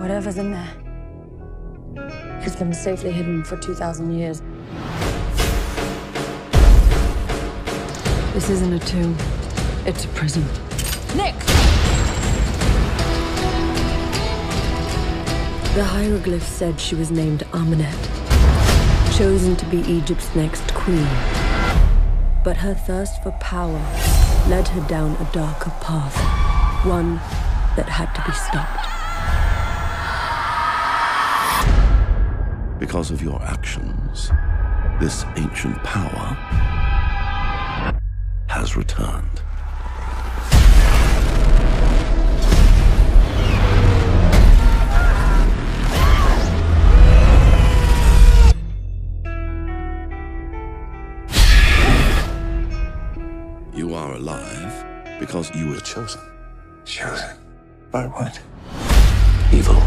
Whatever's in there has been safely hidden for 2,000 years. This isn't a tomb. It's a prison. Nick! The hieroglyph said she was named Amenet, chosen to be Egypt's next queen. But her thirst for power led her down a darker path, one that had to be stopped. Because of your actions, this ancient power has returned. You are alive because you were chosen. Chosen? By what? Evil.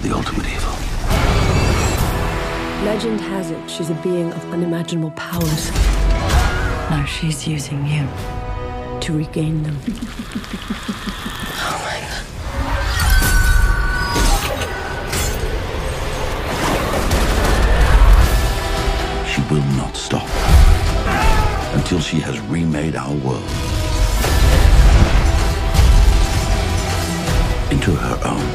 The ultimate evil. Legend has it she's a being of unimaginable powers. Now she's using you to regain them. Oh my God. She will not stop until she has remade our world into her own.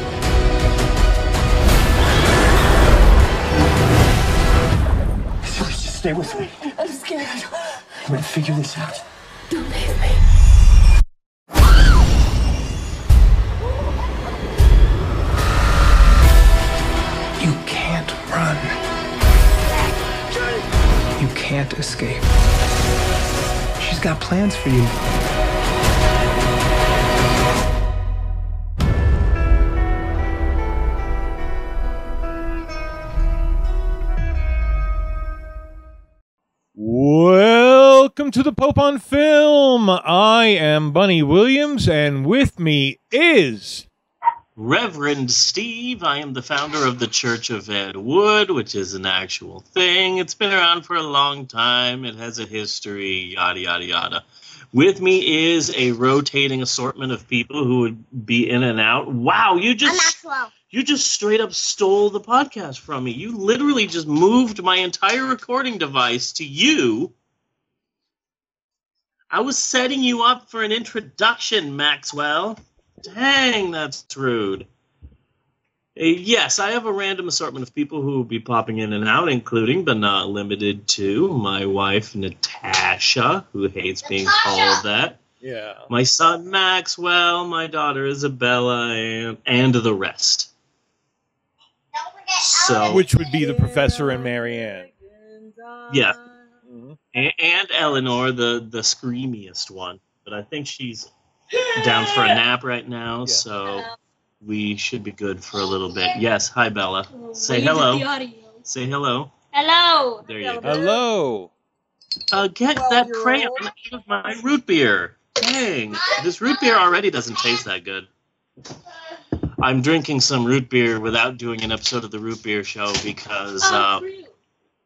Just stay with me. I'm scared. I'm gonna figure this out. Don't leave me. You can't run. You can't escape. She's got plans for you. Welcome to the Pope on Film. I am Bunny Williams, and with me is Reverend Steve. I am the founder of the Church of Ed Wood, which is an actual thing. It's been around for a long time. It has a history, yada, yada, yada. With me is a rotating assortment of people who would be in and out. Wow, you just straight up stole the podcast from me. You literally just moved my entire recording device to you. I was setting you up for an introduction, Maxwell. Dang, that's rude. Yes, I have a random assortment of people who will be popping in and out, including, but not limited to, my wife, Natasha, who hates being called that. Yeah. My son, Maxwell, my daughter, Isabella, and the rest. So, which would be the Professor and Marianne. Yeah. Mhm. And Eleanor, the screamiest one. But I think she's down for a nap right now, so we should be good for a little bit. Yes, hi, Bella. Say hello. Say hello. Hello. There you go. Hello. Get that crayon out of my root beer. Dang, this root beer already doesn't taste that good. I'm drinking some root beer without doing an episode of the Root Beer Show because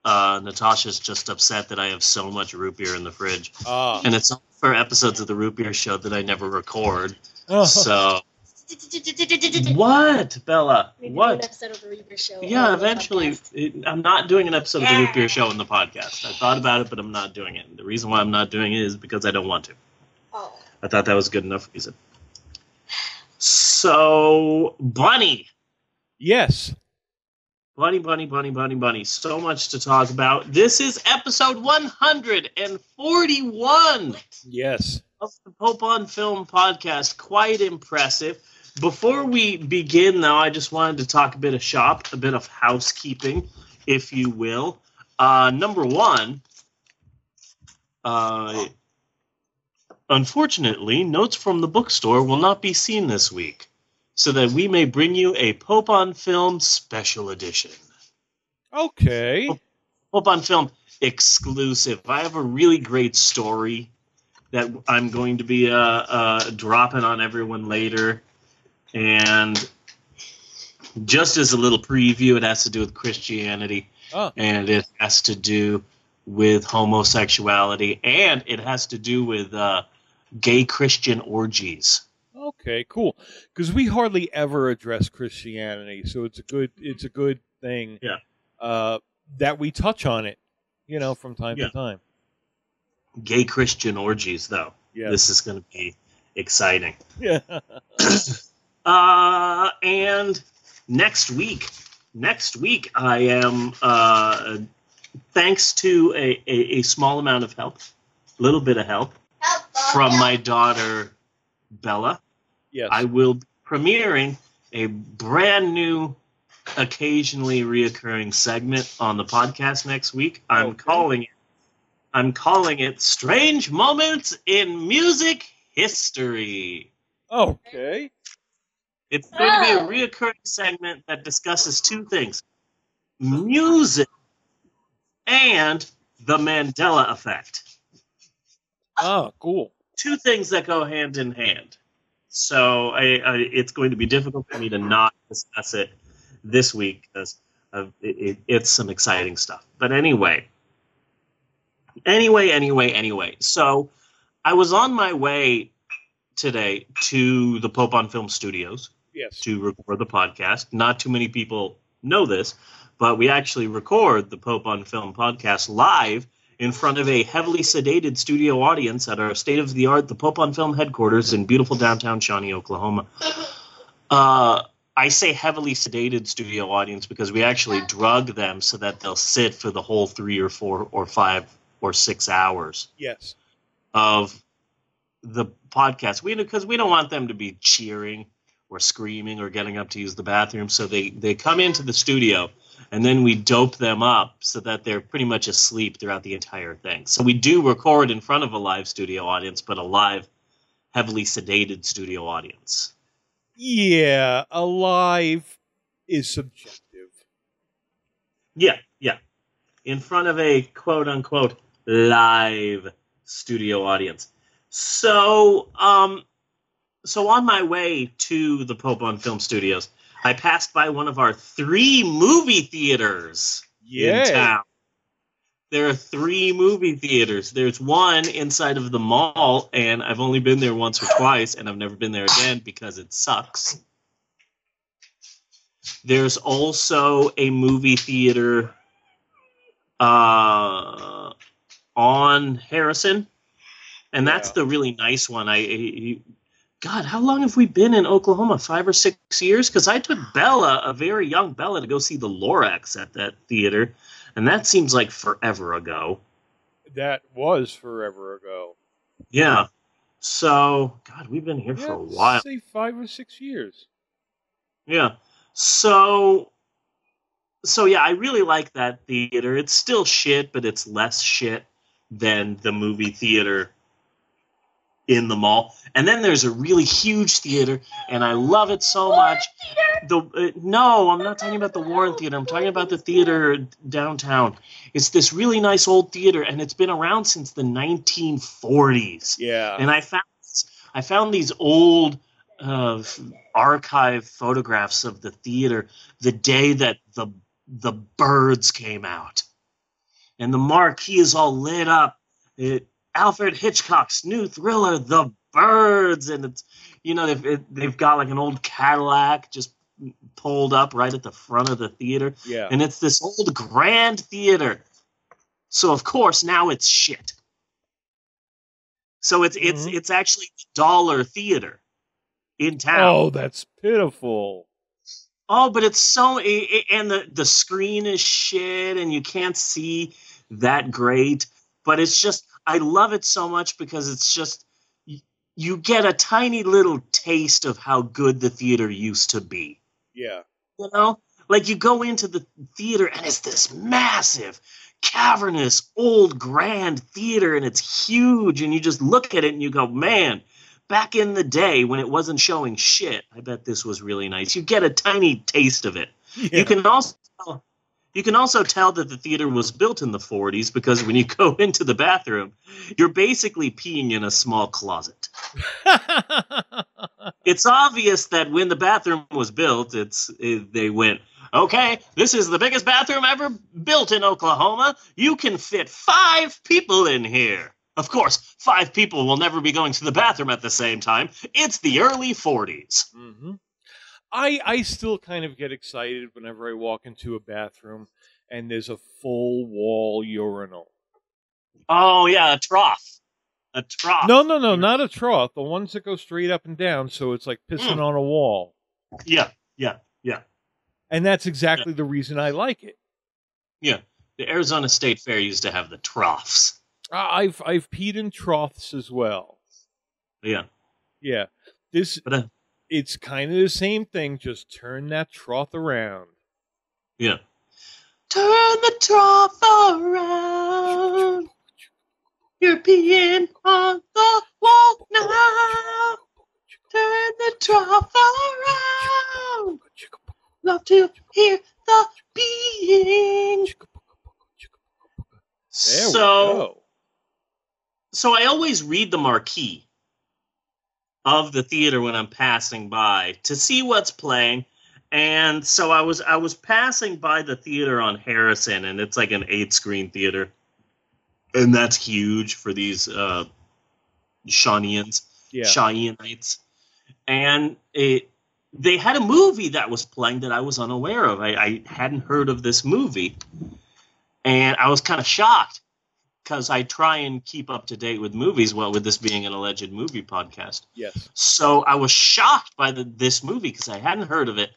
Natasha's just upset that I have so much root beer in the fridge. And it's for episodes of the Root Beer Show that I never record. So... What, Bella? Maybe What? do an episode of the Root Beer Show. Yeah, eventually. I'm not doing an episode of the Root Beer Show on the podcast. I thought about it, but I'm not doing it. The reason why I'm not doing it is because I don't want to. Oh. I thought that was a good enough reason. So, Bunny. Yes. Bunny. So much to talk about. This is episode 141 Yes. of the Pope on Film podcast. Quite impressive. Before we begin, though, I just wanted to talk a bit of shop, a bit of housekeeping, if you will. Number one, unfortunately, Notes from the Bookstore will not be seen this week, so that we may bring you a Pope on Film special edition. Okay. Pope on Film exclusive. I have a really great story that I'm going to be dropping on everyone later. And just as a little preview, it has to do with Christianity. And it has to do with homosexuality. And it has to do with gay Christian orgies. Okay, cool. Because we hardly ever address Christianity, so it's a good thing. Yeah. That we touch on it, from time to time. Gay Christian orgies, though. Yeah. This is going to be exciting. Yeah. And next week I am, thanks to a small amount of help, a little bit of help from my daughter Bella. Yes. I will be premiering a brand new, occasionally reoccurring segment on the podcast next week. I'm calling it Strange Moments in Music History. Okay. It's going to be a reoccurring segment that discusses two things: music and the Mandela effect. Oh, cool. Two things that go hand in hand. So it's going to be difficult for me to not discuss it this week because it's some exciting stuff. But anyway. So I was on my way today to the Pope on Film Studios to record the podcast. Not too many people know this, but we actually record the Pope on Film podcast live in front of a heavily sedated studio audience at our state-of-the-art The Pope on Film headquarters in beautiful downtown Shawnee, Oklahoma. I say heavily sedated studio audience because we actually drug them so that they'll sit for the whole 3 or 4 or 5 or 6 hours of the podcast. Because we don't want them to be cheering or screaming or getting up to use the bathroom. So they come into the studio, and then we dope them up so that they're pretty much asleep throughout the entire thing. So we do record in front of a live studio audience, but a live, heavily sedated studio audience. Yeah, alive is subjective. Yeah. In front of a quote-unquote live studio audience. So on my way to the Pope on Film Studios, I passed by one of our 3 movie theaters in town. There are 3 movie theaters. There's one inside of the mall, and I've only been there once or twice, and I've never been there again because it sucks. There's also a movie theater on Harrison, and that's the really nice one. God, how long have we been in Oklahoma? 5 or 6 years? Because I took Bella, a very young Bella, to go see the Lorax at that theater, and that seems like forever ago. That was forever ago. Yeah. So, God, we've been here for a while. Say 5 or 6 years. Yeah. So yeah, I really like that theater. It's still shit, but it's less shit than the movie theater in the mall. And then there's a really huge theater, and I love it so much. No, I'm not talking about the Warren Theater. I'm talking about the theater downtown. It's this really nice old theater, and it's been around since the 1940s. Yeah. And I found these old archive photographs of the theater the day that the Birds came out, and the marquee is all lit up. Alfred Hitchcock's new thriller, The Birds, and it's they've got like an old Cadillac just pulled up right at the front of the theater, and it's this old grand theater. So of course now it's shit. So it's actually dollar theater in town. Oh, that's pitiful. Oh, but it's so, and the screen is shit, and you can't see that great. But it's just, I love it so much because it's just, you get a tiny little taste of how good the theater used to be. Yeah. You know? Like you go into the theater and it's this massive, cavernous, old, grand theater, and it's huge, and you just look at it and you go, man, back in the day when it wasn't showing shit, I bet this was really nice. You get a tiny taste of it. Yeah. You can also tell that the theater was built in the 40s because when you go into the bathroom, you're basically peeing in a small closet. It's obvious that when the bathroom was built, they went, okay, this is the biggest bathroom ever built in Oklahoma. You can fit 5 people in here. Of course, 5 people will never be going to the bathroom at the same time. It's the early 40s. Mm-hmm. I still kind of get excited whenever I walk into a bathroom and there's a full wall urinal. Oh, yeah, a trough. A trough. No, not a trough. The ones that go straight up and down, so it's like pissing on a wall. Yeah. And that's exactly the reason I like it. Yeah. The Arizona State Fair used to have the troughs. I've peed in troughs as well. Yeah. Yeah. It's kind of the same thing, just turn that trough around. Yeah. Turn the trough around. You're peeing on the wall now. Turn the trough around. Love to hear the peeing. There we go. So I always read the marquee of the theater when I'm passing by to see what's playing. And so I was passing by the theater on Harrison, and it's like an 8-screen theater. And that's huge for these Shawneenians, Cheyennites. And they had a movie that was playing that I was unaware of. I hadn't heard of this movie. And I was kind of shocked because I try and keep up to date with movies, well, with this being an alleged movie podcast. Yes. So I was shocked by this movie because I hadn't heard of it.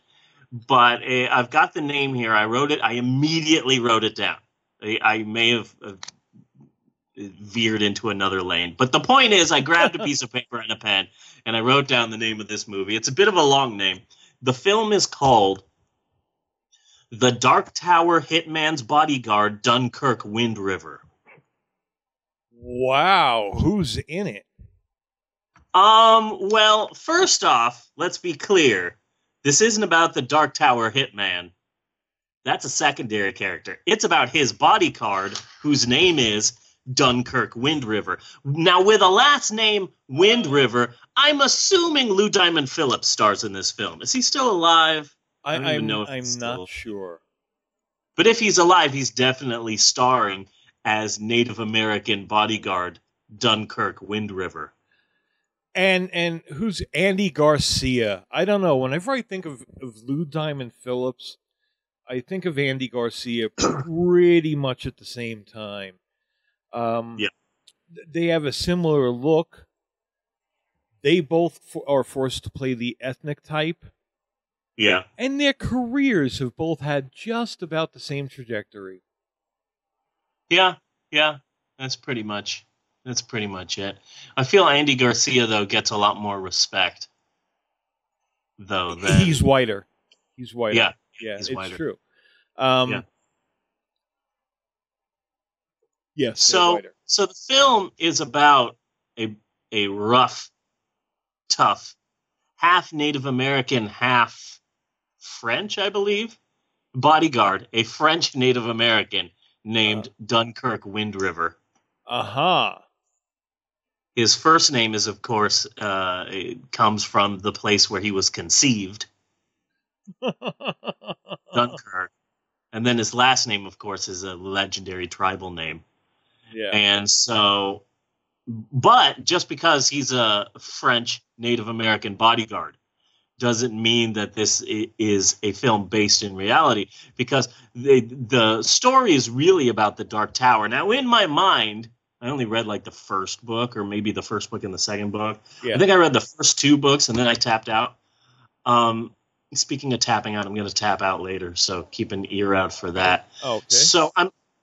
But I've got the name here. I wrote it. I immediately wrote it down. I may have veered into another lane. But the point is, I grabbed a piece of paper and a pen, and I wrote down the name of this movie. It's a bit of a long name. The film is called The Dark Tower Hitman's Bodyguard, Dunkirk Wind River. Wow, who's in it? Well, first off, let's be clear. This isn't about the Dark Tower Hitman. That's a secondary character. It's about his bodyguard, whose name is Dunkirk Wind River. Now, with a last name Wind River, I'm assuming Lou Diamond Phillips stars in this film. Is he still alive? I'm not sure. But if he's alive, he's definitely starring as Native American bodyguard Dunkirk Wind River. And who's Andy Garcia? I don't know. Whenever I think of Lou Diamond Phillips, I think of Andy Garcia pretty much at the same time. They have a similar look. They both are forced to play the ethnic type. Yeah. And their careers have both had just about the same trajectory. Yeah. That's pretty much it. I feel Andy Garcia, though, gets a lot more respect. Though he's whiter. Yeah, it's whiter. True. Yes. So the film is about a rough, tough, half Native American, half French, I believe, bodyguard, a French Native American named Dunkirk Wind River. Aha. His first name is, of course, it comes from the place where he was conceived, Dunkirk. And then his last name, of course, is a legendary tribal name. Yeah. And so, but just because he's a French Native American bodyguard doesn't mean that this is a film based in reality, because the story is really about the Dark Tower. Now, in my mind, I only read like the first book, or maybe the first book and the second book. Yeah. I think I read the first 2 books and then I tapped out. Speaking of tapping out, I'm going to tap out later, so keep an ear out for that. Okay. So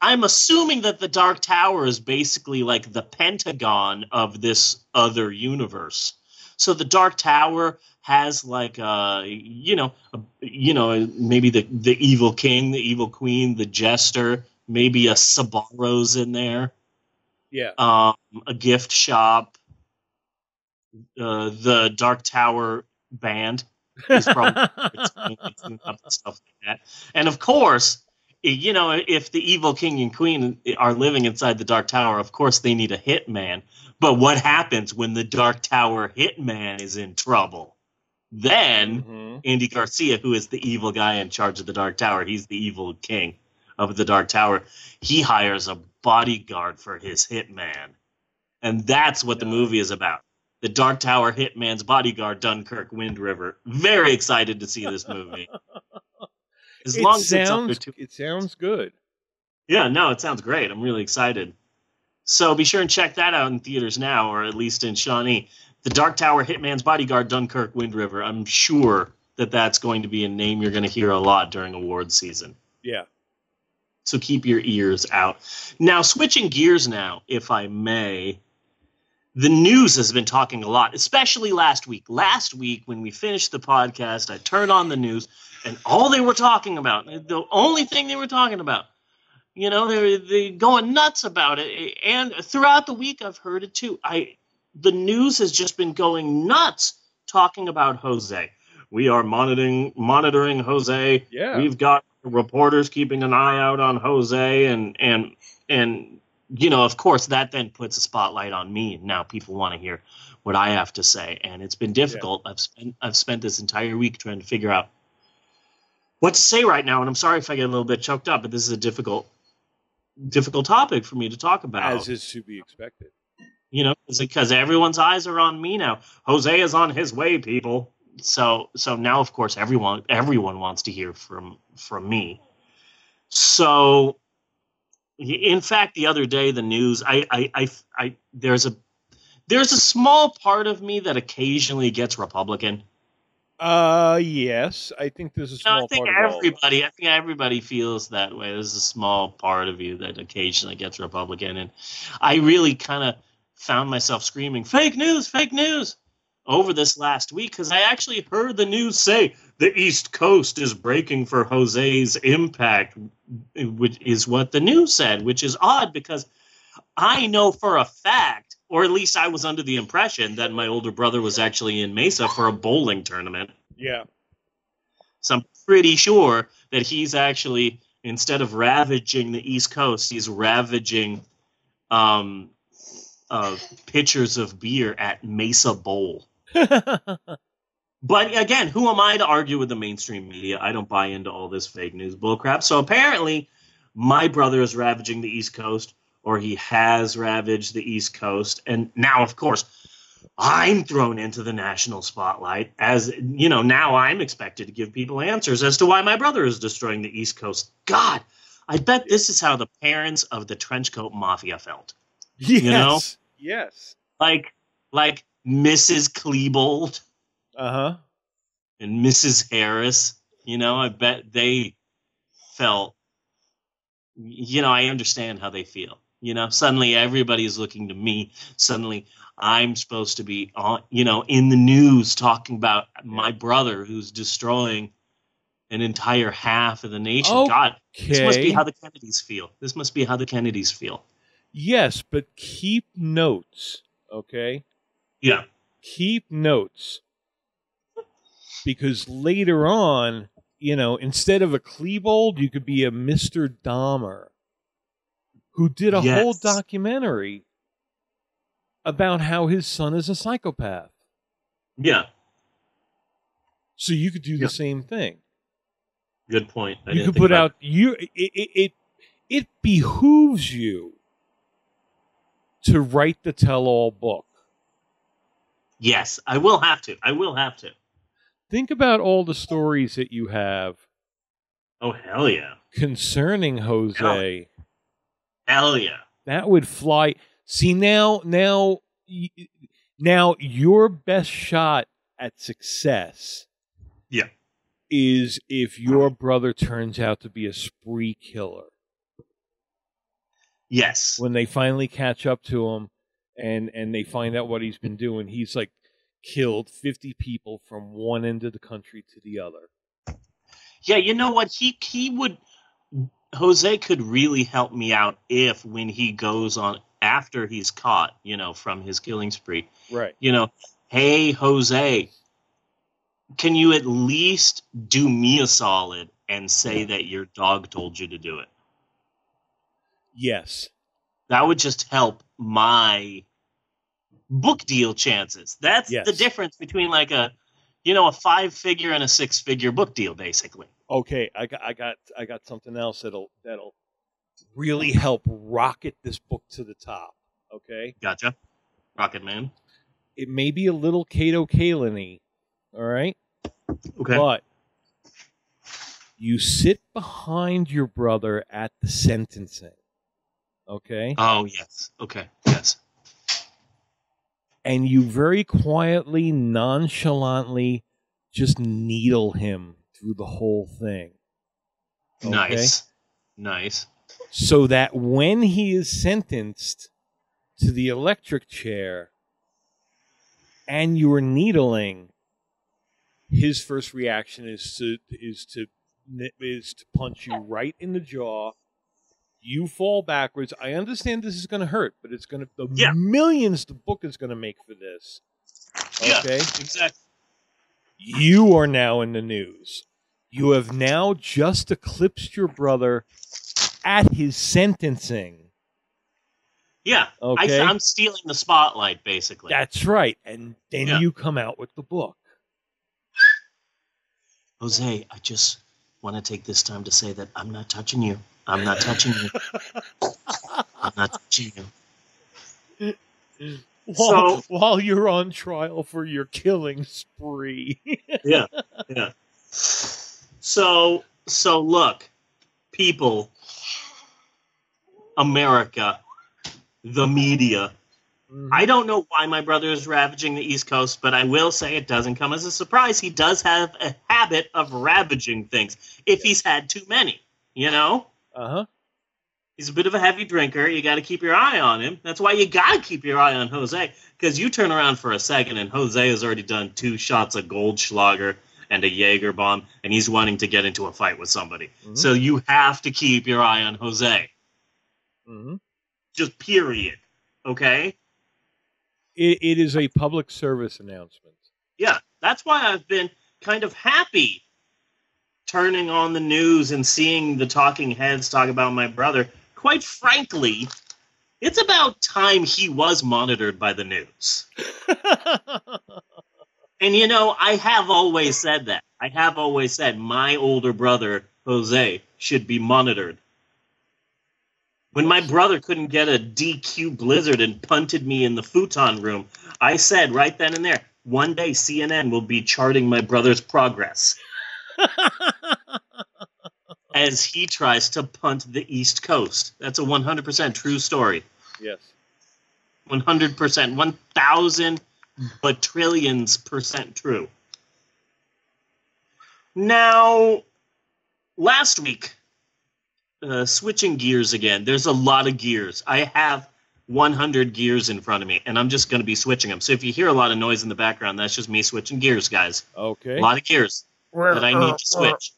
I'm assuming that the Dark Tower is basically like the Pentagon of this other universe. So the Dark Tower has like maybe the evil king, the evil queen, the jester, maybe a Sabaros in there. Yeah. A gift shop. The Dark Tower band is probably stuff like that. And of course, if the evil king and queen are living inside the Dark Tower, of course they need a hitman. But what happens when the Dark Tower hitman is in trouble? Then Andy Garcia, who is the evil guy in charge of the Dark Tower, he's the evil king of the Dark Tower, he hires a bodyguard for his hitman. And that's what the movie is about. The Dark Tower Hitman's Bodyguard, Dunkirk, Wind River. Very excited to see this movie. As long as it's under 2. It sounds good. Yeah, no, it sounds great. I'm really excited. So be sure and check that out in theaters now, or at least in Shawnee. The Dark Tower Hitman's Bodyguard, Dunkirk, Wind River. I'm sure that that's going to be a name you're going to hear a lot during awards season. Yeah. So keep your ears out. Now, switching gears now, if I may, the news has been talking a lot, especially last week. Last week, when we finished the podcast, I turned on the news, and all they were talking about, the only thing they were talking about, you know, they're going nuts about it. And throughout the week, I've heard it too. The news has just been going nuts talking about Jose. We are monitoring Jose. Yeah. We've got reporters keeping an eye out on Jose, and you know, of course, that then puts a spotlight on me. And now people want to hear what I have to say, and it's been difficult. Yeah. I've spent this entire week trying to figure out what to say right now, and I'm sorry if I get a little bit choked up, but this is a difficult topic for me to talk about. As is to be expected. You know, because everyone's eyes are on me now. Jose is on his way, people. So now, of course, everyone wants to hear from me. So, in fact, the other day, the news, there's a small part of me that occasionally gets Republican. Yes, I think there's a small part of everybody. I think everybody feels that way. There's a small part of you that occasionally gets Republican, and I really kind of found myself screaming, "Fake news, fake news!" over this last week, because I actually heard the news say the East Coast is breaking for Jose's impact, which is what the news said, which is odd because I know for a fact, or at least I was under the impression, that my older brother was actually in Mesa for a bowling tournament. Yeah. So I'm pretty sure that he's actually, instead of ravaging the East Coast, he's ravaging pitchers of beer at Mesa Bowl. But again, who am I to argue with the mainstream media? I don't buy into all this fake news bullcrap. So apparently, my brother is ravaging the East Coast, or he has ravaged the East Coast. And now, of course, I'm thrown into the national spotlight. As you know, now I'm expected to give people answers as to why my brother is destroying the East Coast. God, I bet this is how the parents of the Trenchcoat Mafia felt. Yes. You know? Yes. Like Mrs. Klebold. Uh-huh. And Mrs. Harris. You know, I bet they felt, you know, I understand how they feel. You know, suddenly everybody's looking to me. Suddenly I'm supposed to be on, you know, in the news talking about my brother who's destroying an entire half of the nation. Okay. God, this must be how the Kennedys feel. Yes, but keep notes, okay? Yeah. Keep notes. Because later on, you know, instead of a Klebold, you could be a Mr. Dahmer, who did a whole documentary about how his son is a psychopath. Yeah. So you could do the same thing. Good point. You could put out it behooves you to write the tell-all book. Yes, I will have to. Think about all the stories that you have. Oh, hell yeah. Concerning Jose. Hell yeah. That would fly. See, now your best shot at success is if your brother turns out to be a spree killer. Yes. When they finally catch up to him and they find out what he's been doing, he's like killed 50 people from one end of the country to the other. Yeah, you know what? Jose could really help me out if when he goes on after he's caught, you know, from his killing spree. Right. You know, hey, Jose, can you at least do me a solid and say that your dog told you to do it? Yes. That would just help my book deal chances. That's the difference between like a 5-figure and a 6-figure book deal, basically. Okay, I got something else that'll really help rocket this book to the top. Okay, gotcha. Rocket Man. It may be a little Kato Kaelin-y, all right? Okay. But you sit behind your brother at the sentencing, okay? Oh, yes. Okay, yes. And you very quietly, nonchalantly just needle him through the whole thing. Okay? Nice. So that when he is sentenced to the electric chair and you're needling, his first reaction is to punch you right in the jaw. You fall backwards. I understand this is going to hurt, but it's going to millions the book is going to make for this. Okay, Yeah, exactly. You are now in the news. You have now just eclipsed your brother at his sentencing. Yeah, okay. I'm stealing the spotlight, basically. That's right, and then you come out with the book. Jose, I just want to take this time to say that I'm not touching you. I'm not touching you. I'm not touching you. While you're on trial for your killing spree. Yeah. So look, people, America, the media. Mm-hmm. I don't know why my brother is ravaging the East Coast, but I will say it doesn't come as a surprise. He does have a habit of ravaging things if he's had too many, you know? Uh-huh. He's a bit of a heavy drinker. You got to keep your eye on him. That's why you got to keep your eye on Jose, because you turn around for a second and Jose has already done 2 shots of Goldschlager and a Jaeger bomb, and he's wanting to get into a fight with somebody. Mm-hmm. So you have to keep your eye on Jose. Mm-hmm. Just period. Okay? It is a public service announcement. Yeah, that's why I've been kind of happy turning on the news and seeing the talking heads talk about my brother. Quite frankly, it's about time he was monitored by the news. And, you know, I have always said that. I have always said my older brother, Jose, should be monitored. When my brother couldn't get a DQ blizzard and punted me in the futon room, I said right then and there, one day CNN will be charting my brother's progress. As he tries to punt the East Coast. That's a 100% true story. Yes. 100%. 1,000 bajillions% true. Now, last week, switching gears again. There's a lot of gears. I have 100 gears in front of me, and I'm just going to be switching them. So if you hear a lot of noise in the background, that's just me switching gears, guys. Okay. A lot of gears that I need to switch.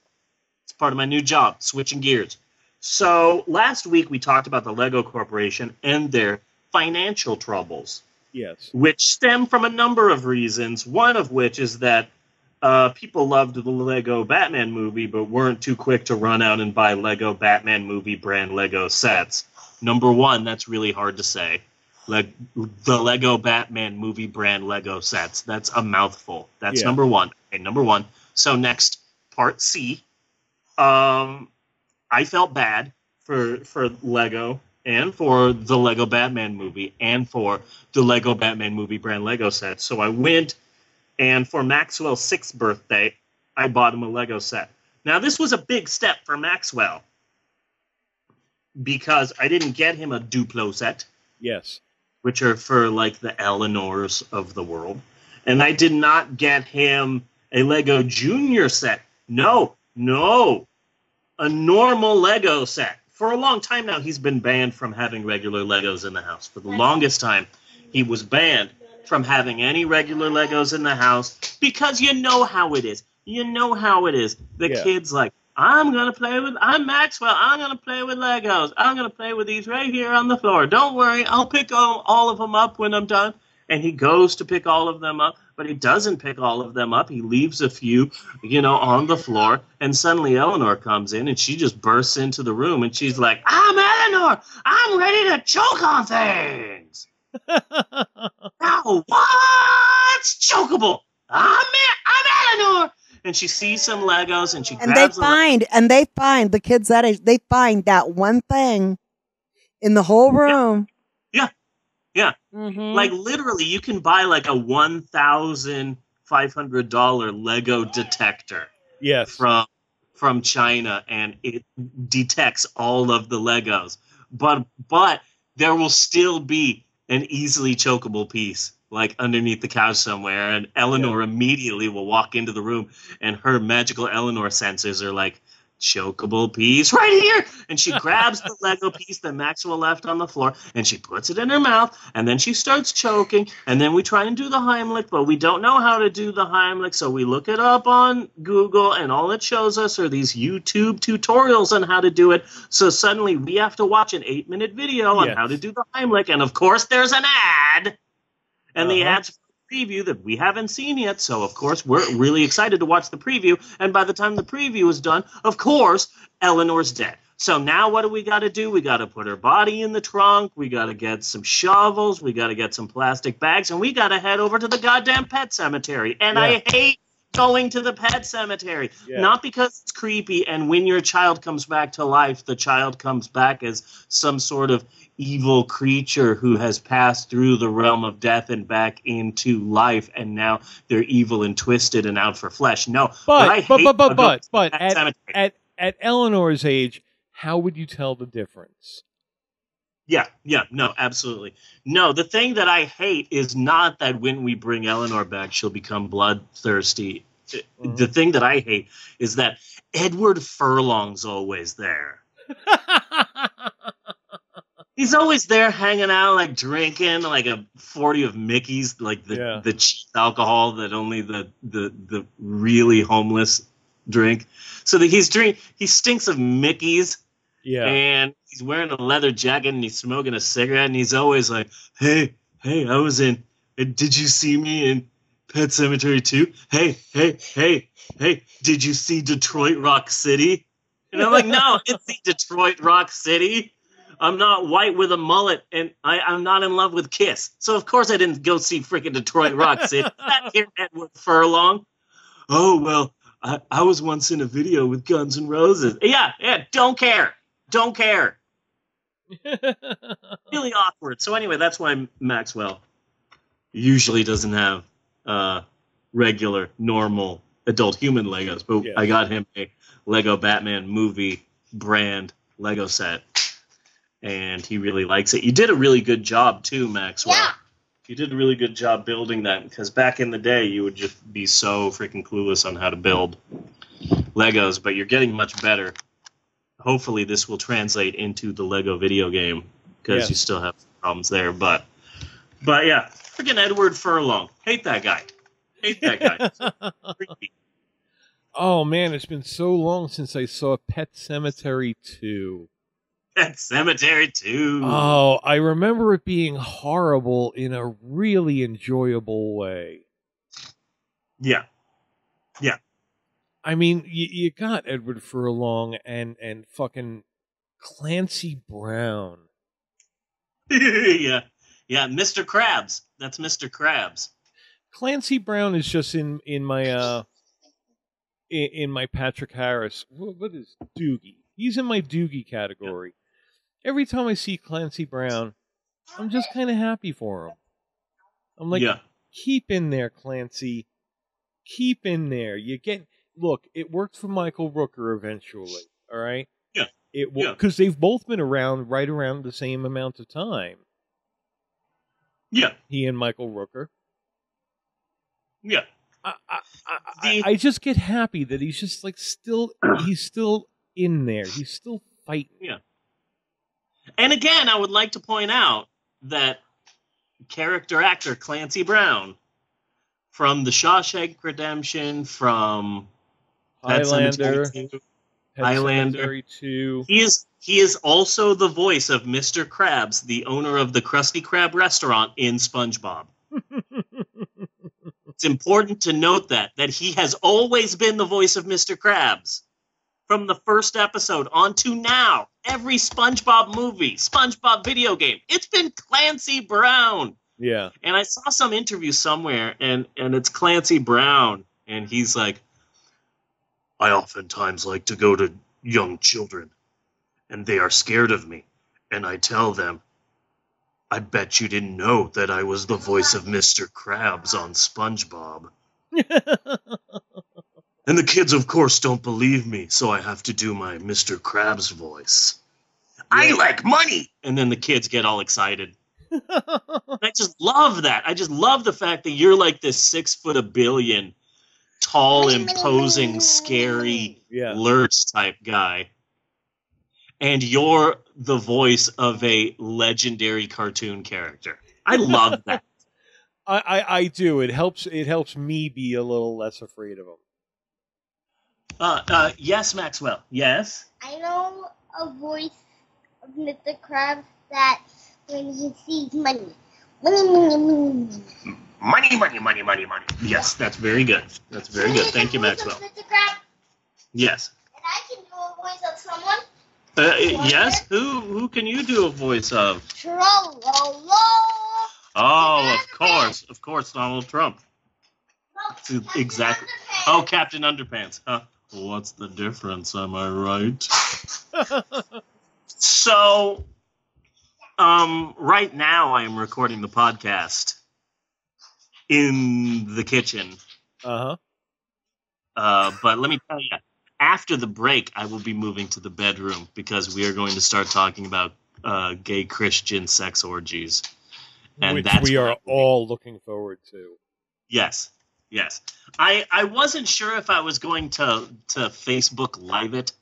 It's part of my new job, switching gears. So last week we talked about the Lego Corporation and their financial troubles. Yes. Which stem from a number of reasons, one of which is that people loved the Lego Batman movie, but weren't too quick to run out and buy Lego Batman movie brand Lego sets. Number one, that's really hard to say. The Lego Batman movie brand Lego sets. That's a mouthful. That's number one. Okay, number one. So next, part C. I felt bad for Lego and for the Lego Batman movie and for the Lego Batman movie brand Lego sets. So I went, and for Maxwell's 6th birthday, I bought him a Lego set. Now, this was a big step for Maxwell because I didn't get him a Duplo set. Yes. Which are for, like, the Eleanors of the world. And I did not get him a Lego Junior set. No. A normal Lego set. For a long time now, he's been banned from having regular Legos in the house. For the longest time, he was banned from having any regular Legos in the house because you know how it is. The kid's like, I'm Maxwell. I'm going to play with Legos. I'm going to play with these right here on the floor. Don't worry. I'll pick all of them up when I'm done. And he goes to pick all of them up, but he doesn't pick all of them up. He leaves a few, on the floor. And suddenly Eleanor comes in and she just bursts into the room and she's like, I'm Eleanor. I'm ready to choke on things. Now what's chokeable? I'm Eleanor. And she sees some Legos and she grabs them. They find the kids that age, they find that one thing in the whole room. Yeah. Mm-hmm. Like, literally, you can buy, like, a $1,500 Lego detector Yes. from China, and it detects all of the Legos. But there will still be an easily chokeable piece, like, underneath the couch somewhere, and Eleanor immediately will walk into the room, and her magical Eleanor sensors are like, chokeable piece right here, and she grabs the Lego piece that Maxwell left on the floor, and she puts it in her mouth, and then she starts choking, and then we try and do the Heimlich, but we don't know how to do the Heimlich, so we look it up on Google, and all it shows us are these YouTube tutorials on how to do it, so suddenly we have to watch an 8-minute video on how to do the Heimlich, and of course there's an ad, and the ad's preview that we haven't seen yet, so of course we're really excited to watch the preview, and by the time the preview is done, of course Eleanor's dead. So now what do we got to do? We got to put her body in the trunk, we got to get some shovels, we got to get some plastic bags, and we got to head over to the goddamn pet cemetery. And I hate going to the pet cemetery, not because it's creepy, and when your child comes back to life, the child comes back as some sort of evil creature who has passed through the realm of death and back into life, and now they're evil and twisted and out for flesh. No, but at Eleanor's age, how would you tell the difference? No, absolutely. No, the thing that I hate is not that when we bring Eleanor back, she'll become bloodthirsty. The thing that I hate is that Edward Furlong's always there. He's always there hanging out, like drinking like a 40 of Mickey's, like the cheap alcohol that only the really homeless drink. So that he stinks of Mickey's. Yeah. And he's wearing a leather jacket and he's smoking a cigarette and he's always like, hey, I was in, did you see me in Pet Cemetery 2? Hey, did you see Detroit Rock City? And I'm like, no, it's the Detroit Rock City. I'm not white with a mullet, and I'm not in love with Kiss. So, of course, I didn't go see freaking Detroit Rock City. Not here, Edward Furlong. Oh, well, I was once in a video with Guns N' Roses. Yeah, don't care. Don't care. Really awkward. So, anyway, that's why Maxwell usually doesn't have regular, normal, adult human Legos. But I got him a Lego Batman movie brand Lego set. And he really likes it. You did a really good job, too, Maxwell. Yeah. You did a really good job building that, because back in the day, you would just be so freaking clueless on how to build Legos, but you're getting much better. Hopefully this will translate into the Lego video game, because you still have problems there. But yeah, freaking Edward Furlong. Hate that guy. Creepy. Oh, man, it's been so long since I saw Pet Sematary 2. Pet Cemetery 2. Oh, I remember it being horrible in a really enjoyable way. Yeah. I mean, you got Edward Furlong and fucking Clancy Brown. Yeah, Mr. Krabs. That's Mr. Krabs. Clancy Brown is just in my Patrick Harris. What is Doogie? He's in my Doogie category. Every time I see Clancy Brown, I'm just kind of happy for him. I'm like, keep in there, Clancy. Keep in there. Look, it worked for Michael Rooker eventually, all right? Yeah. Because they've both been around right around the same amount of time. Yeah. He and Michael Rooker. Yeah. I just get happy that he's just like he's still in there. He's still fighting. Yeah. And again, I would like to point out that character actor Clancy Brown from The Shawshank Redemption, from Highlander, Highlander 2. He is also the voice of Mr. Krabs, the owner of the Krusty Krab restaurant in SpongeBob. It's important to note that he has always been the voice of Mr. Krabs. From the first episode on to now, every SpongeBob movie, SpongeBob video game, it's been Clancy Brown. Yeah. And I saw some interview somewhere, and it's Clancy Brown, and he's like, I oftentimes like to go to young children, and they are scared of me, and I tell them, I bet you didn't know that I was the voice of Mr. Krabs on SpongeBob. And the kids, of course, don't believe me, so I have to do my Mr. Krabs voice. Yeah. I like money! And then the kids get all excited. I just love that. I just love the fact that you're like this 6 foot a billion, tall, imposing, scary, Lurch type guy. And you're the voice of a legendary cartoon character. I love that. I do. It helps me be a little less afraid of him. Yes, Maxwell. Yes? I know a voice of Mr. Krabs that when he sees money. Money. Yes, that's very good. That's very good. Thank you, Maxwell. Mr. Krabs? Yes. And I can do a voice of someone. Yes? Who can you do a voice of? Trololo. Oh, of course, Donald Trump. No, Exactly. Underpants. Oh, Captain Underpants. Huh? What's the difference? Am I right? So, right now I am recording the podcast in the kitchen. Uh-huh. But let me tell you, after the break, I will be moving to the bedroom because we are going to start talking about gay Christian sex orgies. And which that's we are all looking forward to. Yes. I wasn't sure if I was going to Facebook Live it.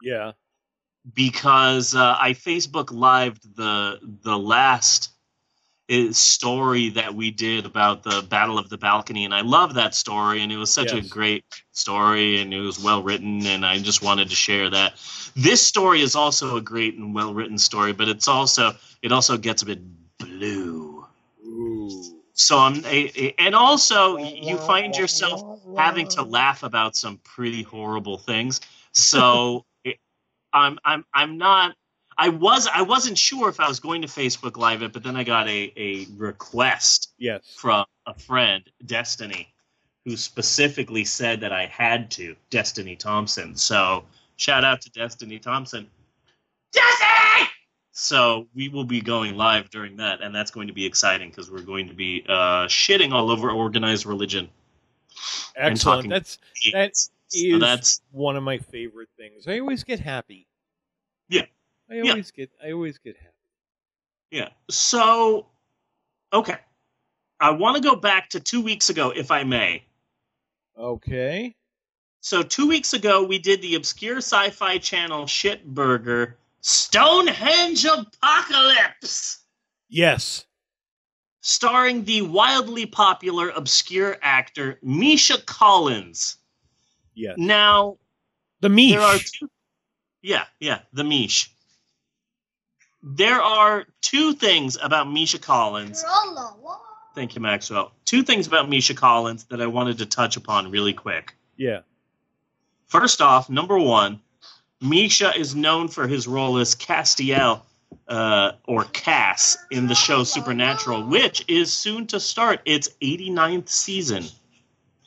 Yeah. Because I Facebook Lived the last story that we did about the Battle of the Balcony, and I love that story, and it was such a great story, and it was well written, and I just wanted to share that. This story is also a great and well written story, but it also gets a bit blue. Ooh. So and also you find yourself having to laugh about some pretty horrible things. So I wasn't sure if I was going to Facebook Live it, but then I got a request from a friend, Destiny, who specifically said that I had to, Destiny Thompson. So shout out to Destiny Thompson. Destiny! So we will be going live during that, and that's going to be exciting because we're going to be shitting all over organized religion. Excellent. That is one of my favorite things. I always get happy. Yeah. I always get happy. Yeah. So, okay. I want to go back to 2 weeks ago, if I may. Okay. So 2 weeks ago, we did the obscure sci-fi channel shitburger Stonehenge Apocalypse. Yes. Starring the wildly popular obscure actor Misha Collins. Yes. Now, the Mish. There are two. Yeah, the Mish. There are two things about Misha Collins. Thank you, Maxwell. Two things about Misha Collins that I wanted to touch upon really quick. Yeah. First off, number one, Misha is known for his role as Castiel, or Cass, in the show Supernatural, which is soon to start its 89th season.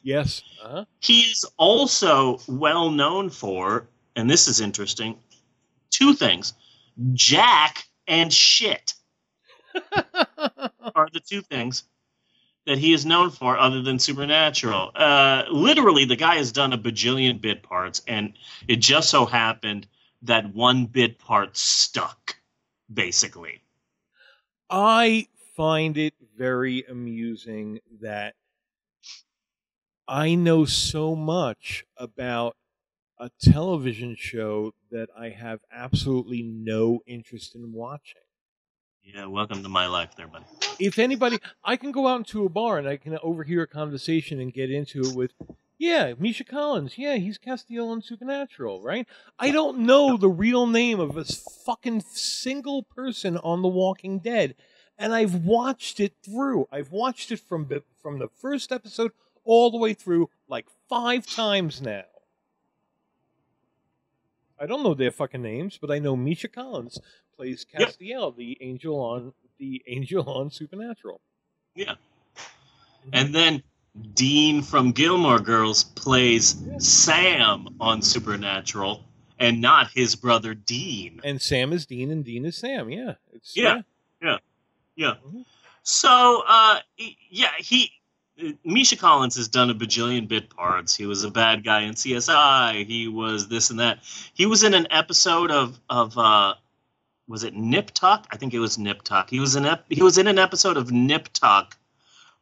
Yes. Uh-huh. He is also well known for, and this is interesting, two things. Jack and shit are the two things that he is known for other than Supernatural. Literally, the guy has done a bajillion bit parts, and it just so happened that one bit part stuck, basically. I find it very amusing that I know so much about a television show that I have absolutely no interest in watching. Yeah, welcome to my life there, buddy. If anybody, I can go out into a bar and I can overhear a conversation and get into it with, yeah, Misha Collins, yeah, he's Castiel on Supernatural, right? I don't know the real name of a fucking single person on The Walking Dead, and I've watched it through. I've watched it from the first episode all the way through like 5 times now. I don't know their fucking names, but I know Misha Collins plays Castiel, the angel on Supernatural. Yeah. And then Dean from Gilmore Girls plays Sam on Supernatural, and not his brother Dean. And Sam is Dean, and Dean is Sam. Yeah. Yeah. Yeah. Mhm. So, Misha Collins has done a bajillion bit parts. He was a bad guy in CSI. He was this and that. He was in an episode of was it Nip Tuck? I think it was Nip Tuck. He was in an episode of Nip Tuck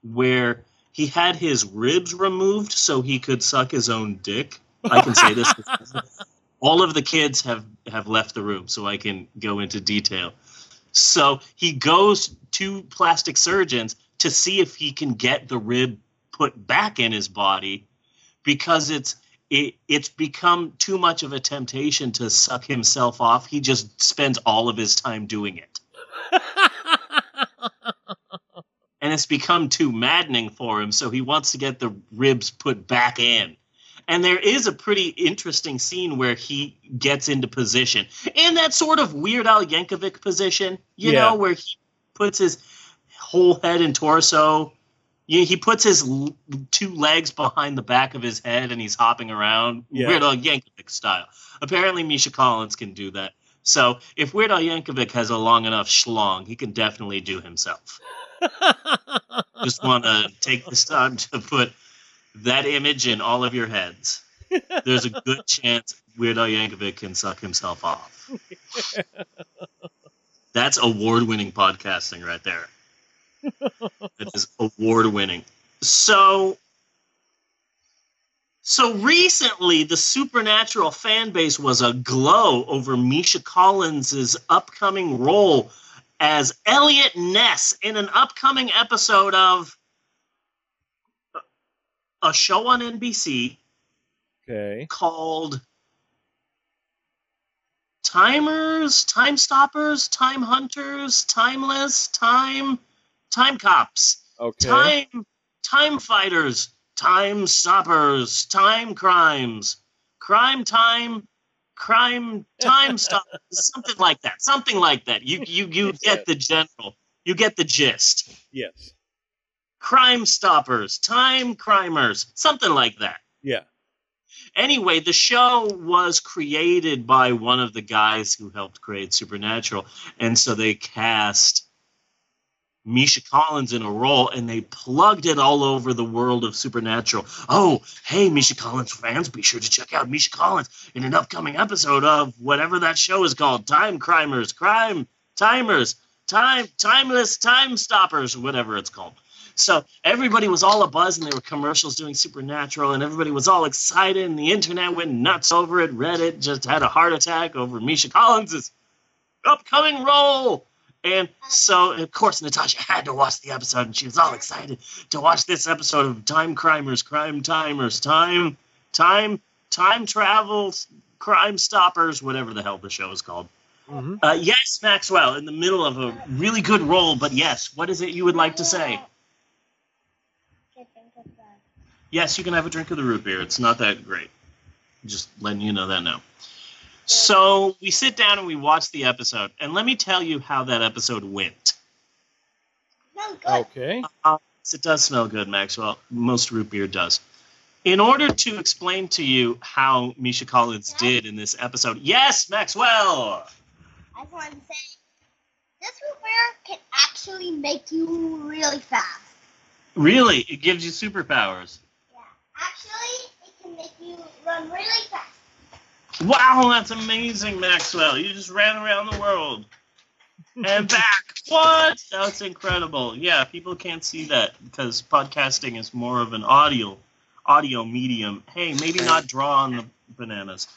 where he had his ribs removed so he could suck his own dick. I can say this. All of the kids have left the room, so I can go into detail. So he goes to plastic surgeons to see if he can get the rib put back in his body because it's become too much of a temptation to suck himself off. He just spends all of his time doing it. And it's become too maddening for him, so he wants to get the ribs put back in. And there is a pretty interesting scene where he gets into position in that sort of Weird Al Yankovic position, you know, where he puts his whole head and torso. He puts his two legs behind the back of his head and he's hopping around, Weird Al Yankovic style. Apparently, Misha Collins can do that. So if Weird Al Yankovic has a long enough schlong, he can definitely do himself. Just want to take this time to put that image in all of your heads. There's a good chance Weird Al Yankovic can suck himself off. That's award-winning podcasting right there. It is award-winning. So recently, the Supernatural fan base was aglow over Misha Collins' upcoming role as Elliot Ness in an upcoming episode of a show on NBC called Timers, Time Stoppers, Time Hunters, Timeless, Time Cops, Time Fighters, Time Stoppers, Time Crimes, Crime Stoppers, something like that. You get the general. You get the gist. Yes. Crime Stoppers, Time Crimers, something like that. Yeah. Anyway, the show was created by one of the guys who helped create Supernatural, and so they cast Misha Collins in a role, and they plugged it all over the world of Supernatural. Oh, hey, Misha Collins fans, be sure to check out Misha Collins in an upcoming episode of whatever that show is called, Time Crimers, Crime Timers, Timeless, Time Stoppers, whatever it's called. So everybody was all abuzz, and there were commercials doing Supernatural, and everybody was all excited, and the internet went nuts over it. Reddit just had a heart attack over Misha Collins' upcoming role. And so, of course, Natasha had to watch the episode, and she was all excited to watch this episode of Time Crimers, Crime Timers, Time Travels, Crime Stoppers, whatever the hell the show is called. Mm-hmm. Yes, Maxwell, in the middle of a really good role, but yes, what is it you would like to say? Yes, you can have a drink of the root beer. It's not that great. Just letting you know that now. So we sit down and we watch the episode, and let me tell you how that episode went. Okay. It does smell good, Maxwell. Most root beer does. In order to explain to you how Misha Collins did in this episode, yes, Maxwell! I just wanted to say, this root beer can actually make you really fast. Really? It gives you superpowers. Yeah. Actually, it can make you run really fast. Wow, that's amazing, Maxwell. You just ran around the world. And back. What? That's incredible. Yeah, people can't see that because podcasting is more of an audio medium. Hey, maybe not draw on the bananas.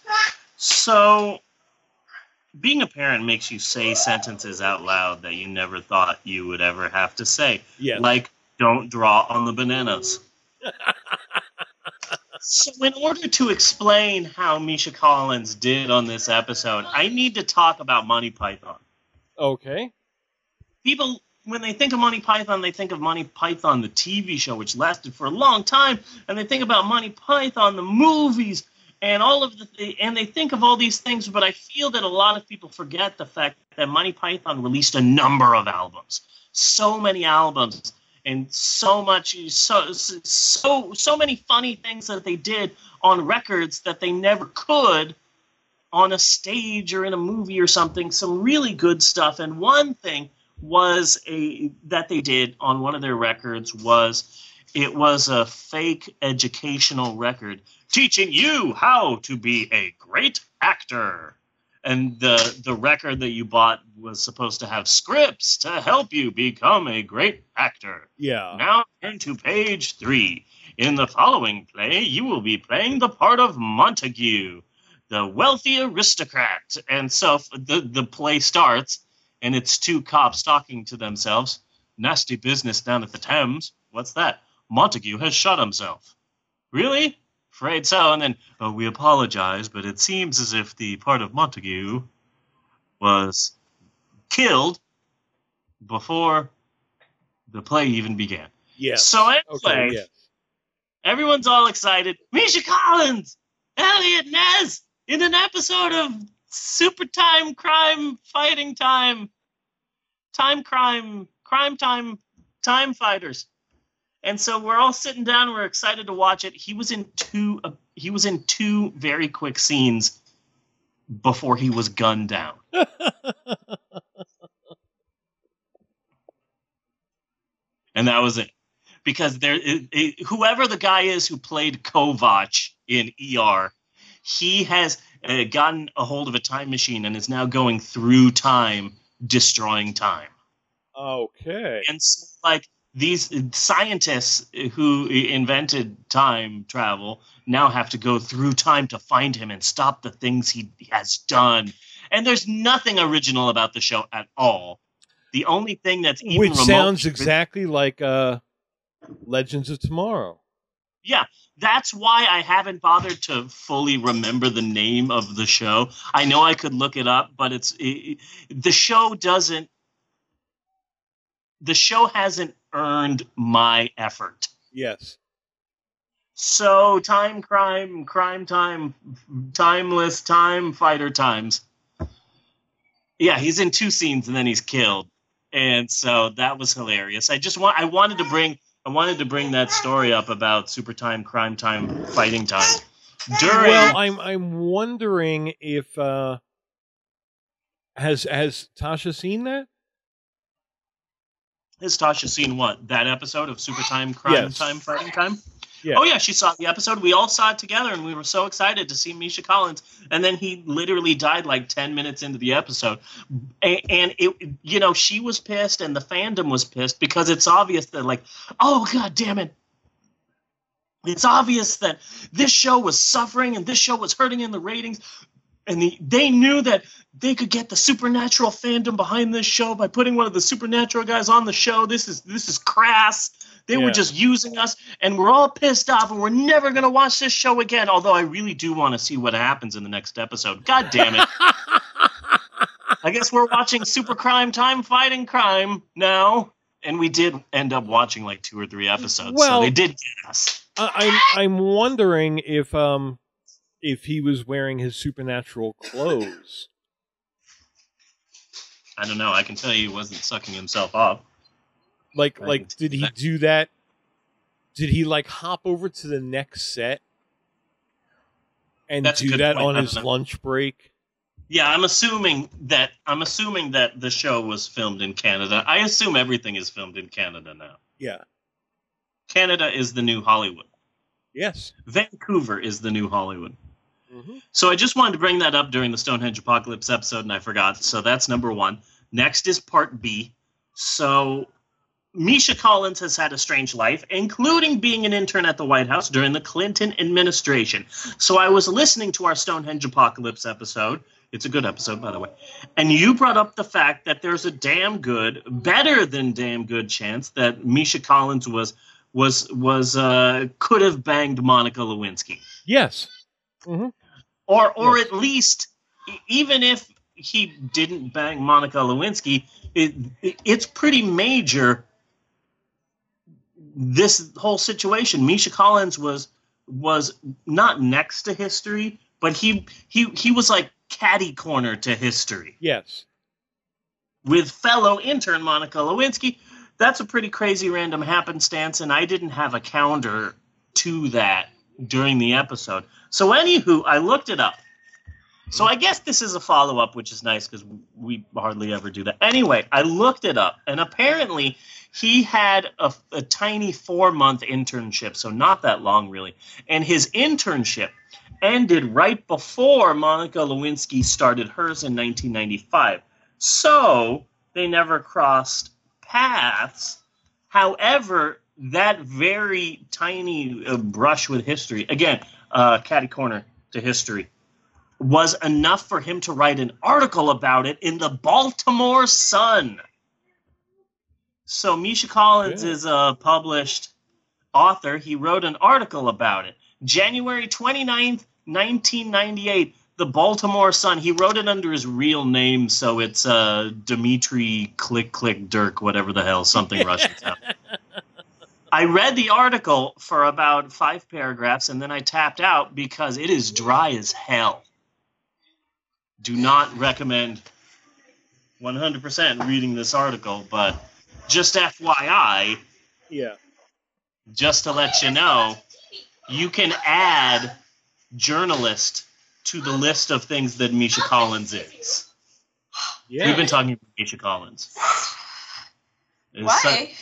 So, being a parent makes you say sentences out loud that you never thought you would ever have to say. Yes. Like, don't draw on the bananas. So in order to explain how Misha Collins did on this episode, I need to talk about Monty Python. Okay. People, when they think of Monty Python, they think of Monty Python, the TV show, which lasted for a long time, and they think about Monty Python, the movies, and and they think of all these things, but I feel that a lot of people forget the fact that Monty Python released a number of albums. So many albums. And so many funny things that they did on records that they never could on a stage or in a movie or something. Some really good stuff. And one thing that they did on one of their records was a fake educational record teaching you how to be a great actor. And the record that you bought was supposed to have scripts to help you become a great actor. Yeah. Now turn to page 3. In the following play, you will be playing the part of Montague, the wealthy aristocrat. And so the play starts, and it's 2 cops talking to themselves. Nasty business down at the Thames. What's that? Montague has shot himself. Really? Afraid so. And then, we apologize, but it seems as if the part of Montague was killed before the play even began. Yes. So anyway, Okay, yes. Everyone's all excited. Misha Collins, Elliot Ness, in an episode of Super Time Crime Fighting Time. Time Fighters. And so we're all sitting down. We're excited to watch it. He was in two very quick scenes before he was gunned down. And that was it. Because whoever the guy is who played Kovac in ER, he has gotten a hold of a time machine and is now going through time, destroying time. Okay. And so, like, these scientists who invented time travel now have to go through time to find him and stop the things he has done. And there's nothing original about the show at all. The only thing that's even Which sounds exactly like Legends of Tomorrow. Yeah, that's why I haven't bothered to fully remember the name of the show. I know I could look it up, but the show hasn't earned my effort. Yes. So time, crime time, timeless time, fighter times. Yeah, he's in 2 scenes and then he's killed. And so that was hilarious. I wanted to bring that story up about super time, crime time, fighting time. Well, I'm wondering if has Tasha seen that? Has Tasha seen what? That episode of Super Time, Crime Time, Fighting Time? Yeah. Oh, yeah, she saw the episode. We all saw it together, and we were so excited to see Misha Collins. And then he literally died like 10 minutes into the episode. And she was pissed, and the fandom was pissed, because it's obvious that, like, oh, God damn it. It's obvious that this show was suffering, and this show was hurting in the ratings. And they knew that they could get the supernatural fandom behind this show by putting one of the supernatural guys on the show. This is crass. They were just using us, and we're all pissed off, and we're never going to watch this show again. Although I really do want to see what happens in the next episode. God damn it. I guess we're watching Super Crime Time Fighting Crime now. And we did end up watching like 2 or 3 episodes. Well, so they did get us. I'm wondering if he was wearing his supernatural clothes. I don't know. I can tell you he wasn't sucking himself up. Like, did he do that? Did he like hop over to the next set and do that on his lunch break? Yeah, I'm assuming that the show was filmed in Canada. I assume everything is filmed in Canada now. Yeah. Canada is the new Hollywood. Yes. Vancouver is the new Hollywood. Mm-hmm. So I just wanted to bring that up during the Stonehenge Apocalypse episode, and I forgot. So that's number 1. Next is part B. So Misha Collins has had a strange life, including being an intern at the White House during the Clinton administration. So I was listening to our Stonehenge Apocalypse episode. It's a good episode, by the way. And you brought up the fact that there's a better than damn good chance that Misha Collins could have banged Monica Lewinsky. Yes. Mm-hmm. Or at least, even if he didn't bang Monica Lewinsky, it's pretty major. This whole situation, Misha Collins was not next to history, but he was like catty corner to history. Yes. With fellow intern Monica Lewinsky. That's a pretty crazy random happenstance, and I didn't have a counter to that during the episode. So anywho, I looked it up. So I guess this is a follow-up, which is nice because we hardly ever do that. Anyway, I looked it up, and apparently he had a tiny 4-month internship, so not that long, really. And his internship ended right before Monica Lewinsky started hers in 1995. So they never crossed paths. However, that very tiny brush with history, again, catty corner to history, was enough for him to write an article about it in the Baltimore Sun. So Misha Collins is a published author. He wrote an article about it. January 29th, 1998, the Baltimore Sun. He wrote it under his real name, so it's Dmitry Click Dirk, whatever the hell, something Russian sound. I read the article for about 5 paragraphs, and then I tapped out because it is dry as hell. Do not recommend 100% reading this article, but just FYI, just to let you know, you can add journalist to the list of things that Misha Collins is. Yeah. We've been talking about Misha Collins. Why?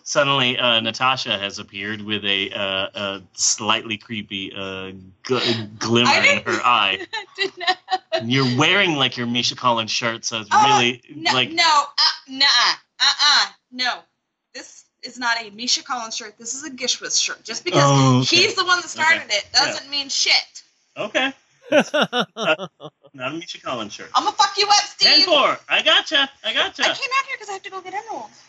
Suddenly, Natasha has appeared with a slightly creepy glimmer in her eye. I did not. And you're wearing like your Misha Collins shirt, so it's really like no. This is not a Misha Collins shirt. This is a Gishwas shirt. Just because he's the one that started it doesn't mean shit. Okay. Not a Misha Collins shirt. I'm gonna fuck you up, Steve. 10-4. I gotcha. I came out here because I have to go get emeralds.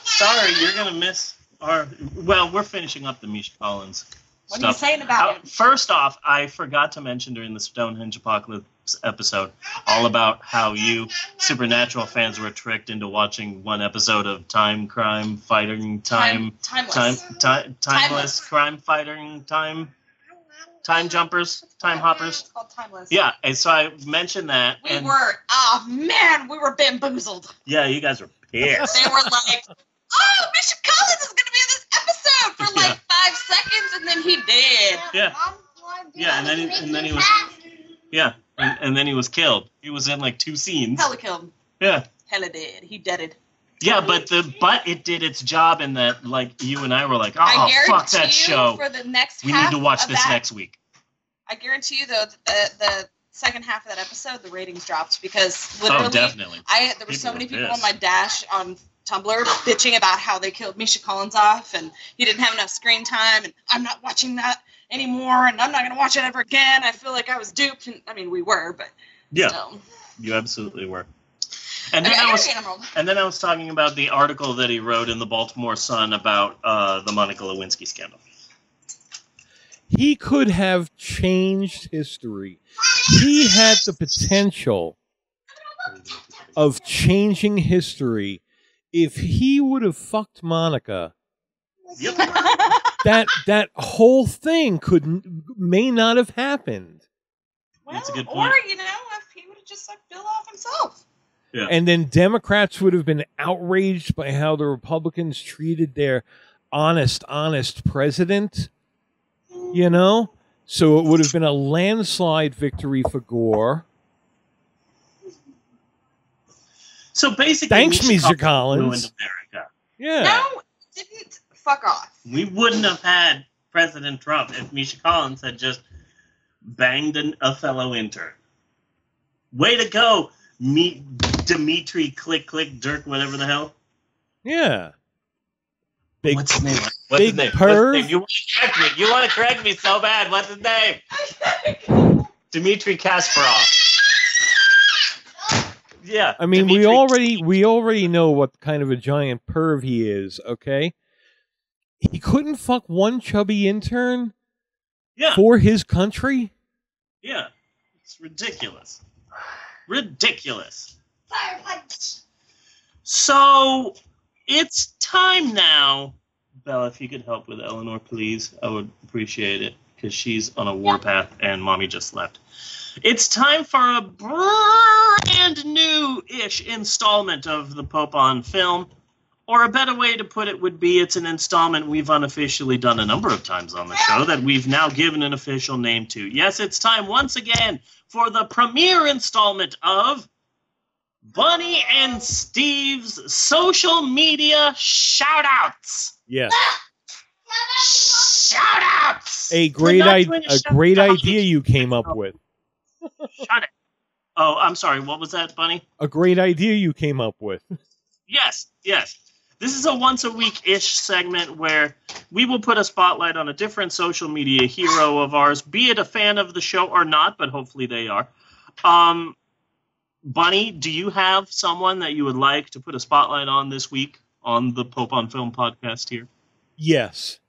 Sorry, you're gonna miss our. Well, we're finishing up the Misha Collins. What are you saying about it? First off, I forgot to mention during the Stonehenge Apocalypse episode all about how you Supernatural fans were tricked into watching one episode of Timeless crime fighting time jumpers, time hoppers. It's called Timeless. Yeah, and so I mentioned that. We were bamboozled. Yeah, you guys were pissed. They were like, "Oh, Misha Collins is going to be in this episode for like 5 seconds," and then he did. Yeah. Yeah, and then he was. Yeah, and then he was killed. He was in like 2 scenes. Hella killed. Yeah. Hella did. He deaded. Yeah, but it did its job in that, like, you and I were like, oh, fuck that show. For the next we need to watch this next week. I guarantee you, though, the second half of that episode, the ratings dropped because literally, definitely. There were so many people on my dash on Tumblr bitching about how they killed Misha Collins off and he didn't have enough screen time and I'm not watching that anymore and I'm not going to watch it ever again. I feel like I was duped. And, I mean, we were, but still. You absolutely were. And then I was talking about the article that he wrote in the Baltimore Sun about the Monica Lewinsky scandal. He could have changed history. He had the potential of changing history if he would have fucked Monica. Yep. that whole thing may not have happened. Well, that's a good point. Or, if he would have just sucked Bill off himself. Yeah. And then Democrats would have been outraged by how the Republicans treated their honest president, So it would have been a landslide victory for Gore. So basically, thanks, Misha Collins. America. Yeah. No, didn't. Fuck off. We wouldn't have had President Trump if Misha Collins had just banged a fellow intern. Way to go, Dmitry Click Dirk, whatever the hell. Yeah. What's his name? Big perv. You want to correct me so bad. What's his name? Dmitry Kasparov. Yeah. I mean, we already know what kind of a giant perv he is, okay? He couldn't fuck one chubby intern for his country? Yeah. It's ridiculous. Ridiculous. So, it's time now. Bella, if you could help with Eleanor, please, I would appreciate it, because she's on a warpath and Mommy just left. It's time for a brand new-ish installment of the Pope on Film. Or a better way to put it would be it's an installment we've unofficially done a number of times on the show that we've now given an official name to. Yes, it's time once again for the premiere installment of Bunny and Steve's social media shout-outs. Yes. Shout-outs! A great idea you came up with. Shut it. Oh, I'm sorry. What was that, Bunny? A great idea you came up with. Yes. This is a once-a-week-ish segment where we will put a spotlight on a different social media hero of ours, be it a fan of the show or not, but hopefully they are. Bunny, do you have someone that you would like to put a spotlight on this week on the Pope on Film podcast here? Yes.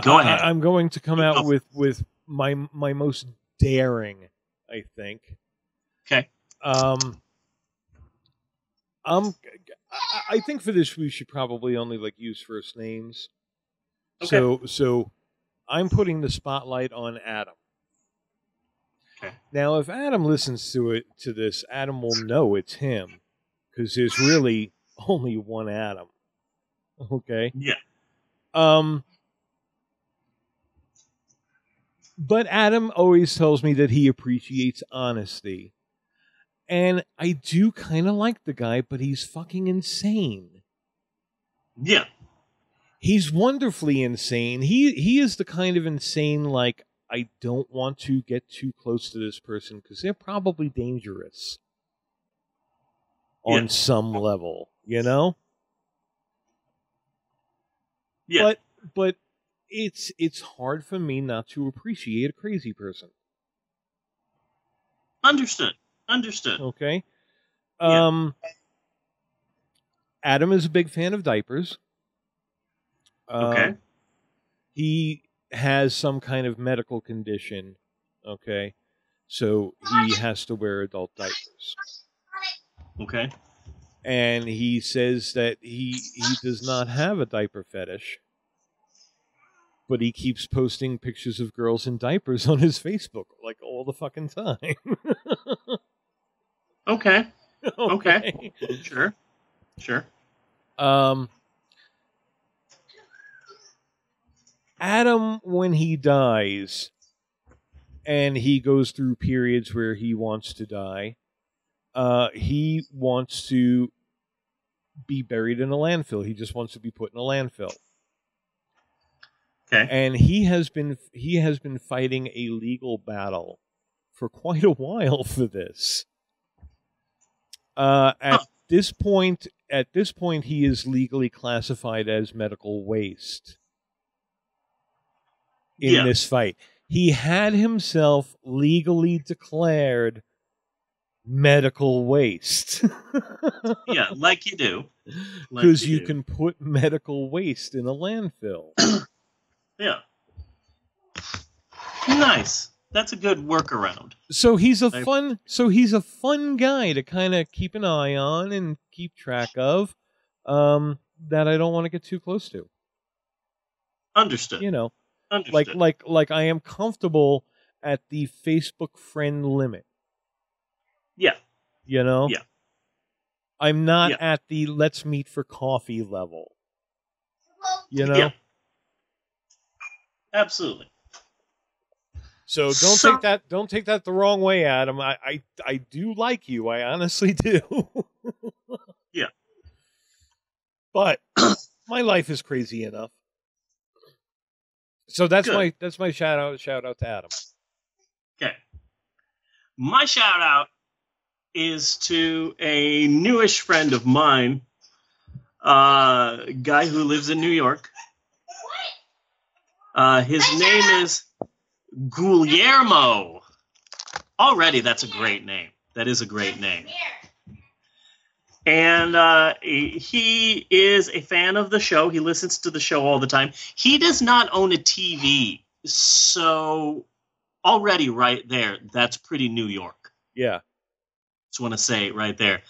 Go ahead. I'm going to come out with my most daring, I think. Okay. I think for this we should probably only use first names. Okay. So I'm putting the spotlight on Adam. Okay. Now, if Adam listens to this, Adam will know it's him because there's really only one Adam. Okay. Yeah. But Adam always tells me that he appreciates honesty. And I do kind of like the guy, but he's fucking insane. Yeah. He's wonderfully insane. He is the kind of insane, I don't want to get too close to this person because they're probably dangerous. On some level, you know? Yeah. But it's hard for me not to appreciate a crazy person. Understood. Okay. Yeah. Adam is a big fan of diapers. Okay. He has some kind of medical condition. Okay. So he has to wear adult diapers. Okay. And he says that he does not have a diaper fetish. But he keeps posting pictures of girls in diapers on his Facebook all the fucking time. Okay. Sure. Adam, when he dies, and he goes through periods where he wants to die, he wants to be buried in a landfill. He just wants to be put in a landfill. Okay. And he has been fighting a legal battle for quite a while for this. At this point, he is legally classified as medical waste. In this fight, he had himself legally declared medical waste. Yeah, like you do. Because you can put medical waste in a landfill. Yeah. Nice. That's a good workaround. So he's a fun guy to kind of keep an eye on and keep track of. That I don't want to get too close to. Understood. You know, Understood. like I am comfortable at the Facebook friend limit. Yeah. You know. Yeah. I'm not at the let's meet for coffee level. You know. Yeah. Absolutely. So don't take that the wrong way, Adam. I do like you. I honestly do. Yeah. But my life is crazy enough. So that's my shout out to Adam. Okay. My shout out is to a newish friend of mine, guy who lives in New York. His name is Guillermo. Already, that's a great name. That is a great name. And he is a fan of the show. He listens to the show all the time. He does not own a TV. So already right there, that's pretty New York. Yeah. Just want to say right there.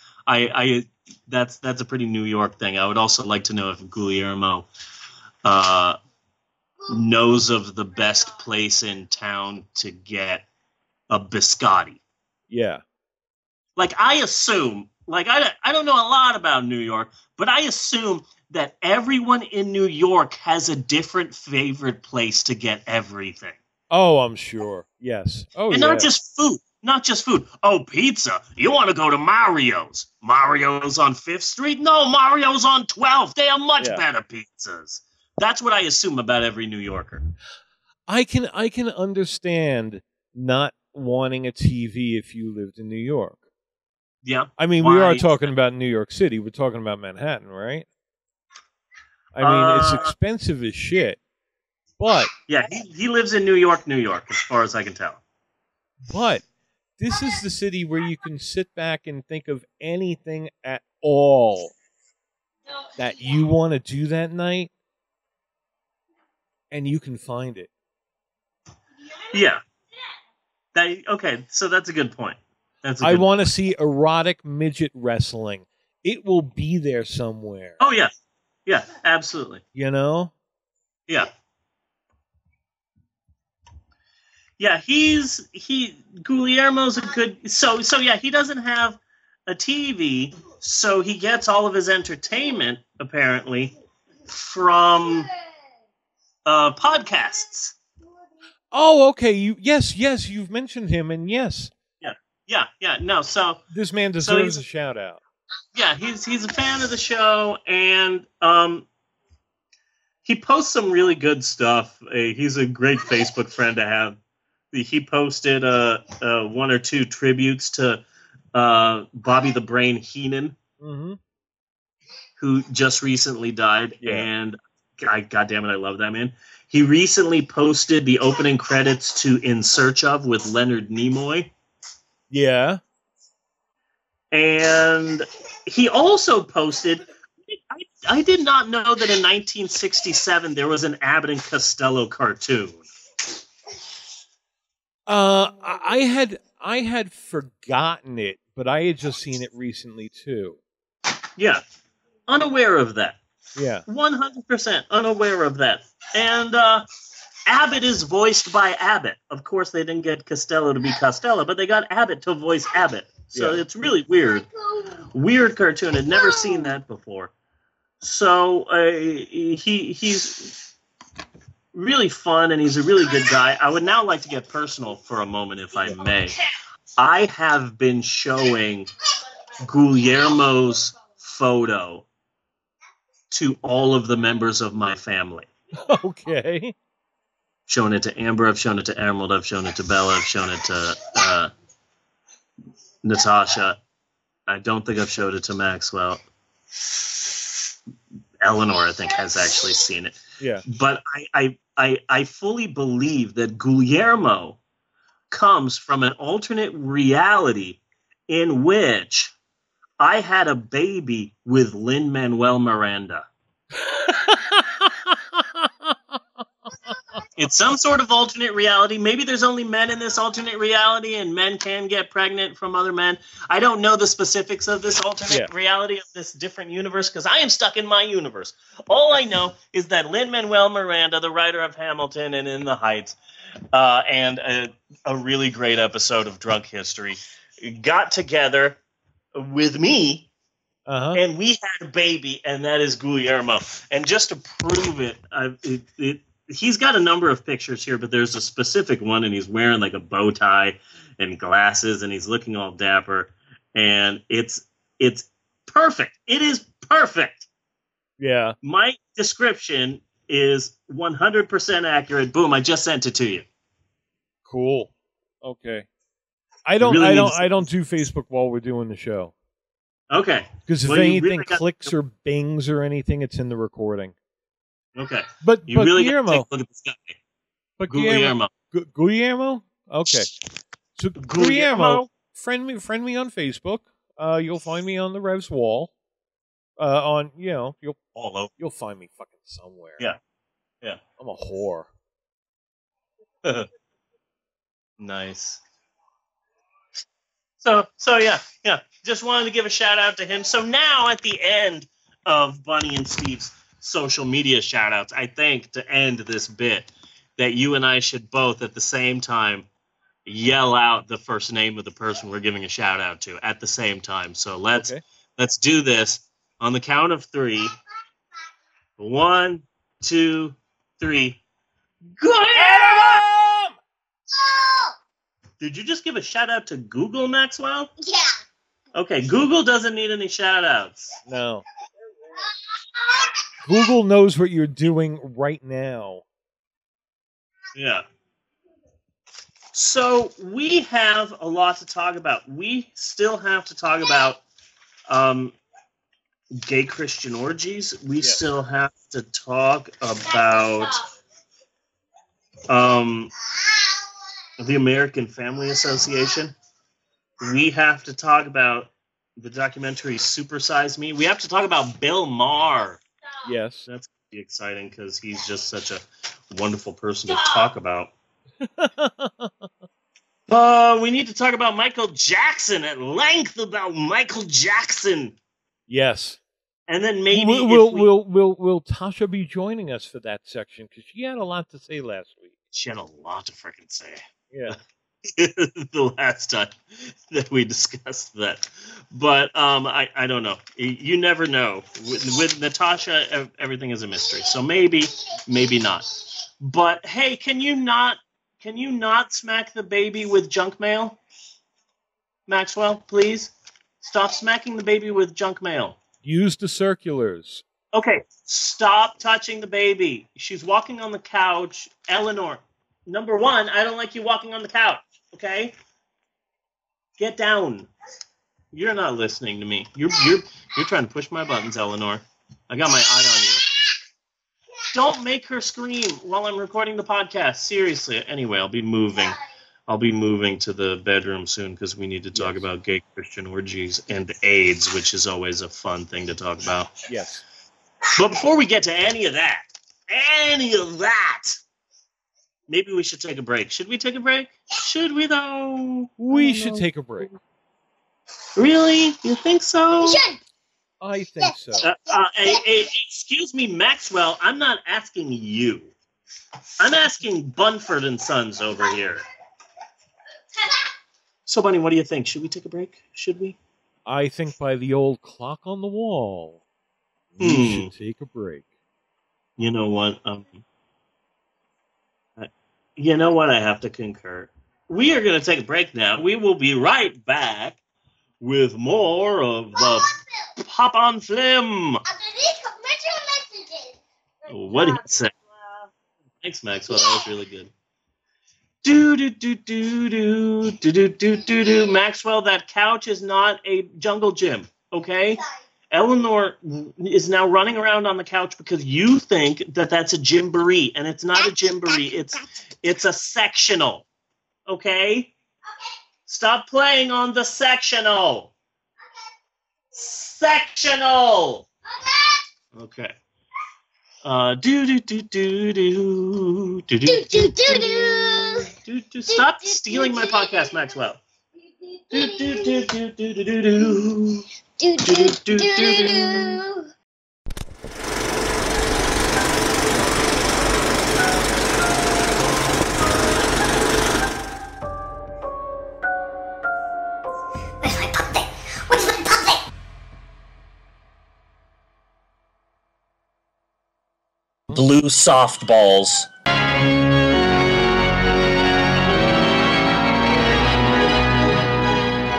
That's a pretty New York thing. I would also like to know if Guillermo knows of the best place in town to get a biscotti. Yeah. Like, I assume like I don't know a lot about New York, but I assume that everyone in New York has a different favorite place to get everything. Oh, I'm sure. Yes. Oh, and yeah. not just food. Not just food. Oh, pizza. You want to go to Mario's? Mario's on 5th Street? No, Mario's on 12th. They have much better pizzas. That's what I assume about every New Yorker. I can understand not wanting a TV if you lived in New York. Yeah. I mean, we are talking about New York City. We're talking about Manhattan, right? I mean, it's expensive as shit. But yeah, he lives in New York, as far as I can tell. But this is the city where you can sit back and think of anything at all that you want to do that night, and you can find it. Yeah. Okay, so that's a good point. I want to see erotic midget wrestling. It will be there somewhere. Oh, yeah. Yeah, absolutely. You know? Yeah. Yeah, Guillermo's a good, so yeah, he doesn't have a TV, so he gets all of his entertainment, apparently, from podcasts. Oh, okay. Yes, you've mentioned him, and yes. Yeah. No, so this man deserves a shout out. Yeah, he's a fan of the show, and he posts some really good stuff. He's a great Facebook friend to have. He posted 1 or 2 tributes to Bobby the Brain Heenan, who just recently died, and God damn it, I love that man. He recently posted the opening credits to In Search Of with Leonard Nimoy. Yeah. And he also posted, I did not know that in 1967 there was an Abbott and Costello cartoon. I had forgotten it, but I had just seen it recently too. Yeah. Unaware of that. Yeah. 100% unaware of that. And Abbott is voiced by Abbott. Of course, they didn't get Costello to be Costello, but they got Abbott to voice Abbott. So it's really weird. Weird cartoon. I'd never seen that before. So he's really fun, and he's a really good guy. I would now like to get personal for a moment, if I may. I have been showing Guillermo's photo to all of the members of my family. Okay. Shown it to Amber, I've shown it to Emerald, I've shown it to Bella, I've shown it to Natasha. I don't think I've showed it to Maxwell. Eleanor, I think, has actually seen it. Yeah. But I fully believe that Guillermo comes from an alternate reality in which I had a baby with Lin-Manuel Miranda. It's some sort of alternate reality. Maybe there's only men in this alternate reality and men can get pregnant from other men. I don't know the specifics of this alternate reality of this different universe because I am stuck in my universe. All I know is that Lin-Manuel Miranda, the writer of Hamilton and In the Heights, and a really great episode of Drunk History, got together with me, and we had a baby, and that is Guillermo. And just to prove it, he's got a number of pictures here, but there's a specific one, and he's wearing like a bow tie and glasses, and he's looking all dapper, and it's perfect. It is perfect. Yeah. My description is 100% accurate. Boom! I just sent it to you. Cool. Okay. I don't do Facebook while we're doing the show. Okay. Because if anything clicks or bings or anything, it's in the recording. Okay. But really Guillermo. Take a look at this guy. But Guillermo. Guillermo? Okay. So Guillermo, friend me on Facebook. You'll find me on the Revs wall. You'll find me fucking somewhere. Yeah. I'm a whore. Nice. So yeah. Just wanted to give a shout out to him. So now at the end of Bunny and Steve's social media shout outs, I think to end this bit that you and I should both at the same time yell out the first name of the person we're giving a shout out to at the same time. So let's do this on the count of 3. 1, 2, 3. Good. Adam! Did you just give a shout out to Google, Maxwell? Yeah. Okay, Google doesn't need any shout outs. No. Google knows what you're doing right now. Yeah. So we have a lot to talk about. We still have to talk about gay Christian orgies. We still have to talk about the American Family Association. We have to talk about the documentary Super Size Me. We have to talk about Bill Maher. Yes. That's going to be exciting because he's just such a wonderful person to talk about. We need to talk about Michael Jackson at length about Michael Jackson. Yes. And then maybe will Tasha be joining us for that section? Because she had a lot to say last week. She had a lot to freaking say. Yeah. The last time that we discussed that. But I don't know. You never know. With Natasha, everything is a mystery. So maybe not. But hey, can you not smack the baby with junk mail? Maxwell, please. Stop smacking the baby with junk mail. Use the circulars. Okay, stop touching the baby. She's walking on the couch. Eleanor, number 1, I don't like you walking on the couch, okay? Get down. You're not listening to me. You're trying to push my buttons, Eleanor. I got my eye on you. Don't make her scream while I'm recording the podcast. Seriously. Anyway, I'll be moving to the bedroom soon because we need to talk about gay Christian orgies and AIDS, which is always a fun thing to talk about. Yes. But before we get to any of that, maybe we should take a break. Should we take a break? Should we, though? We should take a break. Really? You think so? I think so. Excuse me, Maxwell. I'm not asking you. I'm asking Bunford and Sons over here. So, Bunny, what do you think? Should we take a break? Should we? I think by the old clock on the wall, we should take a break. You know what? You know what? I have to concur. We are going to take a break now. We will be right back with more of the Pop on Flim. What did he say? Thanks, Maxwell. That was really good. Do. Maxwell, that couch is not a jungle gym, okay? Eleanor is now running around on the couch because you think that that's a gymboree, and it's not a gymboree. It's a sectional, okay? Stop playing on the sectional. Sectional. Okay. Stop stealing my podcast, Maxwell. Blue softballs.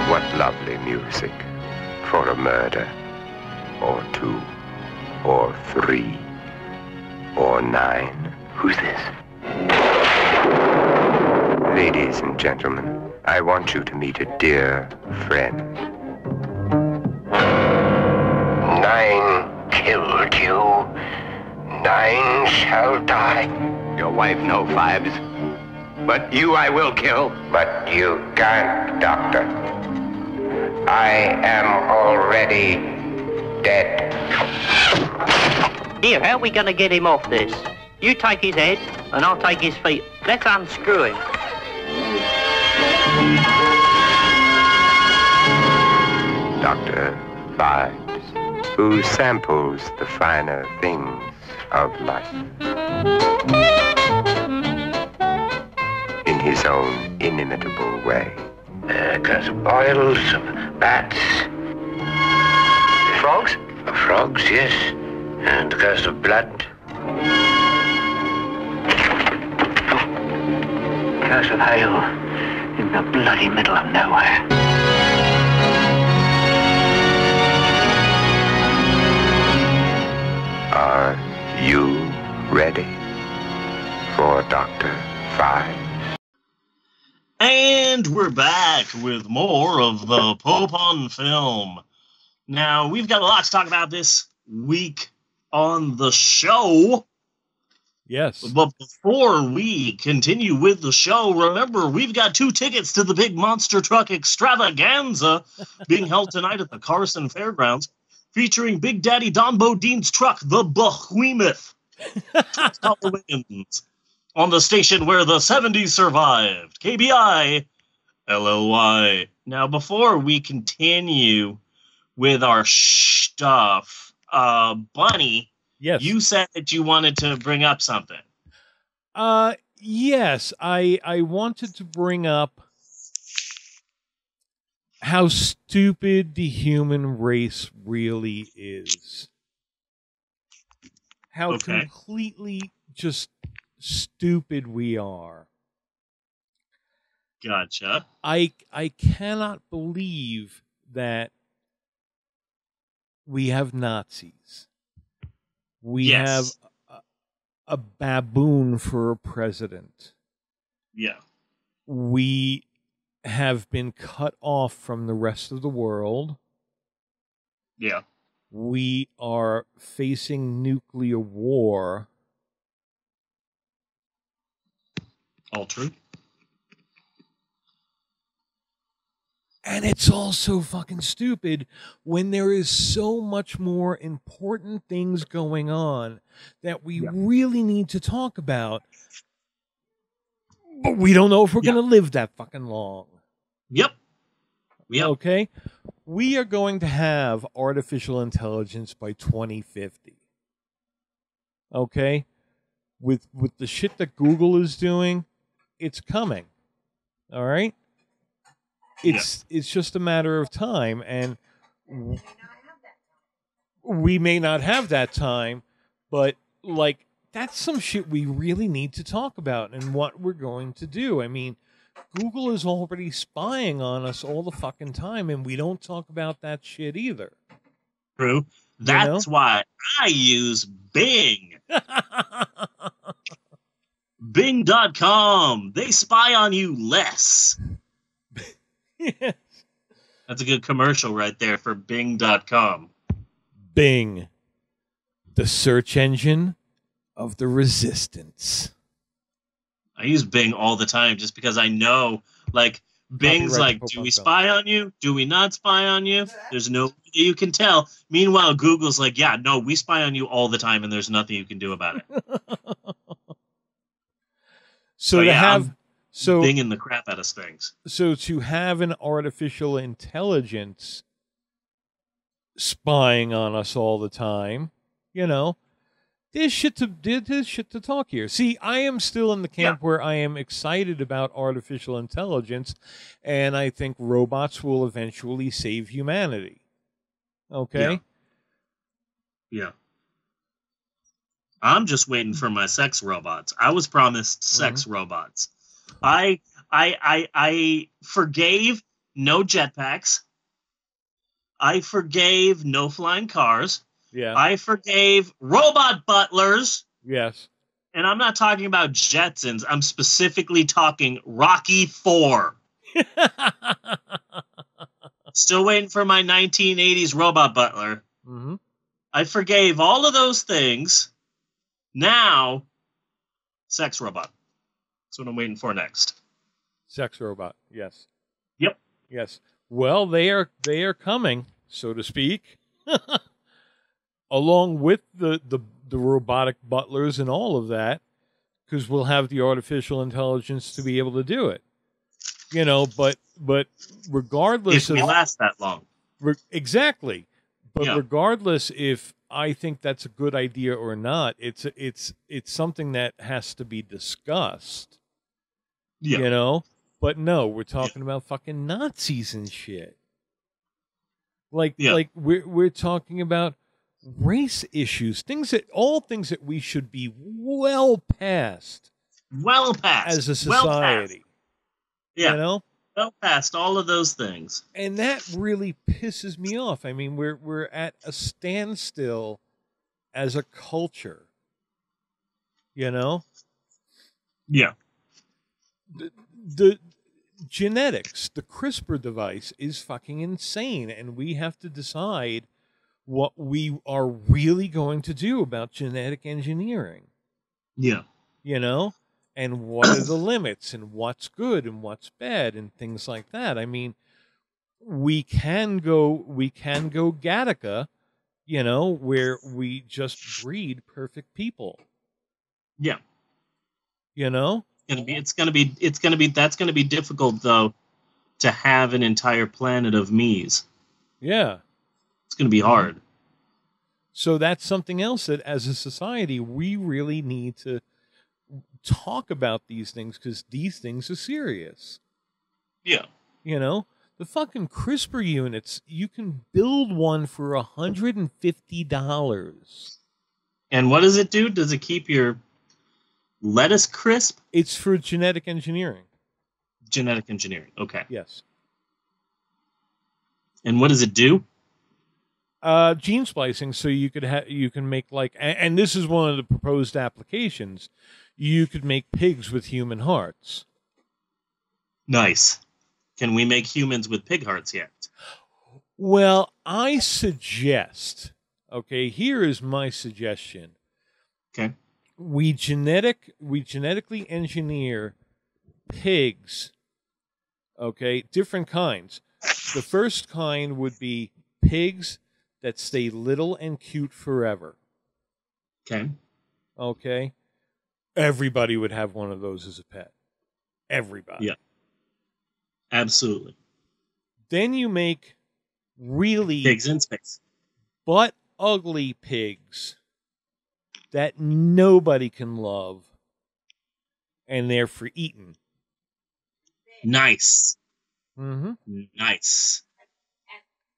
What lovely music for a murder, or 2, or 3, or 9. Who's this? Ladies and gentlemen, I want you to meet a dear friend. 9 killed you. 9 shall die. Your wife, no 5s. But you I will kill. But you can't, Doctor. I am already dead. Here, how are we going to get him off this? You take his head, and I'll take his feet. Let's unscrew him. Dr. Vibes, who samples the finer things of life in his own image. inimitable way. A glass of boiled, some bats. Frogs? Frogs, yes. And a glass of blood. Glass of hail in the bloody middle of nowhere. Are you ready for Dr. Five? And we're back with more of the Pope on Film. Now, we've got a lot to talk about this week on the show. Yes. But before we continue with the show, remember, we've got 2 tickets to the big monster truck extravaganza being held tonight at the Carson Fairgrounds, featuring Big Daddy Don Bodine's truck, the Behemoth. On the station where the 70s survived, KBI LLY. Now, before we continue with our stuff, Bunny, yes, you said that you wanted to bring up something. Yes, I wanted to bring up how stupid the human race really is. How completely just stupid we are. Gotcha. I cannot believe that we have Nazis. We have a baboon for a president. Yeah. We have been cut off from the rest of the world. Yeah. We are facing nuclear war. All true. And it's also fucking stupid when there is so much more important things going on that we really need to talk about. But we don't know if we're going to live that fucking long. Yep. Okay? We are going to have artificial intelligence by 2050. Okay? With the shit that Google is doing, it's coming. All right? It's just a matter of time, and we may not have that time, but like that's some shit we really need to talk about and what we're going to do. I mean, Google is already spying on us all the fucking time, and we don't talk about that shit either. True. That's why I use Bing. Bing.com. They spy on you less. Yes. That's a good commercial right there for Bing.com. Bing, the search engine of the resistance. I use Bing all the time just because I know, like, Bing's like, do we spy on you? Do we not spy on you? There's no way you can tell. Meanwhile, Google's like, yeah, no, we spy on you all the time, and there's nothing you can do about it. So to have... So binging the crap out of things. So to have an artificial intelligence spying on us all the time, there's shit to talk here. See, I am still in the camp where I am excited about artificial intelligence, and I think robots will eventually save humanity. Okay? Yeah. I'm just waiting for my sex robots. I was promised sex robots. I forgave no jetpacks. I forgave no flying cars. Yeah. I forgave robot butlers. Yes. And I'm not talking about Jetsons. I'm specifically talking Rocky IV. Still waiting for my 1980s robot butler. Mm-hmm. I forgave all of those things. Now, sex robot. That's what I'm waiting for next. Sex robot, yes. Yep. Yes. Well, they are coming, so to speak, along with the robotic butlers and all of that, because we'll have the artificial intelligence to be able to do it. But regardless if we last that long. Exactly. But regardless if I think that's a good idea or not, it's something that has to be discussed. Yeah. But no, we're talking about fucking Nazis and shit. Like we're talking about race issues, things that we should be well past as a society. Yeah. You know? Well past all of those things. And that really pisses me off. I mean, we're at a standstill as a culture. You know? Yeah. The genetics, the CRISPR device is fucking insane, and we have to decide what we are really going to do about genetic engineering. Yeah. You know? And what are the limits, and what's good and what's bad, and things like that. I mean, we can go Gattaca, you know, where we just breed perfect people. Yeah. You know? That's gonna be difficult though, to have an entire planet of me's. Yeah. It's gonna be hard. So that's something else that as a society we really need to talk about these things, because these things are serious. Yeah. You know? The fucking CRISPR units, you can build one for $150. And what does it do? Does it keep your lettuce crisp? It's for genetic engineering. Genetic engineering. Okay. Yes. And what does it do? Gene splicing, so you can make like, and this is one of the proposed applications. You could make pigs with human hearts. Nice. Can we make humans with pig hearts yet? Well, I suggest. Okay, here is my suggestion. Okay. We genetically engineer pigs. Okay, different kinds. The first kind would be pigs that stay little and cute forever. Okay. Okay. Everybody would have one of those as a pet. Everybody. Yeah. Absolutely. Then you make really pigs in space, but ugly pigs that nobody can love, and they're for eating. Nice. Mm-hmm. Nice.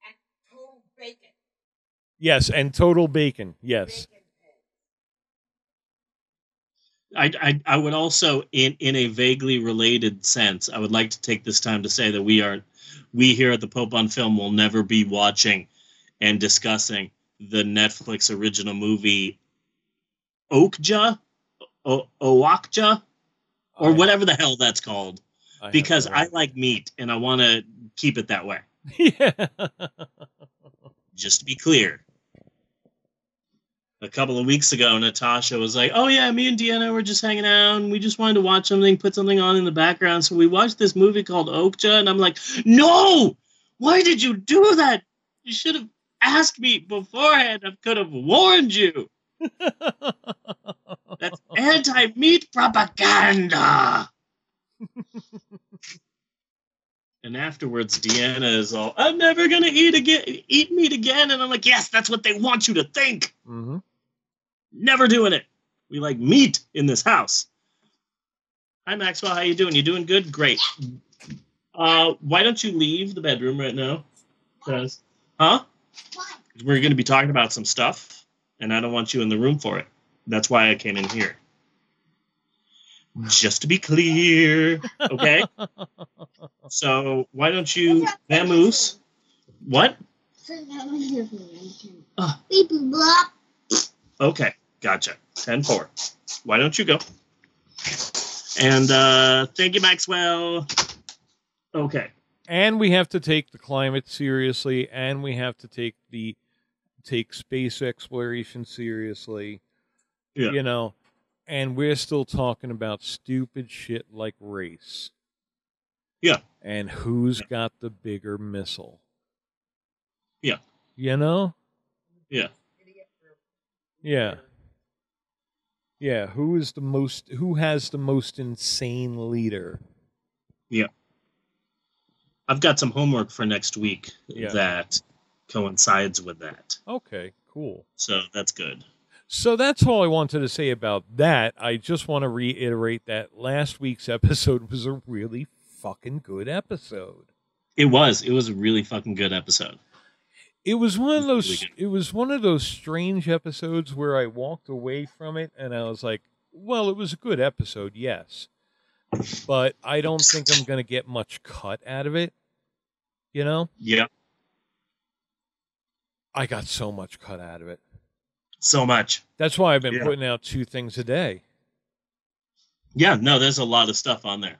And total bacon. Yes, and total bacon. Yes. I would also, in a vaguely related sense, I would like to take this time to say that we here at the Pope on Film will never be watching and discussing the Netflix original movie Okja, or whatever the hell that's called, because I like meat and I want to keep it that way. Yeah. Just to be clear. A couple of weeks ago, Natasha was like, oh yeah, me and Deanna were just hanging out and we just wanted to watch something, put something on in the background. So we watched this movie called Okja, and I'm like, no! Why did you do that? You should have asked me beforehand. I could have warned you. That's anti-meat propaganda. And afterwards, Deanna is all, I'm never going to eat meat again. And I'm like, yes, that's what they want you to think. Mm-hmm. Never doing it. We like meat in this house. Hi, Maxwell. How you doing? You doing good? Great. Why don't you leave the bedroom right now? Because, we're going to be talking about some stuff, and I don't want you in the room for it. That's why I came in here. Just to be clear, okay? So, why don't you, vamoose? What? Okay, gotcha. 10-4. Why don't you go? And thank you, Maxwell. Okay. And we have to take the climate seriously, and we have to take space exploration seriously. Yeah. You know, and we're still talking about stupid shit like race. Yeah. And who's got the bigger missile. Yeah. You know? Yeah. Yeah. Yeah, who has the most insane leader? Yeah. I've got some homework for next week that coincides with that. Okay, cool. So that's good. So that's all I wanted to say about that. I just want to reiterate that last week's episode was a really fucking good episode. It was a really fucking good episode. It was one of those. Really It was one of those strange episodes where I walked away from it and I was like, "Well, it was a good episode, yes, but I don't think I'm going to get much cut out of it." You know? Yeah. I got so much cut out of it. So much. That's why I've been putting out 2 things a day. Yeah. No, there's a lot of stuff on there.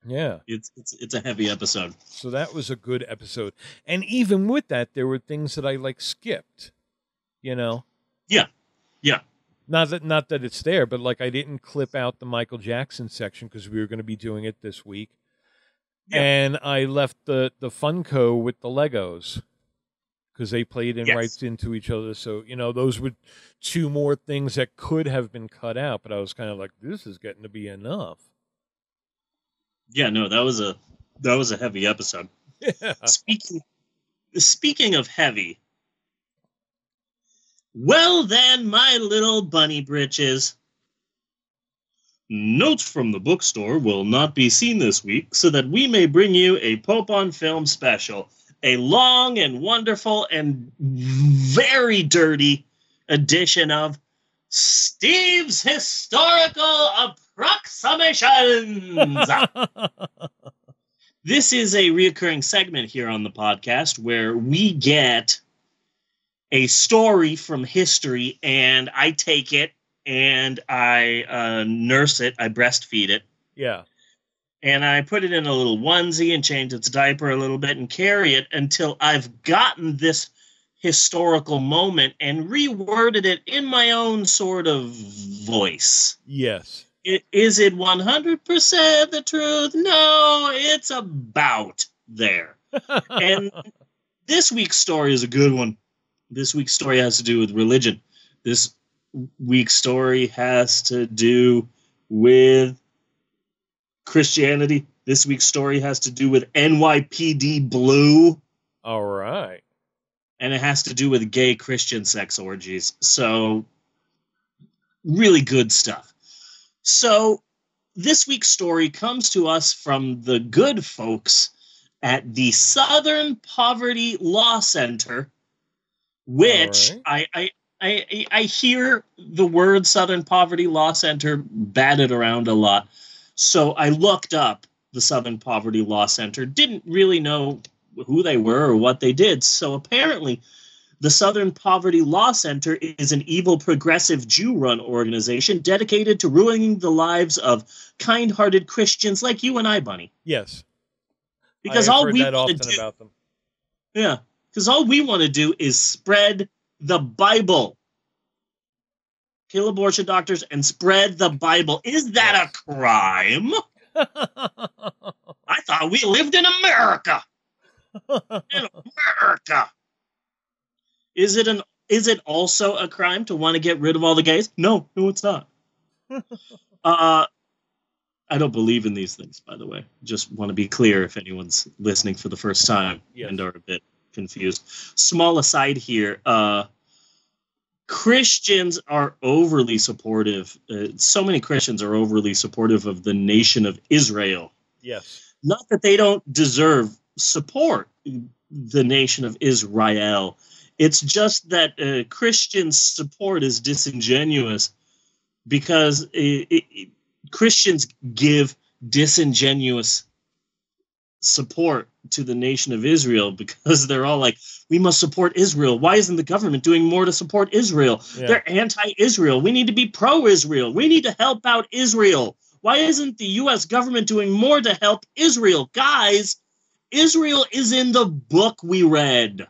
Yeah. It's a heavy episode. So that was a good episode. And even with that, there were things that I like skipped, you know? Yeah. Yeah. Not that it's there, but like I didn't clip out the Michael Jackson section because we were going to be doing it this week. Yeah. And I left the Funko with the Legos because they played in right into each other. So, you know, those were 2 more things that could have been cut out, but I was kind of like, this is getting to be enough. Yeah, no, that was a heavy episode. Yeah. Speaking of heavy, well then, my little bunny britches. Note from the bookstore will not be seen this week, so that we may bring you a Pope on Film special, a long and wonderful and very dirty edition of Steve's Historical Approximations. This is a reoccurring segment here on the podcast where we get a story from history and I take it and I nurse it, I breastfeed it. Yeah. And I put it in a little onesie and change its diaper a little bit and carry it until I've gotten this historical moment and reworded it in my own sort of voice. Yes. Is it 100% the truth? No, it's about there. And this week's story is a good one. This week's story has to do with religion. This week's story has to do with Christianity. This week's story has to do with NYPD Blue. All right. And it has to do with gay Christian sex orgies. So, really good stuff. So, this week's story comes to us from the good folks at the Southern Poverty Law Center, which I hear the word Southern Poverty Law Center batted around a lot. So I looked up the Southern Poverty Law Center, didn't really know who they were or what they did. So apparently the Southern Poverty Law Center is an evil progressive Jew-run organization dedicated to ruining the lives of kind-hearted Christians like you and I, Bunny. Yes. Because all we want to do about them. Yeah. Because all we want to do is spread the Bible. Kill abortion doctors and spread the Bible. Is that a crime? I thought we lived in America. In America. Is it also a crime to want to get rid of all the gays? No, it's not. I don't believe in these things, by the way. Just want to be clear if anyone's listening for the first time and are a bit confused. Small aside here. Christians are overly supportive. So many Christians are overly supportive of the nation of Israel. Yes. Not that they don't deserve support, the nation of Israel. It's just that Christian support is disingenuous because Christians give disingenuous support to the nation of Israel because they're all like, we must support Israel. Why isn't the government doing more to support Israel? Yeah. They're anti-Israel. We need to be pro-Israel. We need to help out Israel. Why isn't the U.S. government doing more to help Israel? Guys, Israel is in the book we read.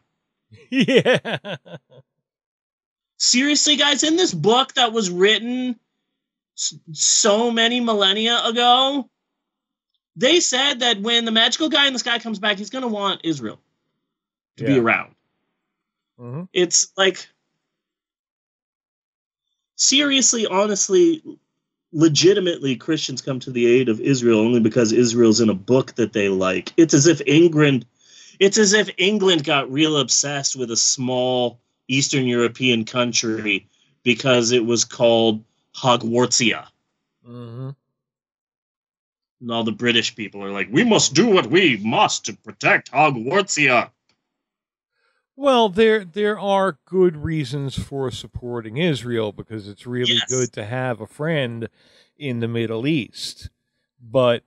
Yeah. Seriously, guys, in this book that was written so many millennia ago, they said that when the magical guy in the sky comes back, he's going to want Israel to be around. Mm-hmm. It's like, seriously, honestly, legitimately, Christians come to the aid of Israel only because Israel's in a book that they like. It's as if England got real obsessed with a small Eastern European country because it was called Hogwartsia. Mm-hmm. And all the British people are like, we must do what we must to protect Hogwartsia. Well, there are good reasons for supporting Israel because it's really good to have a friend in the Middle East. But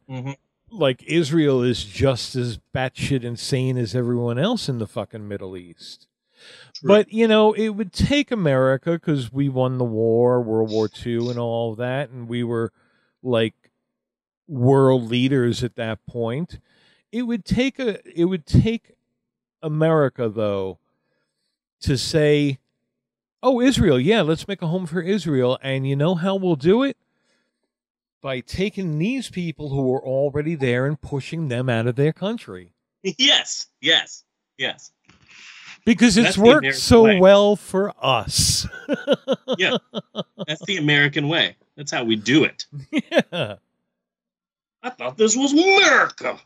like Israel is just as batshit insane as everyone else in the fucking Middle East. True. But, you know, it would take America because we won the war, World War II and all of that, and we were like world leaders at that point. It would take America, though, to say, oh, Israel, yeah, let's make a home for Israel. And you know how we'll do it? By taking these people who are already there and pushing them out of their country. Yes. Because it's worked so well for us. Yeah, that's the American way. That's how we do it. Yeah. I thought this was America.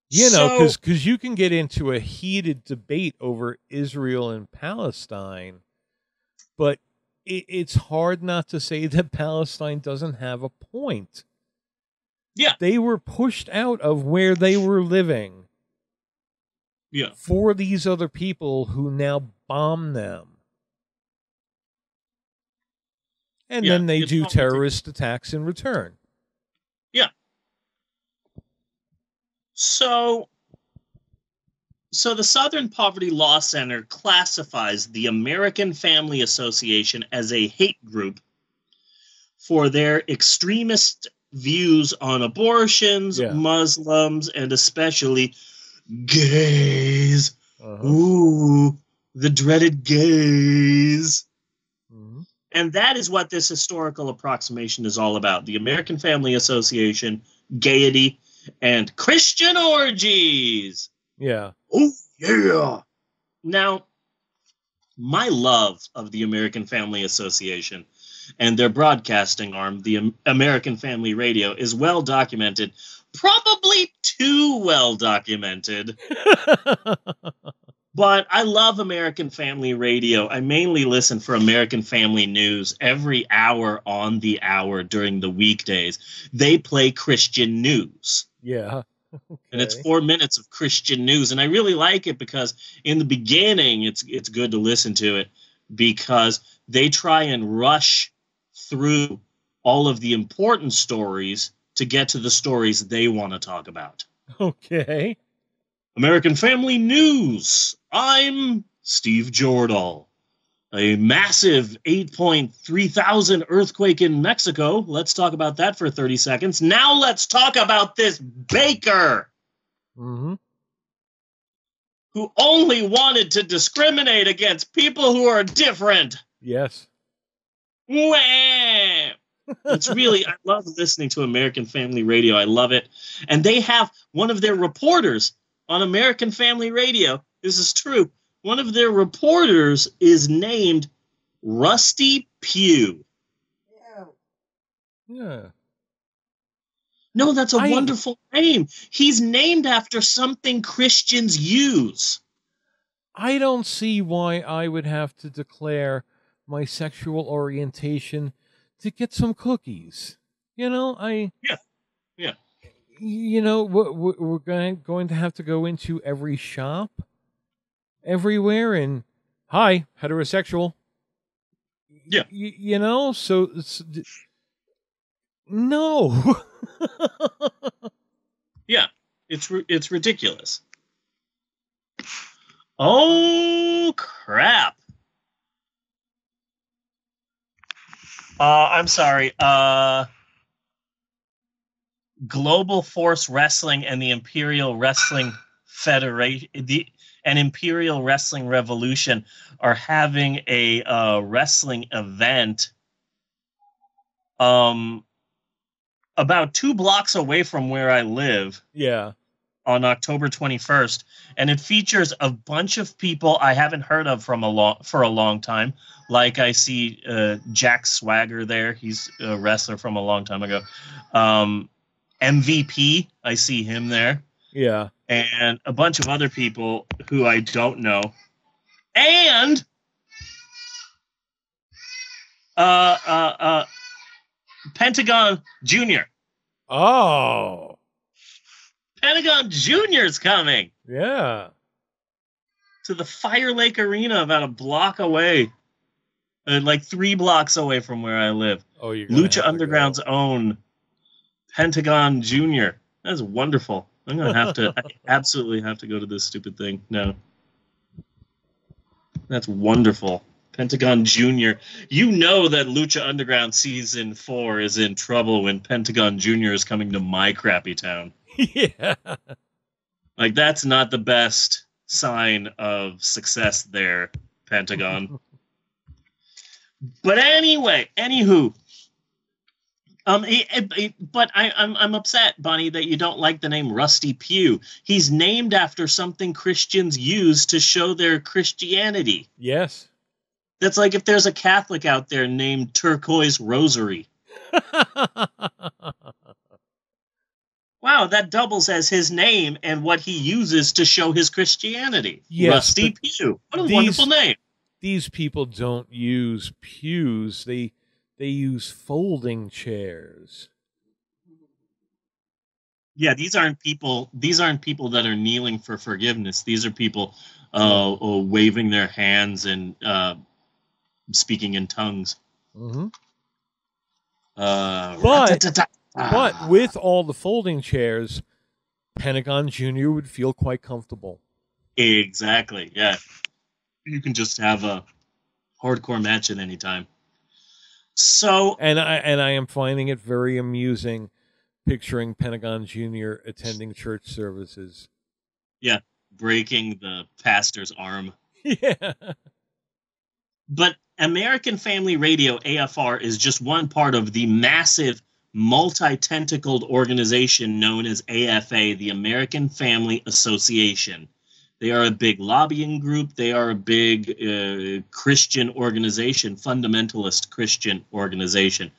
You know, because you can get into a heated debate over Israel and Palestine, but it's hard not to say that Palestine doesn't have a point. Yeah. They were pushed out of where they were living. Yeah. For these other people who now bomb them. And then they do terrorist attacks in return. Yeah. So the Southern Poverty Law Center classifies the American Family Association as a hate group for their extremist views on abortions, Muslims, and especially gays. Ooh, the dreaded gays. And that is what this historical approximation is all about. The American Family Association, gaiety, and Christian orgies. Yeah. Oh, yeah. Now, my love of the American Family Association and their broadcasting arm, the American Family Radio, is well documented. Probably too well documented. But I love American Family Radio. I mainly listen for American Family News every hour on the hour during the weekdays. They play Christian news. Yeah. Okay. And it's 4 minutes of Christian news. And I really like it because in the beginning, it's good to listen to it because they try and rush through all of the important stories to get to the stories they want to talk about. Okay. American Family News. I'm Steve Jordahl. A massive 8.3 thousand earthquake in Mexico. Let's talk about that for 30 seconds. Now let's talk about this baker who only wanted to discriminate against people who are different. Yes. Wah! It's really, I love listening to American Family Radio. I love it. And they have one of their reporters on American Family Radio. This is true. One of their reporters is named Rusty Pugh. Yeah. No, that's a wonderful name. He's named after something Christians use. I don't see why I would have to declare my sexual orientation to get some cookies. You know, Yeah. You know, we're going to have to go into every shop, everywhere, and hi, heterosexual. Yeah. You know, so no. Yeah, it's ridiculous. Oh crap. I'm sorry. Global Force Wrestling and the Imperial Wrestling Federation, and Imperial Wrestling Revolution are having a wrestling event about 2 blocks away from where I live. Yeah. On October 21st, and it features a bunch of people I haven't heard of for a long time. Like I see Jack Swagger there. He's a wrestler from a long time ago. MVP, I see him there. Yeah. And a bunch of other people who I don't know. And Pentagon Jr. Oh. Pentagon Jr.'s coming. Yeah. To the Fire Lake Arena about a block away. Like 3 blocks away from where I live. Oh, you're gonna Lucha Underground's own Pentagon Jr. That's wonderful. I'm going to have to, I absolutely have to go to this stupid thing. No. That's wonderful. Pentagon Jr. You know that Lucha Underground Season 4 is in trouble when Pentagon Jr. is coming to my crappy town. Yeah. Like, that's not the best sign of success there, Pentagon. But anyway, anywho. But I'm upset, Bonnie, that you don't like the name Rusty Pugh. He's named after something Christians use to show their Christianity. Yes. That's like if there's a Catholic out there named Turquoise Rosary. Wow, that doubles as his name and what he uses to show his Christianity. Yes, Rusty Pugh. What a wonderful name. These people don't use pews. They use folding chairs. Yeah, these aren't people that are kneeling for forgiveness. These are people waving their hands and speaking in tongues. Mm-hmm. But with all the folding chairs, Pentagon Jr. would feel quite comfortable. Exactly. Yeah, you can just have a hardcore match at any time. So, and I am finding it very amusing, picturing Pentagon Jr. attending church services. Yeah, breaking the pastor's arm. Yeah. But American Family Radio, AFR, is just one part of the massive multi-tentacled organization known as AFA, the American Family Association. They are a big lobbying group. They are a big Christian organization, fundamentalist Christian organization.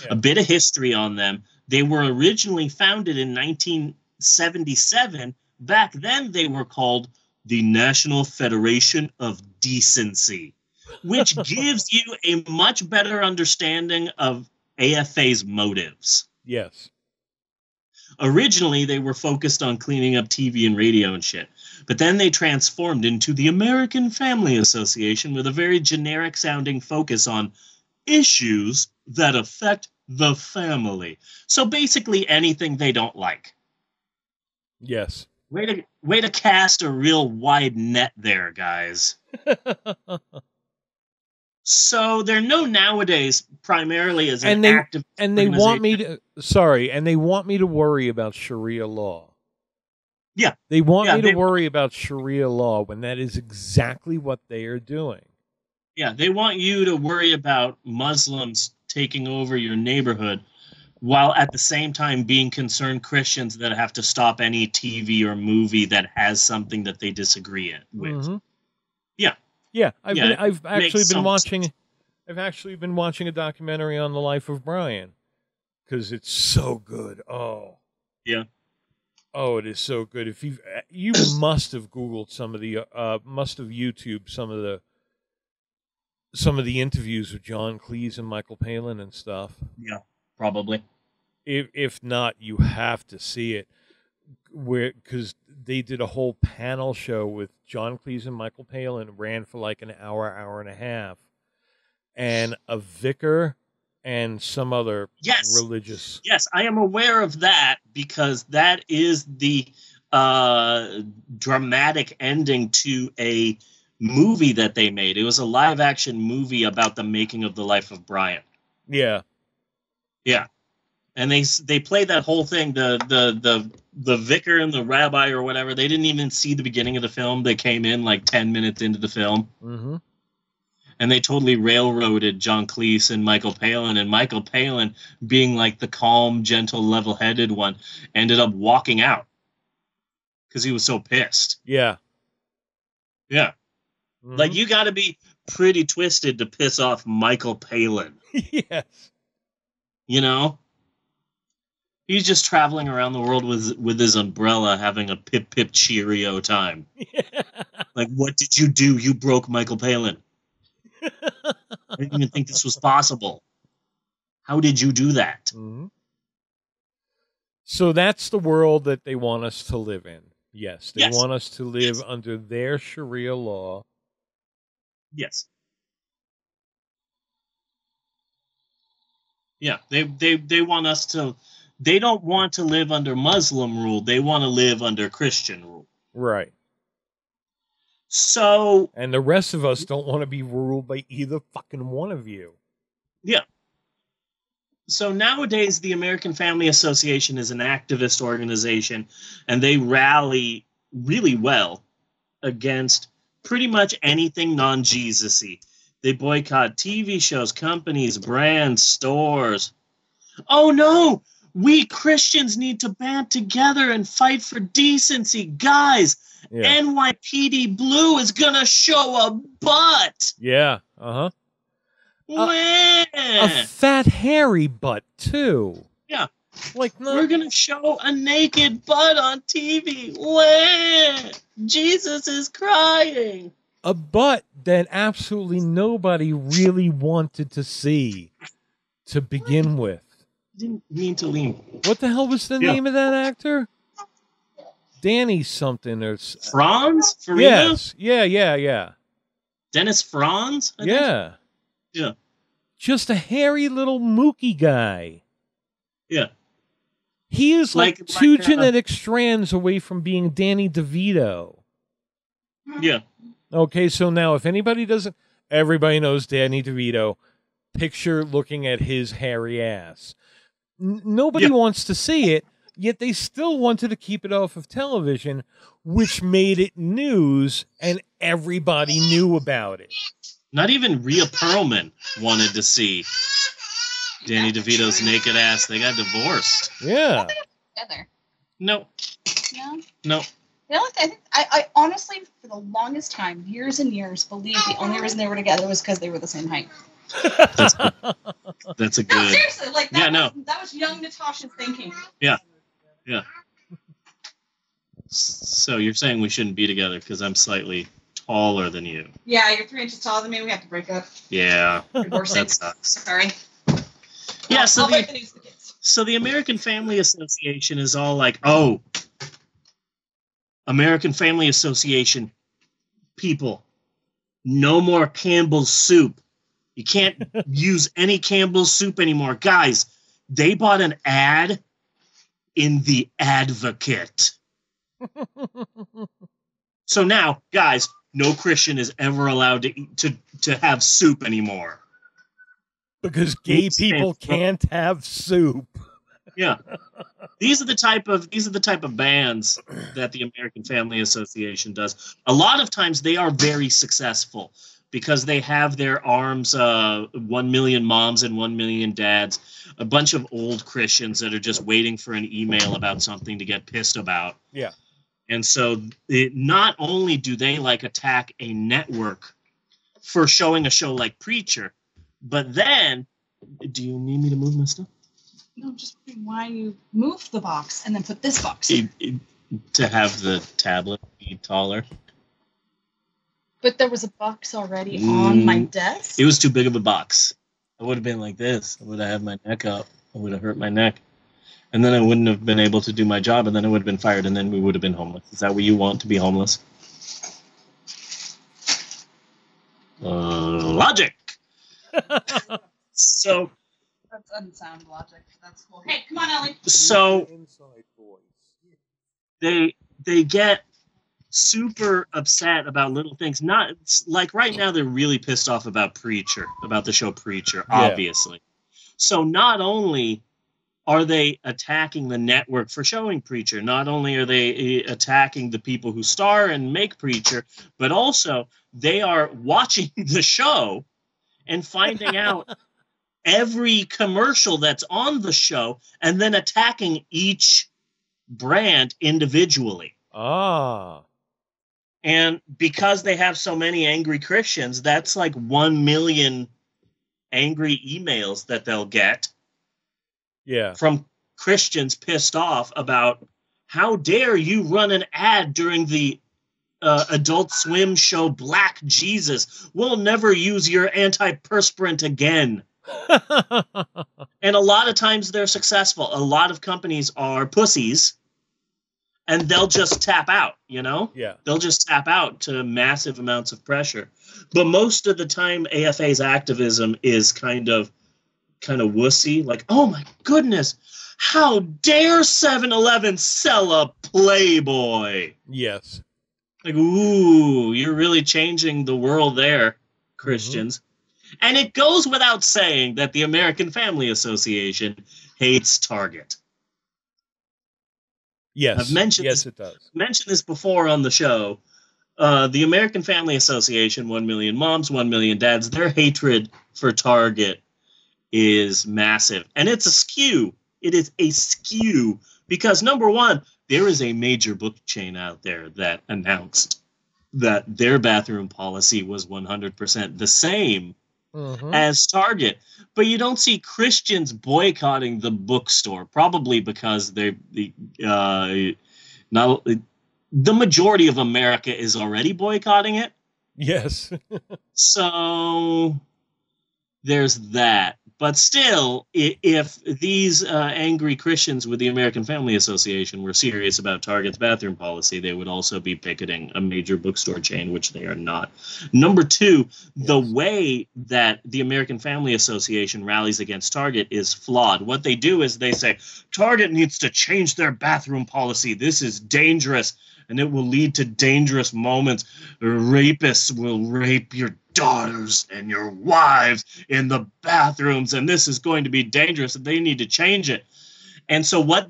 Yeah. A bit of history on them. They were originally founded in 1977. Back then, they were called the National Federation of Decency, which gives you a much better understanding of AFA's motives. Yes. Originally, they were focused on cleaning up TV and radio and shit. But then they transformed into the American Family Association with a very generic-sounding focus on issues that affect the family. So basically anything they don't like. Yes. Way to cast a real wide net there, guys. So they're known nowadays primarily as an active and they want me to they want me to worry about Sharia law. Yeah. They want me to worry about Sharia law when that is exactly what they are doing. Yeah, they want you to worry about Muslims taking over your neighborhood while at the same time being concerned Christians that have to stop any TV or movie that has something that they disagree with. Mm-hmm. Yeah. Yeah, I've actually been watching a documentary on the life of Brian because it's so good. Oh. Yeah. Oh, it is so good. If you must have Googled some of the must have YouTubed some of the interviews with John Cleese and Michael Palin and stuff. Yeah, probably. If not, you have to see it, because they did a whole panel show with John Cleese and Michael Palin. Ran for like an hour and a half, and a vicar and some other religious. Yes, I am aware of that because that is the dramatic ending to a movie that they made. It was a live action movie about the making of the life of Brian. Yeah. Yeah. And they played that whole thing, the vicar and the rabbi or whatever, they didn't even see the beginning of the film. They came in like 10 minutes into the film. Mm-hmm. And they totally railroaded John Cleese and Michael Palin. And Michael Palin, being like the calm, gentle, level-headed one, ended up walking out because he was so pissed. Yeah. Yeah. Mm-hmm. Like, you got to be pretty twisted to piss off Michael Palin. Yes. You know? He's just traveling around the world with his umbrella, having a pip cheerio time. Yeah. Like, what did you do? You broke Michael Palin. I didn't even think this was possible. How did you do that? Mm-hmm. So that's the world that they want us to live in. Yes, they Yes. want us to live under their Sharia law. Yes. Yeah, they want us to. They don't want to live under Muslim rule. They want to live under Christian rule. Right. So, and the rest of us don't want to be ruled by either fucking one of you. Yeah. So nowadays, the American Family Association is an activist organization, and they rally really well against pretty much anything non-Jesus-y. They boycott TV shows, companies, brands, stores. Oh no! We Christians need to band together and fight for decency. Guys, Yeah. NYPD Blue is gonna show a butt! Yeah. Uh-huh. Wah! A fat hairy butt too. Yeah. Like We're gonna show a naked butt on TV. Wah! Jesus is crying. a butt that absolutely nobody really wanted to see to begin with. Didn't mean to lean. What the hell was the Yeah. name of that actor? Danny something or Franz? Farina? Yes. Yeah. Dennis Franz? I think? Yeah. Yeah. Just a hairy little mookie guy. Yeah. He is like Like- two like, genetic strands away from being Danny DeVito. Yeah. Okay, so now if anybody doesn't, everybody knows Danny DeVito. Picture looking at his hairy ass. Nobody wants to see it, yet they still wanted to keep it off of television, which made it news, and everybody knew about it. Not even Rhea Perlman wanted to see Danny DeVito's naked ass. They got divorced. Yeah. Together. No. No. No. You know, I honestly, for the longest time, years and years, believed the only reason they were together was because they were the same height. That's a No, good. seriously, like that, Yeah, no. that was young Natasha's thinking. Yeah. Yeah. So you're saying we shouldn't be together because I'm slightly taller than you. Yeah, you're 3 inches taller than me. We have to break up. Yeah. Divorcing. That sucks. Sorry. Yeah, so I'll break the the, news to the kids. so the American Family Association is all like, oh, American Family Association people, no more Campbell's soup. You can't use any Campbell's soup anymore. Guys, they bought an ad in The Advocate. So now, guys, no Christian is ever allowed to eat, to have soup anymore. Because gay people can't have soup. Yeah. These are the type of bands that the American Family Association does. A lot of times they are very successful because they have their arms 1 million moms and 1 million dads, a bunch of old Christians that are just waiting for an email about something to get pissed about. Yeah. And so not only do they like attack a network for showing a show like Preacher, but then, do you need me to move my stuff? No, just why you moved the box and then put this box in. To have the tablet be taller. But there was a box already on my desk. It was too big of a box. I would have been like this. I would have had my neck up. I would have hurt my neck. And then I wouldn't have been able to do my job, and then I would have been fired, and then we would have been homeless. Is that what you want, to be homeless? Logic! So... That's unsound logic. That's cool. Hey, come on, Ellie. So they get super upset about little things. Not like right now they're really pissed off about Preacher, about the show Preacher, obviously. So not only are they attacking the network for showing Preacher, not only are they attacking the people who star and make Preacher, but also they are watching the show and finding out every commercial that's on the show and then attacking each brand individually. Ah. And because they have so many angry Christians, that's like 1 million angry emails that they'll get. Yeah. From Christians pissed off about how dare you run an ad during the Adult Swim show Black Jesus. We'll never use your antiperspirant again. And a lot of times they're successful. A lot of companies are pussies, and they'll just tap out, you know? Yeah. They'll just tap out to massive amounts of pressure. But most of the time, AFA's activism is kind of wussy. Like, oh my goodness, how dare 7-Eleven sell a Playboy? Yes. Like, ooh, you're really changing the world there, Christians. And it goes without saying that the American Family Association hates Target. Yes. I've mentioned it does. mentioned this before on the show. The American Family Association, 1 Million Moms, 1 Million Dads, their hatred for Target is massive. And it's a skew. It is a skew because, number one, there is a major book chain out there that announced that their bathroom policy was 100% the same as Target. But you don't see Christians boycotting the bookstore, probably because the majority of America is already boycotting it. Yes. So there's that. But still, if these angry Christians with the American Family Association were serious about Target's bathroom policy, they would also be picketing a major bookstore chain, which they are not. Number two, the way that the American Family Association rallies against Target is flawed. What they do is they say, Target needs to change their bathroom policy. This is dangerous, and it will lead to dangerous moments. Rapists will rape your daughters and your wives in the bathrooms, and this is going to be dangerous, and they need to change it. And so what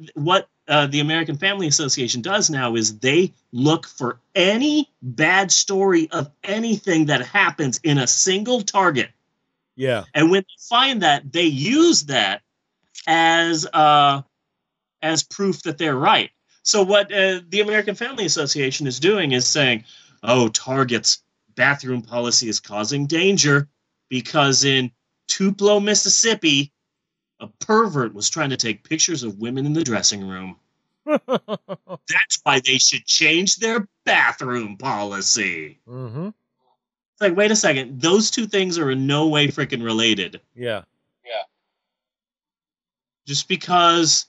the American Family Association does now is they look for any bad story of anything that happens in a single Target. Yeah. And when they find that, they use that as proof that they're right. So what the American Family Association is doing is saying, oh, Target's bathroom policy is causing danger because in Tupelo, Mississippi, a pervert was trying to take pictures of women in the dressing room. That's why they should change their bathroom policy. It's like, wait a second. Those two things are in no way freaking related. Yeah. Just because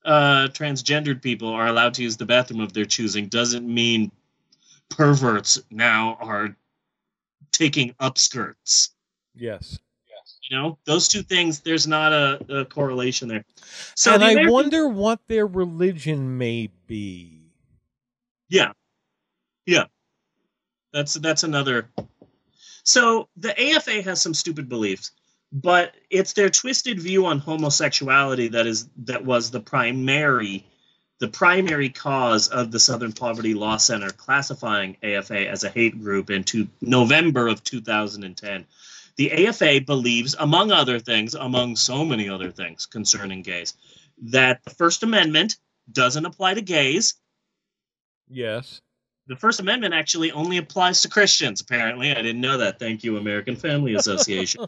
transgendered people are allowed to use the bathroom of their choosing doesn't mean perverts now are taking upskirts. Yes. You know, those two things, there's not a correlation there. So and I wonder what their religion may be. Yeah. That's another. So the AFA has some stupid beliefs, but it's their twisted view on homosexuality that was the primary cause of the Southern Poverty Law Center classifying AFA as a hate group in November of 2010. The AFA believes, among so many other things concerning gays, that the First Amendment doesn't apply to gays. Yes. The First Amendment actually only applies to Christians, apparently. I didn't know that. Thank you, American Family Association.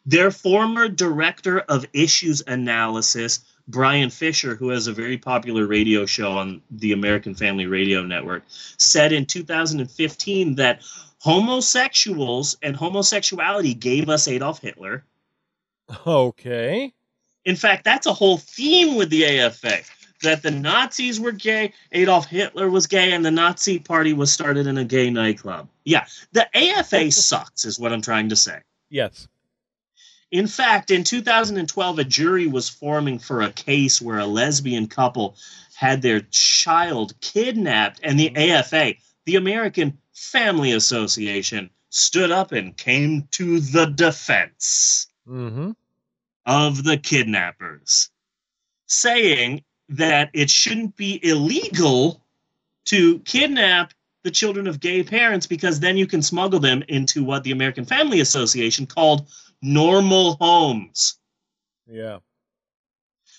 Their former director of issues analysis, Brian Fisher, who has a very popular radio show on the American Family Radio Network, said in 2015 that homosexuals and homosexuality gave us Adolf Hitler. Okay. In fact, that's a whole theme with the AFA, that the Nazis were gay, Adolf Hitler was gay, and the Nazi party was started in a gay nightclub. Yeah, the AFA sucks, is what I'm trying to say. Yes. In fact, in 2012, a jury was forming for a case where a lesbian couple had their child kidnapped, and the AFA, the American Family Association, stood up and came to the defense of the kidnappers, saying that it shouldn't be illegal to kidnap the children of gay parents because then you can smuggle them into what the American Family Association called normal homes. Yeah.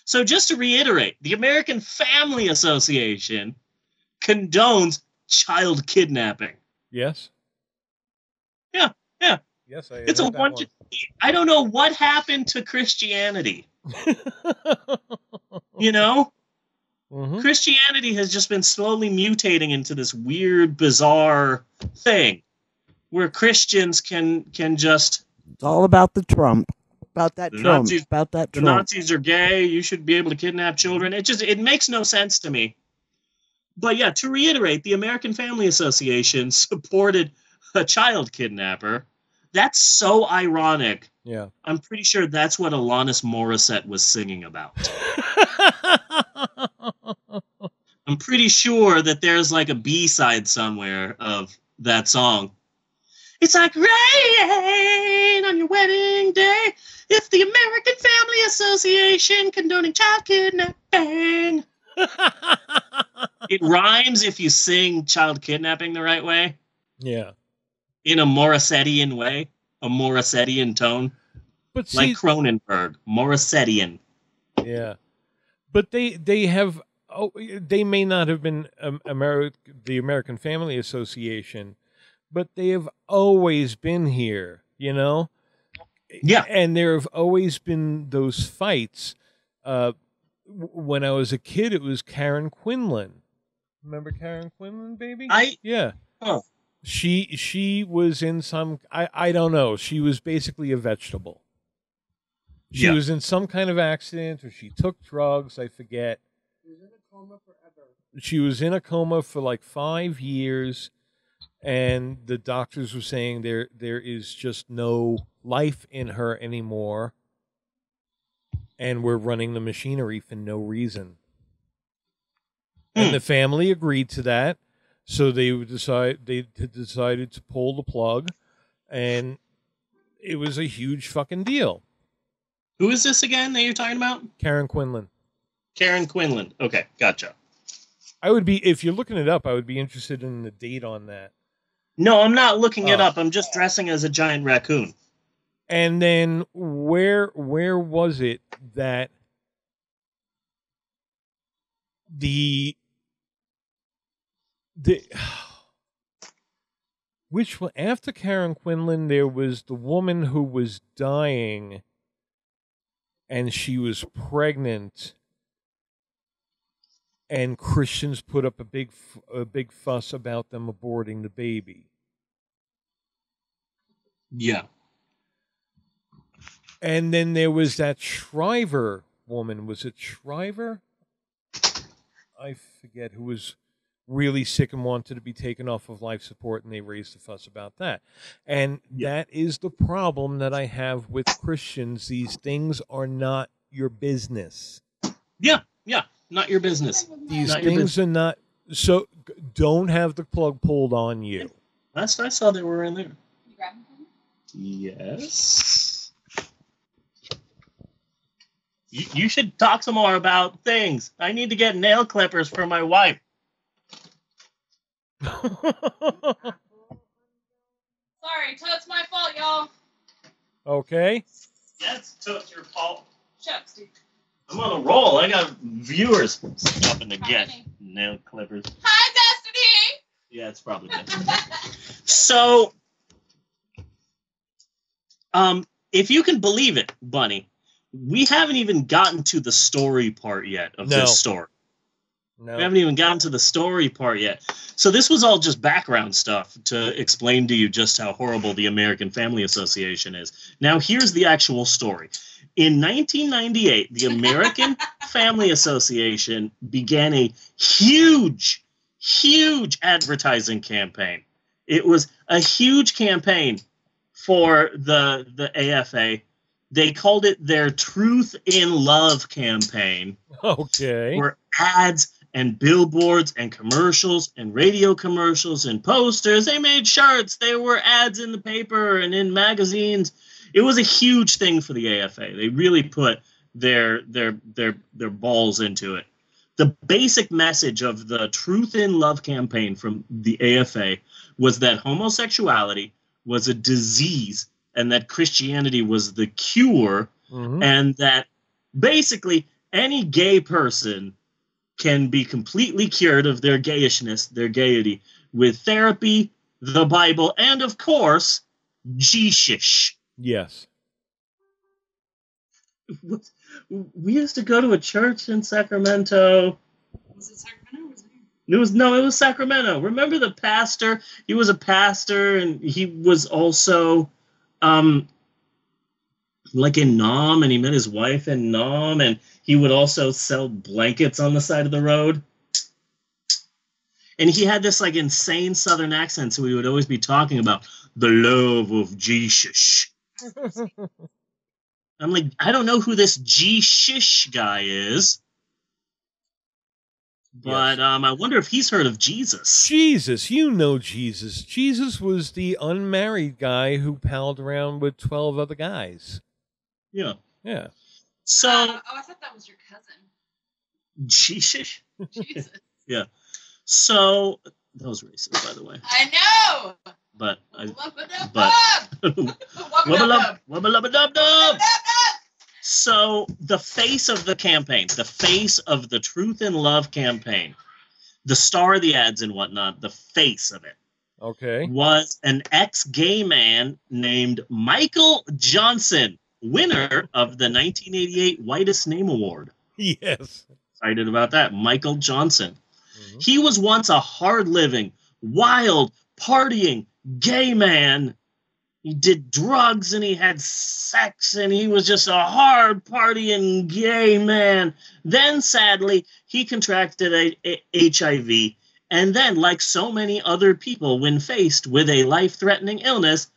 So just to reiterate, the American Family Association condones child kidnapping. Yes. Yeah. Yes, It's a bunch of, I don't know what happened to Christianity. You know? Christianity has just been slowly mutating into this weird, bizarre thing where Christians can just... It's all about the Trump. About that The Trump. Nazis, About that the Trump. Nazis are gay. You should be able to kidnap children. It makes no sense to me. But yeah, to reiterate, the American Family Association supported a child kidnapper. That's so ironic. Yeah. I'm pretty sure that's what Alanis Morissette was singing about. I'm pretty sure that there's like a B-side somewhere of that song. It's like rain on your wedding day. It's the American Family Association condoning child kidnapping. It rhymes if you sing child kidnapping the right way. Yeah. In a Morissettian way. A Morissettian tone. But see, like Cronenberg. Morissettian. Yeah. But they have... Oh, they may not have been the American Family Association, but they have always been here, you know? Yeah. And there have always been those fights. When I was a kid, it was Karen Quinlan. Remember Karen Quinlan, baby? Yeah. Oh. She was in some... I don't know. She was basically a vegetable. She was in some kind of accident, or she took drugs, I forget. She was in a coma for like 5 years, and the doctors were saying there is just no life in her anymore, and we're running the machinery for no reason. And the family agreed to that, so they decided to pull the plug, and it was a huge fucking deal. Who is this again that you're talking about? Karen Quinlan. Karen Quinlan. Okay, gotcha. I would be, if you're looking it up, I would be interested in the date on that. No, I'm not looking it up. I'm just dressing as a giant raccoon. And then where was it that the which one, after Karen Quinlan, there was the woman who was dying and she was pregnant, and Christians put up a big fuss about them aborting the baby. Yeah. And then there was that Shriver woman. Was it Shriver? I forget, who was really sick and wanted to be taken off of life support, and they raised a fuss about that. And that is the problem that I have with Christians. These things are not your business. Yeah, not your business. These things are not... So, don't have the plug pulled on you. Last I saw, they were in there. Yes. You should talk some more about things. I need to get nail clippers for my wife. Sorry, Toad's my fault, y'all. Okay. That's Toad's your fault. Shut up, Steve. I'm on a roll. I got viewers stopping to get nail clippers. Hi, Destiny! Yeah, it's probably good. So, if you can believe it, Bunny, we haven't even gotten to the story part yet of this story. No. We haven't even gotten to the story part yet. So this was all just background stuff to explain to you just how horrible the American Family Association is. Now, here's the actual story. In 1998, the American Family Association began a huge advertising campaign. It was a huge campaign for the AFA. They called it their Truth in Love campaign. Okay. Where ads and billboards and commercials and radio commercials and posters. They made shirts. There were ads in the paper and in magazines. It was a huge thing for the AFA. They really put their balls into it. The basic message of the Truth in Love campaign from the AFA was that homosexuality was a disease and that Christianity was the cure, and that basically any gay person can be completely cured of their gayishness, their gaiety, with therapy, the Bible, and of course, Jesus. Yes. We used to go to a church in Sacramento. Was it Sacramento or was it here? It was Sacramento. Remember the pastor? He was a pastor, and he was also like in Nam, and he met his wife in Nam, and he would also sell blankets on the side of the road. And he had this like insane Southern accent, so we would always be talking about the love of Jesus. I'm like, I don't know who this Jesus guy is, but Yes. I wonder if he's heard of Jesus. Jesus, you know Jesus. Jesus was the unmarried guy who palled around with 12 other guys. Yeah. Yeah. So, I thought that was your cousin. Jesus? Jesus. Yeah. So, that was racist, by the way. I know. But, Wubba-lub-dub. So, the face of the campaign, the face of the Truth in Love campaign, the star of the ads and whatnot, the face of it, Okay. was an ex-gay man named Michael Johnson, winner of the 1988 Whitest Name Award. Yes. Excited about that. Michael Johnson. Mm-hmm. He was once a hard-living, wild, partying, gay man. He did drugs and he had sex and he was just a hard partying gay man. Then, sadly, he contracted HIV. And then, like so many other people when faced with a life-threatening illness,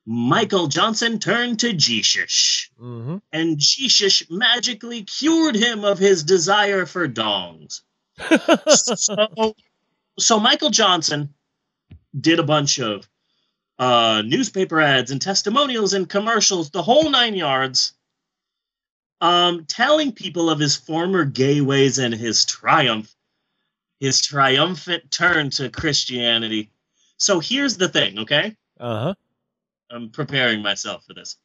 Michael Johnson turned to Jesus. Mm-hmm. And Jesus magically cured him of his desire for dongs. So Michael Johnson did a bunch of newspaper ads and testimonials and commercials, the whole 9 yards, telling people of his former gay ways and his triumphant turn to Christianity. So here's the thing, okay? Uh-huh. I'm preparing myself for this.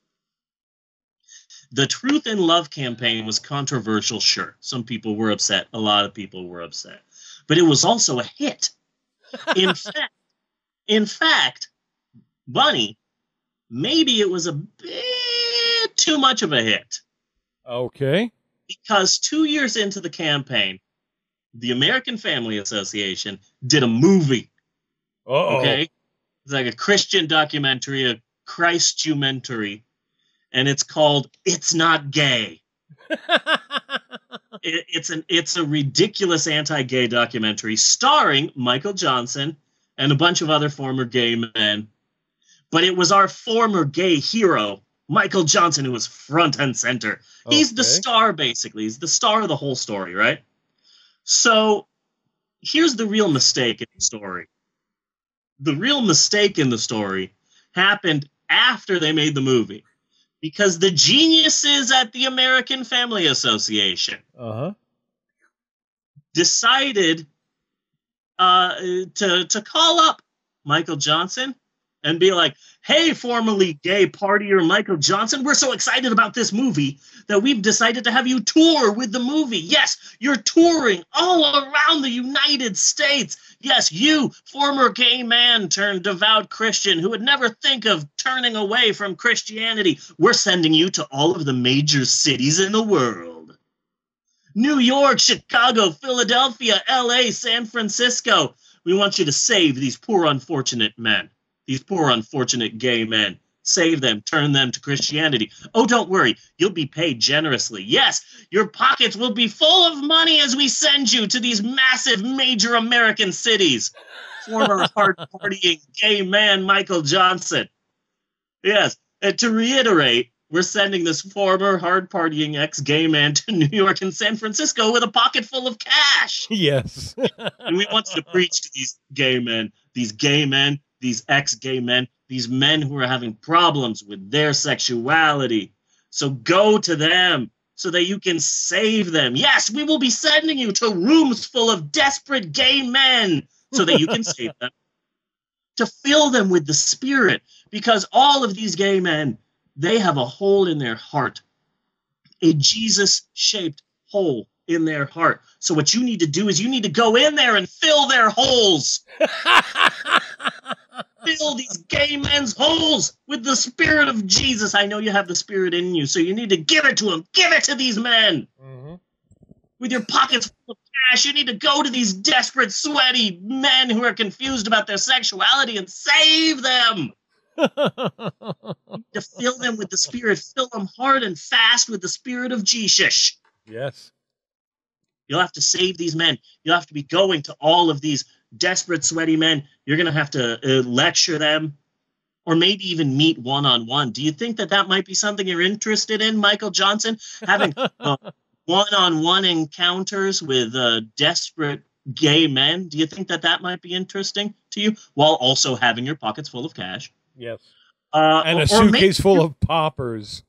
The Truth in Love campaign was controversial, sure. Some people were upset. A lot of people were upset. But it was also a hit. In fact, Bunny, maybe it was a bit too much of a hit. Okay. Because 2 years into the campaign, the American Family Association did a movie. Uh-oh. Okay. It's like a Christian documentary, a Christumentary, and it's called It's Not Gay. It's a ridiculous anti-gay documentary starring Michael Johnson and a bunch of other former gay men. But it was our former gay hero, Michael Johnson, who was front and center. Okay. He's the star, basically. He's the star of the whole story, right? So here's the real mistake in the story. The real mistake in the story happened after they made the movie. Because the geniuses at the American Family Association decided to call up Michael Johnson and be like, hey, formerly gay partier Michael Johnson, we're so excited about this movie that we've decided to have you tour with the movie. Yes, you're touring all around the United States. Yes, you, former gay man turned devout Christian who would never think of turning away from Christianity. We're sending you to all of the major cities in the world. New York, Chicago, Philadelphia, LA, San Francisco. We want you to save these poor unfortunate men. These poor, unfortunate gay men. Save them, turn them to Christianity. Oh, don't worry, you'll be paid generously. Yes, your pockets will be full of money as we send you to these massive major American cities. Former hard-partying gay man Michael Johnson. Yes, and to reiterate, we're sending this former hard-partying ex-gay man to New York and San Francisco with a pocket full of cash. Yes. And we want you to preach to these gay men, these ex-gay men, these men who are having problems with their sexuality. So go to them so that you can save them. Yes, we will be sending you to rooms full of desperate gay men so that you can save them. To fill them with the Spirit. Because all of these gay men, they have a hole in their heart. A Jesus-shaped hole in their heart. So what you need to do is you need to go in there and fill their holes. Fill these gay men's holes with the Spirit of Jesus. I know you have the Spirit in you, so you need to give it to them. Give it to these men. Mm-hmm. With your pockets full of cash, you need to go to these desperate, sweaty men who are confused about their sexuality and save them. To fill them with the Spirit. Fill them hard and fast with the Spirit of Jesus. Yes. You'll have to save these men. You'll have to be going to all of these desperate, sweaty men. You're going to have to lecture them, or maybe even meet one-on-one. Do you think that might be something you're interested in, Michael Johnson? Having one-on-one encounters with desperate gay men? Do you think that might be interesting to you, while also having your pockets full of cash? Yes. And a suitcase full of poppers.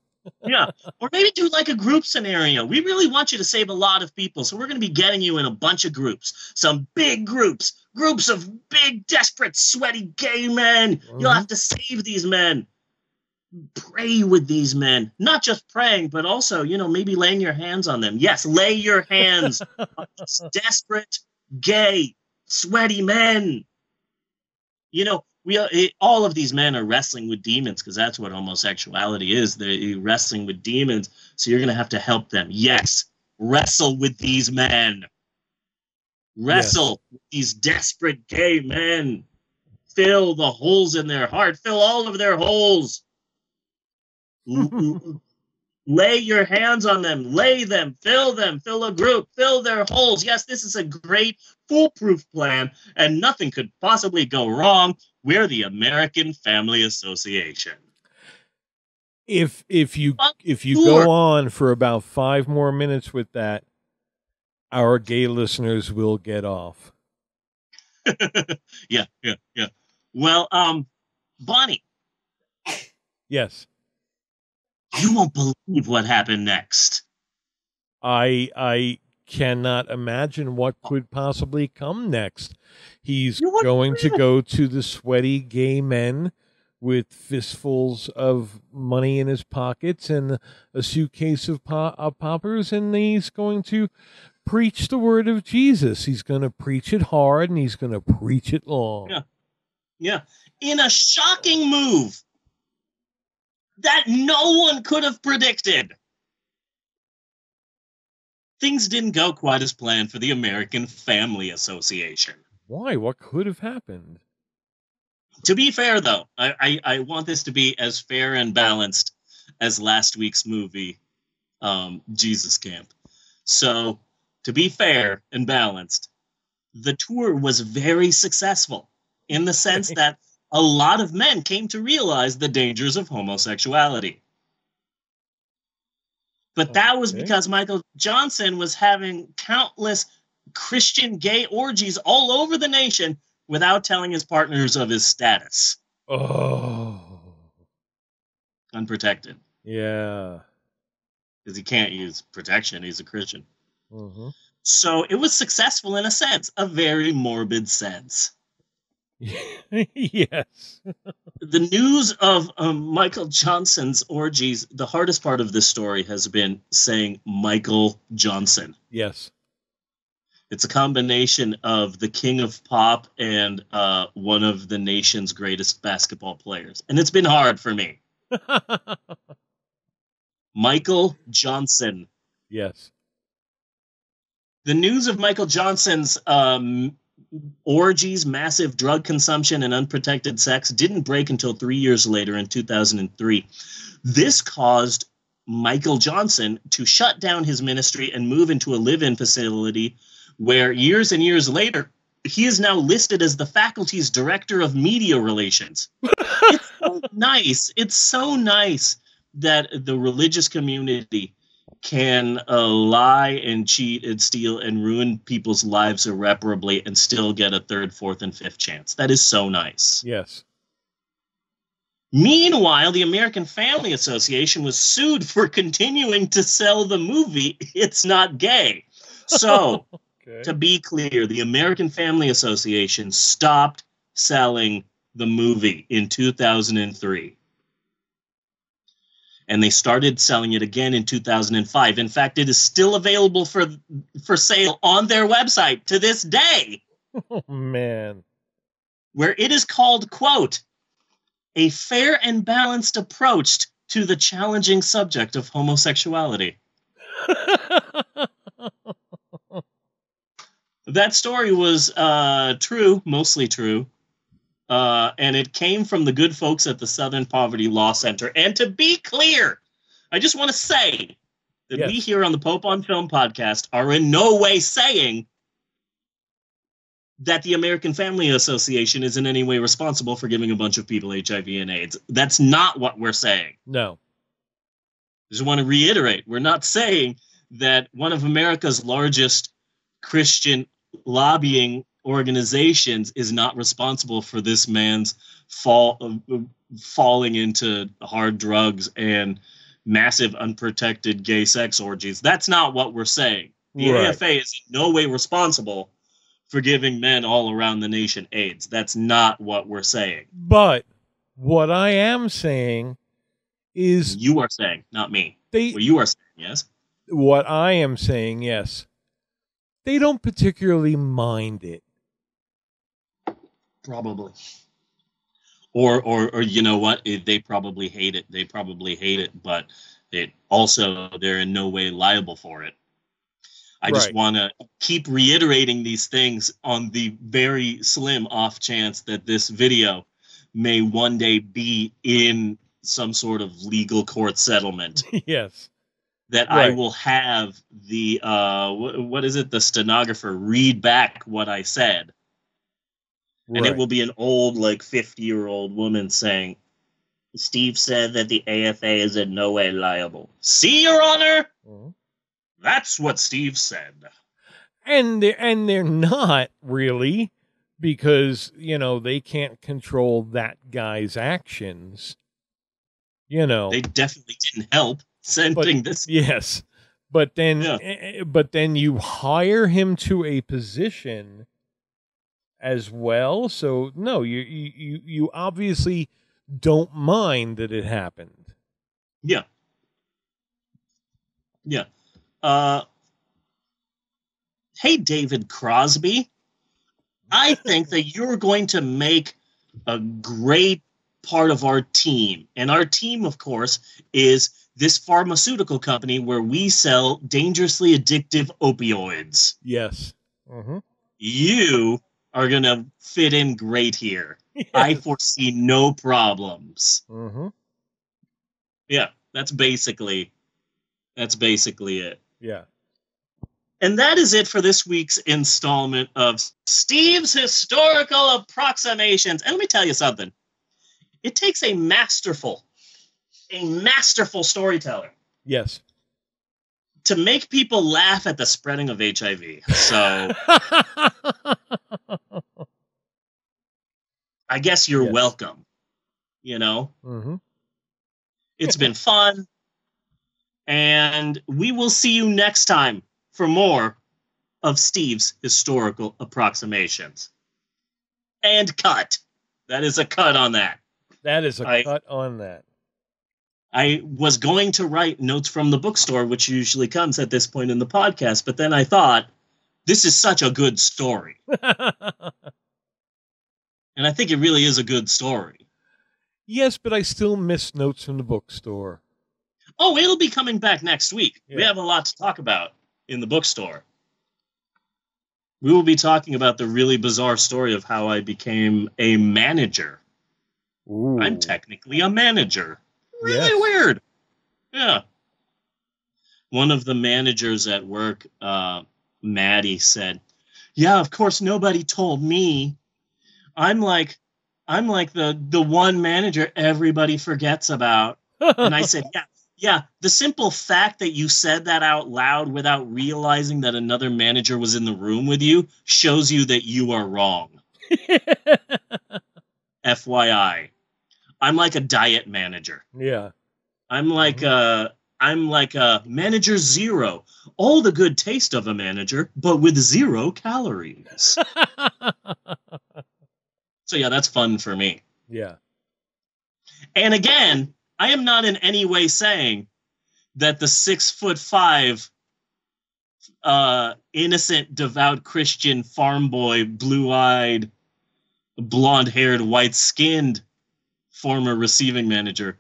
Yeah. Or maybe do like a group scenario. We really want you to save a lot of people, so we're going to be getting you in a bunch of groups. Some big groups of big, desperate, sweaty gay men. Mm-hmm. You'll have to save these men. Pray with these men. Not just praying, but also, maybe laying your hands on them. Yes, lay your hands on these desperate, gay, sweaty men. All of these men are wrestling with demons, because that's what homosexuality is. They're wrestling with demons, so you're going to have to help them. Yes, wrestle with these men. Wrestle with these desperate gay men. Fill the holes in their heart. Fill all of their holes. Lay your hands on them. Lay them. Fill a group. Fill their holes. Yes, this is a great, foolproof plan, and nothing could possibly go wrong. We're the American Family Association. If you go on for about 5 more minutes with that, our gay listeners will get off. Yeah. Well, Bonnie. Yes. You won't believe what happened next. I cannot imagine what could possibly come next. He's going to go to the sweaty gay men with fistfuls of money in his pockets and a suitcase of poppers, and he's going to preach the word of Jesus. He's going to preach it hard, and he's going to preach it long. Yeah. In a shocking move that no one could have predicted. Things didn't go quite as planned for the American Family Association. Why? What could have happened? To be fair, though, I want this to be as fair and balanced as last week's movie, Jesus Camp. So, to be fair and balanced, the tour was very successful in the sense that a lot of men came to realize the dangers of homosexuality. But that was because Michael Johnson was having countless Christian gay orgies all over the nation without telling his partners of his status. Oh. Unprotected. Yeah. Because he can't use protection. He's a Christian. Mm-hmm. So it was successful in a sense, a very morbid sense. Yes. The news of Michael Johnson's orgies, the hardest part of this story has been saying Michael Johnson. Yes. It's a combination of the king of pop and one of the nation's greatest basketball players. And it's been hard for me. Michael Johnson. Yes. The news of Michael Johnson's orgies, massive drug consumption, and unprotected sex didn't break until 3 years later in 2003. This caused Michael Johnson to shut down his ministry and move into a live-in facility where years and years later, he is now listed as the faculty's director of media relations. It's so nice. It's so nice that the religious community can lie and cheat and steal and ruin people's lives irreparably and still get a third, fourth, and fifth chance. That is so nice. Yes. Meanwhile, the American Family Association was sued for continuing to sell the movie It's Not Gay. So, to be clear, the American Family Association stopped selling the movie in 2003. And they started selling it again in 2005. In fact, it is still available for sale on their website to this day. Oh, man. Where it is called, quote, a fair and balanced approach to the challenging subject of homosexuality. That story was true, mostly true. and it came from the good folks at the Southern Poverty Law Center. And to be clear, I just want to say that we here on the Pope on Film podcast are in no way saying that the American Family Association is in any way responsible for giving a bunch of people HIV and AIDS. That's not what we're saying. No. Just want to reiterate, we're not saying that one of America's largest Christian lobbying organizations is not responsible for this man's falling into hard drugs and massive unprotected gay sex orgies. That's not what we're saying. The AFA is in no way responsible for giving men all around the nation AIDS. That's not what we're saying. But what I am saying is... You are saying, not me. What you are saying, yes? What I am saying, yes. They don't particularly mind it. Probably. Or you know what? They probably hate it. They probably hate it, but they're in no way liable for it. I just want to keep reiterating these things on the very slim off chance that this video may one day be in some sort of legal court settlement. Yes. That I will have the, what is it? The stenographer read back what I said. And it will be an old, 50-year-old woman saying, Steve said that the AFA is in no way liable. See, Your Honor? Mm-hmm. That's what Steve said. And they're not really, because, they can't control that guy's actions. They definitely didn't help sending this. Yes. But then you hire him to a position as well. So no, you obviously don't mind that it happened. Yeah. Yeah. Hey, David Crosby, I think that you're going to make a great part of our team. And our team, of course, is this pharmaceutical company where we sell dangerously addictive opioids. Yes. Mm-hmm. You are going to fit in great here. Yes. I foresee no problems. Mm-hmm. Yeah, that's basically it. Yeah. And that is it for this week's installment of Steve's Historical Approximations. And let me tell you something. It takes a masterful storyteller. Yes. To make people laugh at the spreading of HIV. So I guess you're welcome. Mm-hmm. It's been fun. And we will see you next time for more of Steve's Historical Approximations. And cut. That is a cut on that. That is a cut on that. I was going to write notes from the bookstore, which usually comes at this point in the podcast, but then I thought, this is such a good story. And I think it really is a good story. Yes, but I still miss notes from the bookstore. Oh, it'll be coming back next week. Yeah. We have a lot to talk about in the bookstore. We will be talking about the really bizarre story of how I became a manager. Ooh. I'm technically a manager. Really weird. Yeah. One of the managers at work, Maddie, said, "Yeah, of course nobody told me. I'm like the one manager everybody forgets about." And I said, yeah, the simple fact that you said that out loud without realizing that another manager was in the room with you shows you that you are wrong. FYI. I'm like a diet manager. Yeah. I'm like a manager zero. All the good taste of a manager, but with 0 calories. So yeah, that's fun for me. Yeah. And again, I am not in any way saying that the 6'5", innocent, devout Christian farm boy, blue-eyed, blonde-haired, white-skinned former receiving manager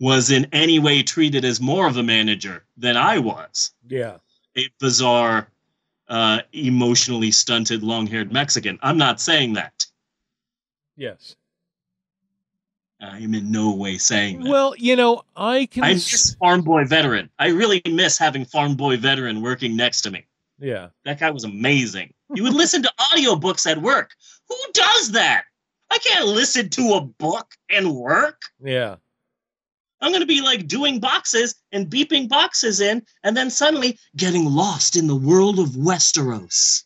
was in any way treated as more of a manager than I was. Yeah. A bizarre, emotionally stunted, long-haired Mexican. I'm not saying that. Yes. I am in no way saying that. Well, I miss Farm Boy Veteran. I really miss having Farm Boy Veteran working next to me. Yeah. That guy was amazing. You would listen to audiobooks at work. Who does that? I can't listen to a book and work. Yeah. I'm going to be like doing boxes and beeping boxes in, and then suddenly getting lost in the world of Westeros.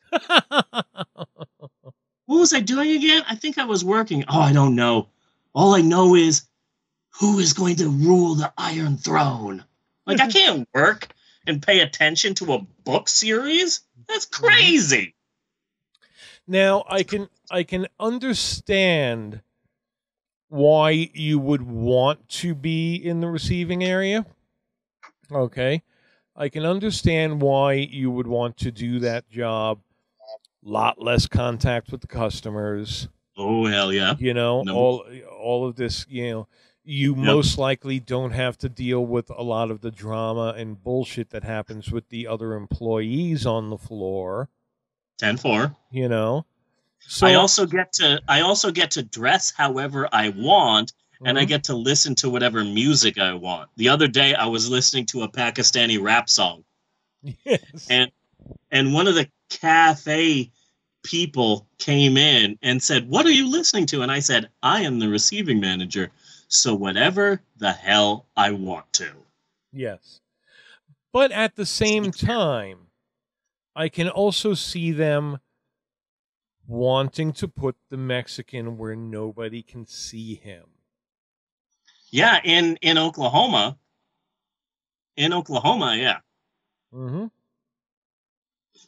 What was I doing again? I think I was working. Oh, I don't know. All I know is who is going to rule the Iron Throne. Like, I can't work and pay attention to a book series. That's crazy. Now, I can understand why you would want to be in the receiving area. Okay. I can understand why you would want to do that job. Lot less contact with the customers. Oh, hell yeah. All of this, you most likely don't have to deal with a lot of the drama and bullshit that happens with the other employees on the floor. 10-4. So I also get to dress however I want, and I get to listen to whatever music I want. The other day I was listening to a Pakistani rap song. Yes. And one of the cafe people came in and said, "What are you listening to?" And I said, "I am the receiving manager, so whatever the hell I want to." Yes. But at the same time, I can also see them wanting to put the Mexican where nobody can see him. Yeah, in Oklahoma. In Oklahoma, yeah. Mm-hmm.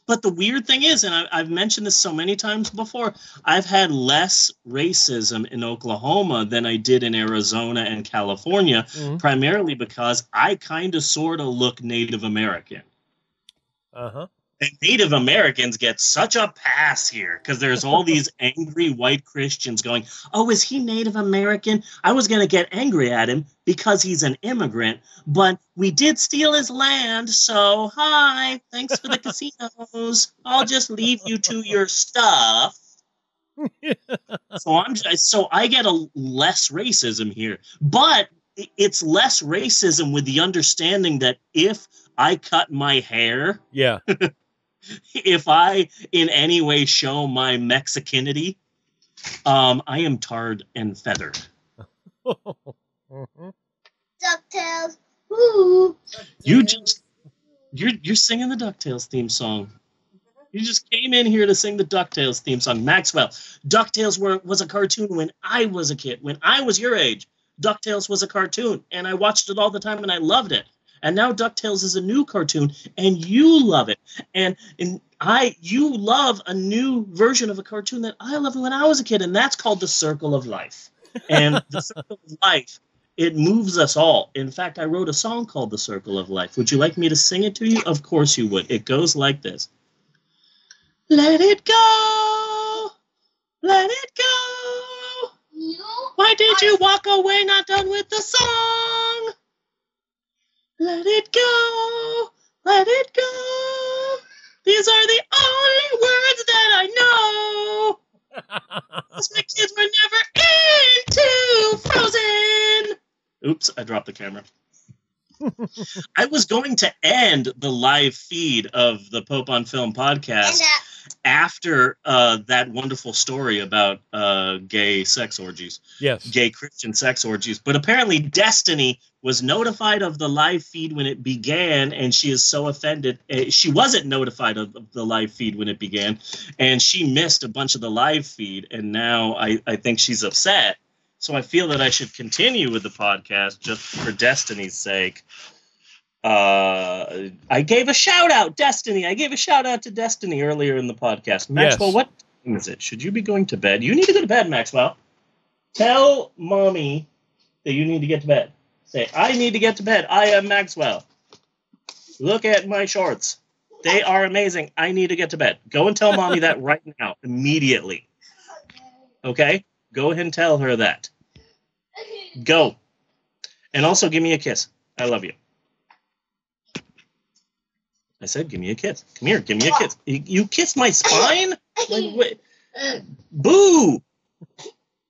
But the weird thing is, and I've mentioned this so many times before, I've had less racism in Oklahoma than I did in Arizona and California, primarily because I kind of sort of look Native American. Uh-huh. And Native Americans get such a pass here because there's all these angry white Christians going, "Oh, is he Native American? I was going to get angry at him because he's an immigrant, but we did steal his land, so hi, thanks for the casinos. I'll just leave you to your stuff." So I get a less racism here, but it's less racism with the understanding that if I cut my hair, yeah. If I in any way show my Mexicanity, I am tarred and feathered. DuckTales. Woo. You're singing the DuckTales theme song. You just came in here to sing the DuckTales theme song. Maxwell, DuckTales was a cartoon when I was a kid. When I was your age, DuckTales was a cartoon, and I watched it all the time, and I loved it. And now DuckTales is a new cartoon, and you love it. And you love a new version of a cartoon that I loved when I was a kid, and that's called The Circle of Life. And The Circle of Life, it moves us all. In fact, I wrote a song called The Circle of Life. Would you like me to sing it to you? Of course you would. It goes like this. Let it go. Let it go. Why did you walk away not done with the song? Let it go, let it go. These are the only words that I know. Because my kids were never into Frozen. Oops, I dropped the camera. I was going to end the live feed of the Pope on Film podcast after that wonderful story about gay sex orgies. Yes. Gay Christian sex orgies. But apparently Destiny was notified of the live feed when it began, and she is so offended. She wasn't notified of the live feed when it began, and she missed a bunch of the live feed, and now I think she's upset. So I feel that I should continue with the podcast just for Destiny's sake. I gave a shout out, Destiny. I gave a shout out to Destiny earlier in the podcast. Maxwell, what time is it? Should you be going to bed? You need to go to bed, Maxwell. Tell mommy that you need to get to bed. Say, I need to get to bed. I am Maxwell. Look at my shorts. They are amazing. I need to get to bed. Go and tell mommy that right now, immediately. Okay? Go ahead and tell her that. Go. And also give me a kiss. I love you. I said, give me a kiss. Come here, give me a kiss. You kissed my spine? Like, wait. Boo!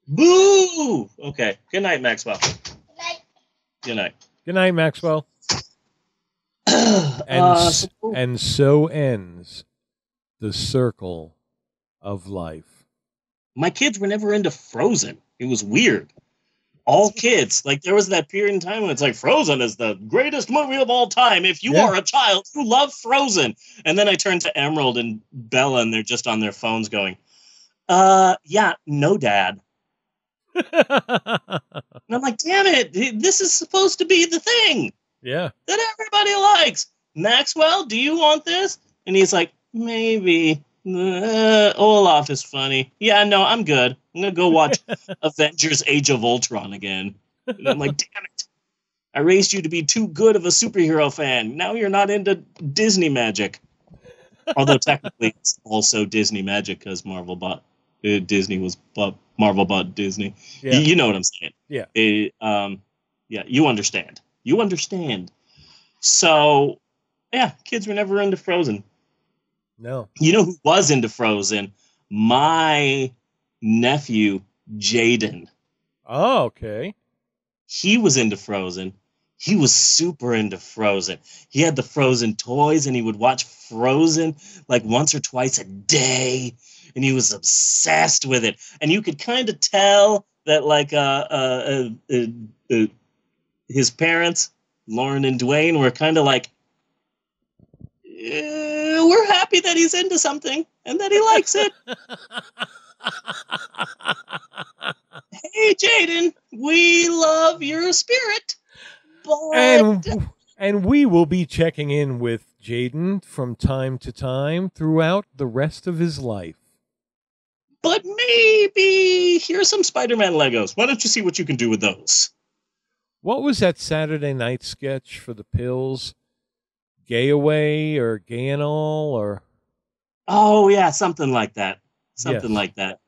Boo! Okay. Good night, Maxwell. Good night. Good night, Maxwell. And so ends the circle of life. My kids were never into Frozen. It was weird. All kids. Like, there was that period in time when it's like, Frozen is the greatest movie of all time. If you are a child, you love Frozen. And then I turned to Emerald and Bella, and they're just on their phones going, yeah, no, Dad. And I'm like, damn it, this is supposed to be the thing. Yeah. That everybody likes. Maxwell, do you want this? And he's like, maybe. Olaf is funny. Yeah, no, I'm good. I'm going to go watch Avengers Age of Ultron again. And I'm like, damn it. I raised you to be too good of a superhero fan. Now you're not into Disney magic. Although technically it's also Disney magic because Marvel bought Marvel bought Disney. Yeah. You know what I'm saying? Yeah. Yeah, you understand. You understand. So, yeah, kids were never into Frozen. No. You know who was into Frozen? My nephew, Jaden. Oh, okay. He was into Frozen. He was super into Frozen. He had the Frozen toys, and he would watch Frozen like once or twice a day, and he was obsessed with it. And you could kind of tell that, like, his parents, Lauren and Dwayne, were kind of like, we're happy that he's into something and that he likes it. Hey, Jaden, we love your spirit. But... And we will be checking in with Jaden from time to time throughout the rest of his life. But maybe here's some Spider-Man Legos. Why don't you see what you can do with those? What was that Saturday night sketch for the pills? Gay Away or Gay and All or... Oh, yeah, something like that. Something like that.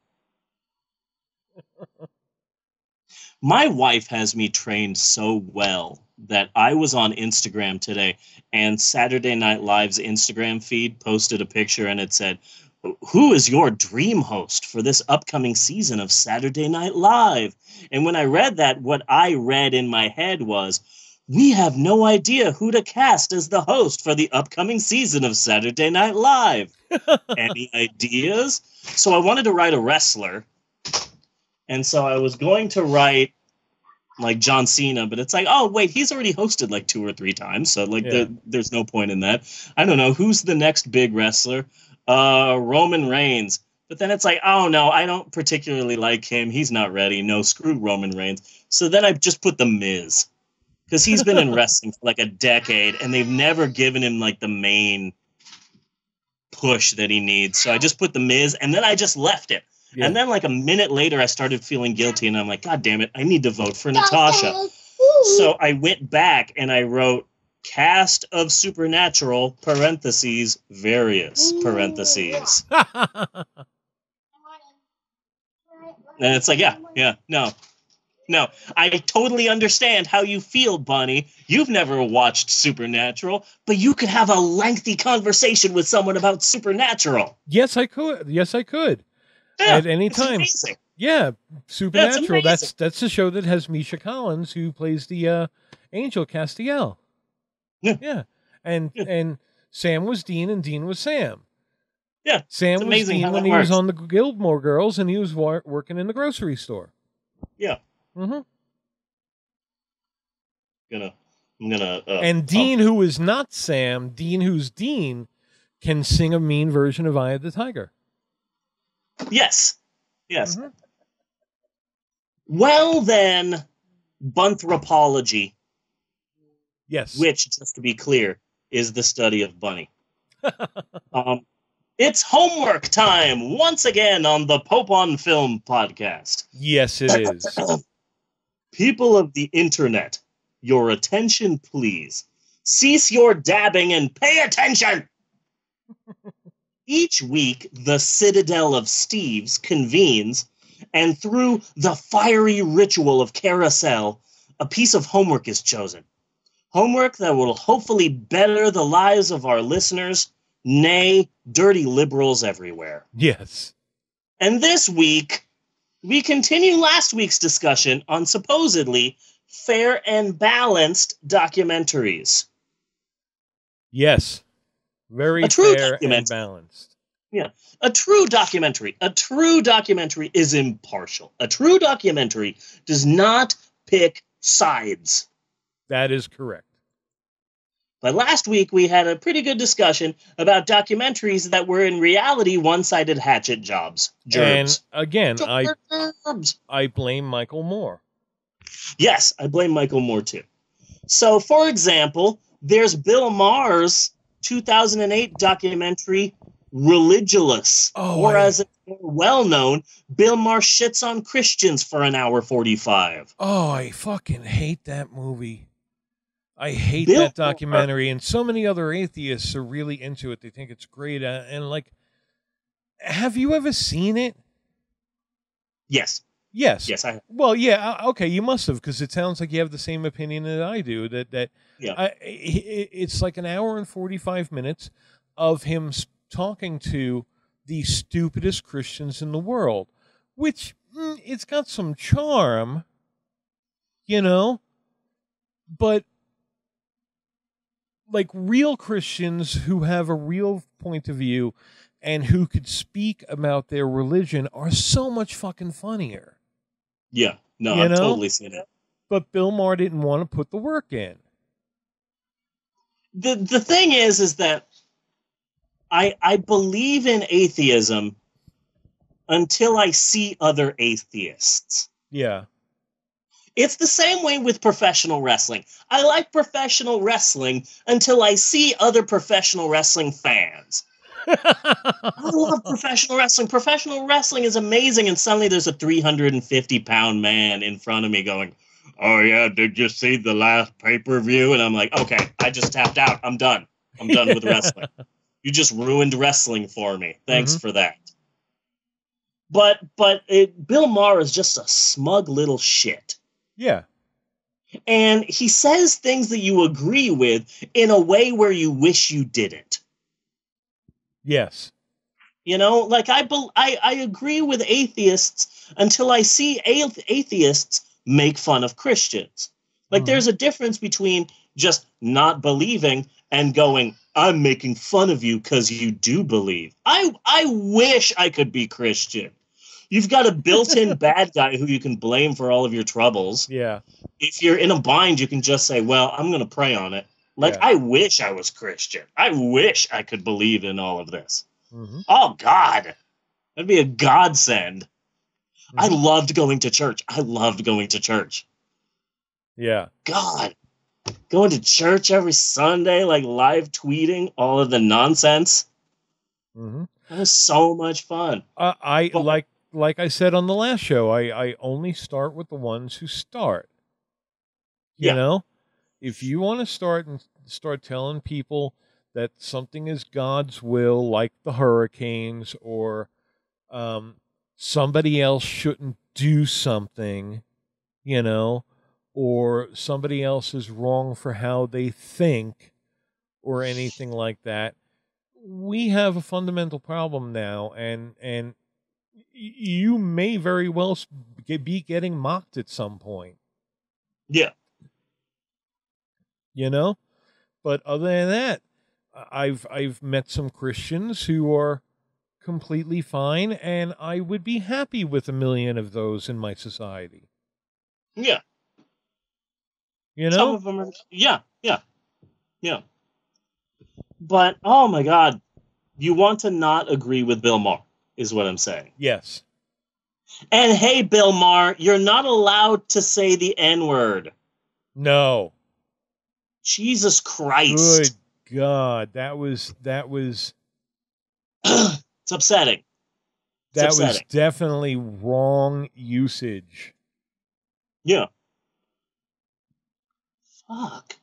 My wife has me trained so well that I was on Instagram today, and Saturday Night Live's Instagram feed posted a picture, and it said, who is your dream host for this upcoming season of Saturday Night Live? And when I read that, what I read in my head was, we have no idea who to cast as the host for the upcoming season of Saturday Night Live. Any ideas? So I wanted to write a wrestler. And so I was going to write like John Cena, but it's like, oh, wait, he's already hosted like 2 or 3 times. So like there's no point in that. I don't know. Who's the next big wrestler? Roman Reigns. But then it's like, oh, no, I don't particularly like him. He's not ready. No, screw Roman Reigns. So then I just put The Miz. Because he's been in wrestling for like a decade, and they've never given him like the main push that he needs. So I just put The Miz, and then I just left it. Yeah. And then like a minute later, I started feeling guilty, and I'm like, God damn it, I need to vote for Natasha. So I went back and I wrote cast of Supernatural, parentheses, various, parentheses. And it's like, no, I totally understand how you feel, Bunny. You've never watched Supernatural, but you could have a lengthy conversation with someone about Supernatural. Yes, I could. Yeah, at any time. Yeah, Supernatural. That's the show that has Misha Collins, who plays the Angel Castiel. Yeah. And Sam was Dean, and Dean was Sam. Yeah, Sam was Dean when he was on the Gilmore Girls, and he was working in the grocery store. Yeah. Mm-hmm. I'm gonna. And Dean, who is not Sam, Dean, who's Dean, can sing a mean version of "Eye of the Tiger." Yes. Mm-hmm. Well, then, bunthropology. Yes. Which, just to be clear, is the study of Bunny. It's homework time once again on the Pope on Film podcast. Yes, it is. People of the internet, your attention, please. Cease your dabbing and pay attention. Each week, the Citadel of Steves convenes, and through the fiery ritual of carousel, a piece of homework is chosen. Homework that will hopefully better the lives of our listeners, nay, dirty liberals everywhere. Yes. And this week, we continue last week's discussion on supposedly fair and balanced documentaries. Yes. Very A true fair and documentary. balanced. Yeah. A true documentary is impartial. A true documentary does not pick sides. That is correct. But last week we had a pretty good discussion about documentaries that were in reality one-sided hatchet jobs. Gerbs. And again, Gerbs. I blame Michael Moore. Yes, I blame Michael Moore too. So, for example, there's Bill Maher's 2008 documentary Religulous, or as it's more well-known, Bill Maher shits on Christians for an hour 45. Oh, I fucking hate that movie. I hate that documentary, and so many other atheists are really into it. They think it's great, and like, have you ever seen it? Yes. Yes. Yes, I have. Well, yeah, okay, you must have, because it sounds like you have the same opinion that I do. It's like an hour and 45 minutes of him talking to the stupidest Christians in the world, which it's got some charm, but like real Christians who have a real point of view and who could speak about their religion are so much fucking funnier. Yeah, no, I've totally seen it. But Bill Maher didn't want to put the work in. The thing is that I believe in atheism until I see other atheists. Yeah. It's the same way with professional wrestling. I like professional wrestling until I see other professional wrestling fans. I love professional wrestling. Professional wrestling is amazing, and suddenly there's a 350-pound man in front of me going, "Oh yeah, did you see the last pay-per-view?" And I'm like, okay, I just tapped out. I'm done. I'm done with wrestling. You just ruined wrestling for me. Thanks for that. But Bill Maher is just a smug little shit. Yeah. And he says things that you agree with in a way where you wish you didn't. Yes. Like I agree with atheists until I see atheists make fun of Christians. Like there's a difference between just not believing and going, I'm making fun of you because you do believe. I wish I could be Christian. You've got a built-in bad guy who you can blame for all of your troubles. Yeah. If you're in a bind, you can just say, well, I'm going to pray on it. Like, I wish I was Christian. I wish I could believe in all of this. Oh, God. That'd be a godsend. I loved going to church. Yeah. God. Going to church every Sunday, like live tweeting all of the nonsense. That was so much fun. Like I said on the last show, I only start with the ones who start. You know? If you want to start telling people that something is God's will, like the hurricanes, or somebody else shouldn't do something, or somebody else is wrong for how they think, or anything like that, we have a fundamental problem now, and you may very well be getting mocked at some point. Yeah. But other than that, I've met some Christians who are completely fine, and I would be happy with 1 million of those in my society. Yeah. Some of them are, yeah. But, oh my God, you want to not agree with Bill Maher, is what I'm saying. Yes. And hey, Bill Maher, you're not allowed to say the N-word. No. Jesus Christ. Good God. That was It's upsetting. Was definitely wrong usage. Yeah. Fuck.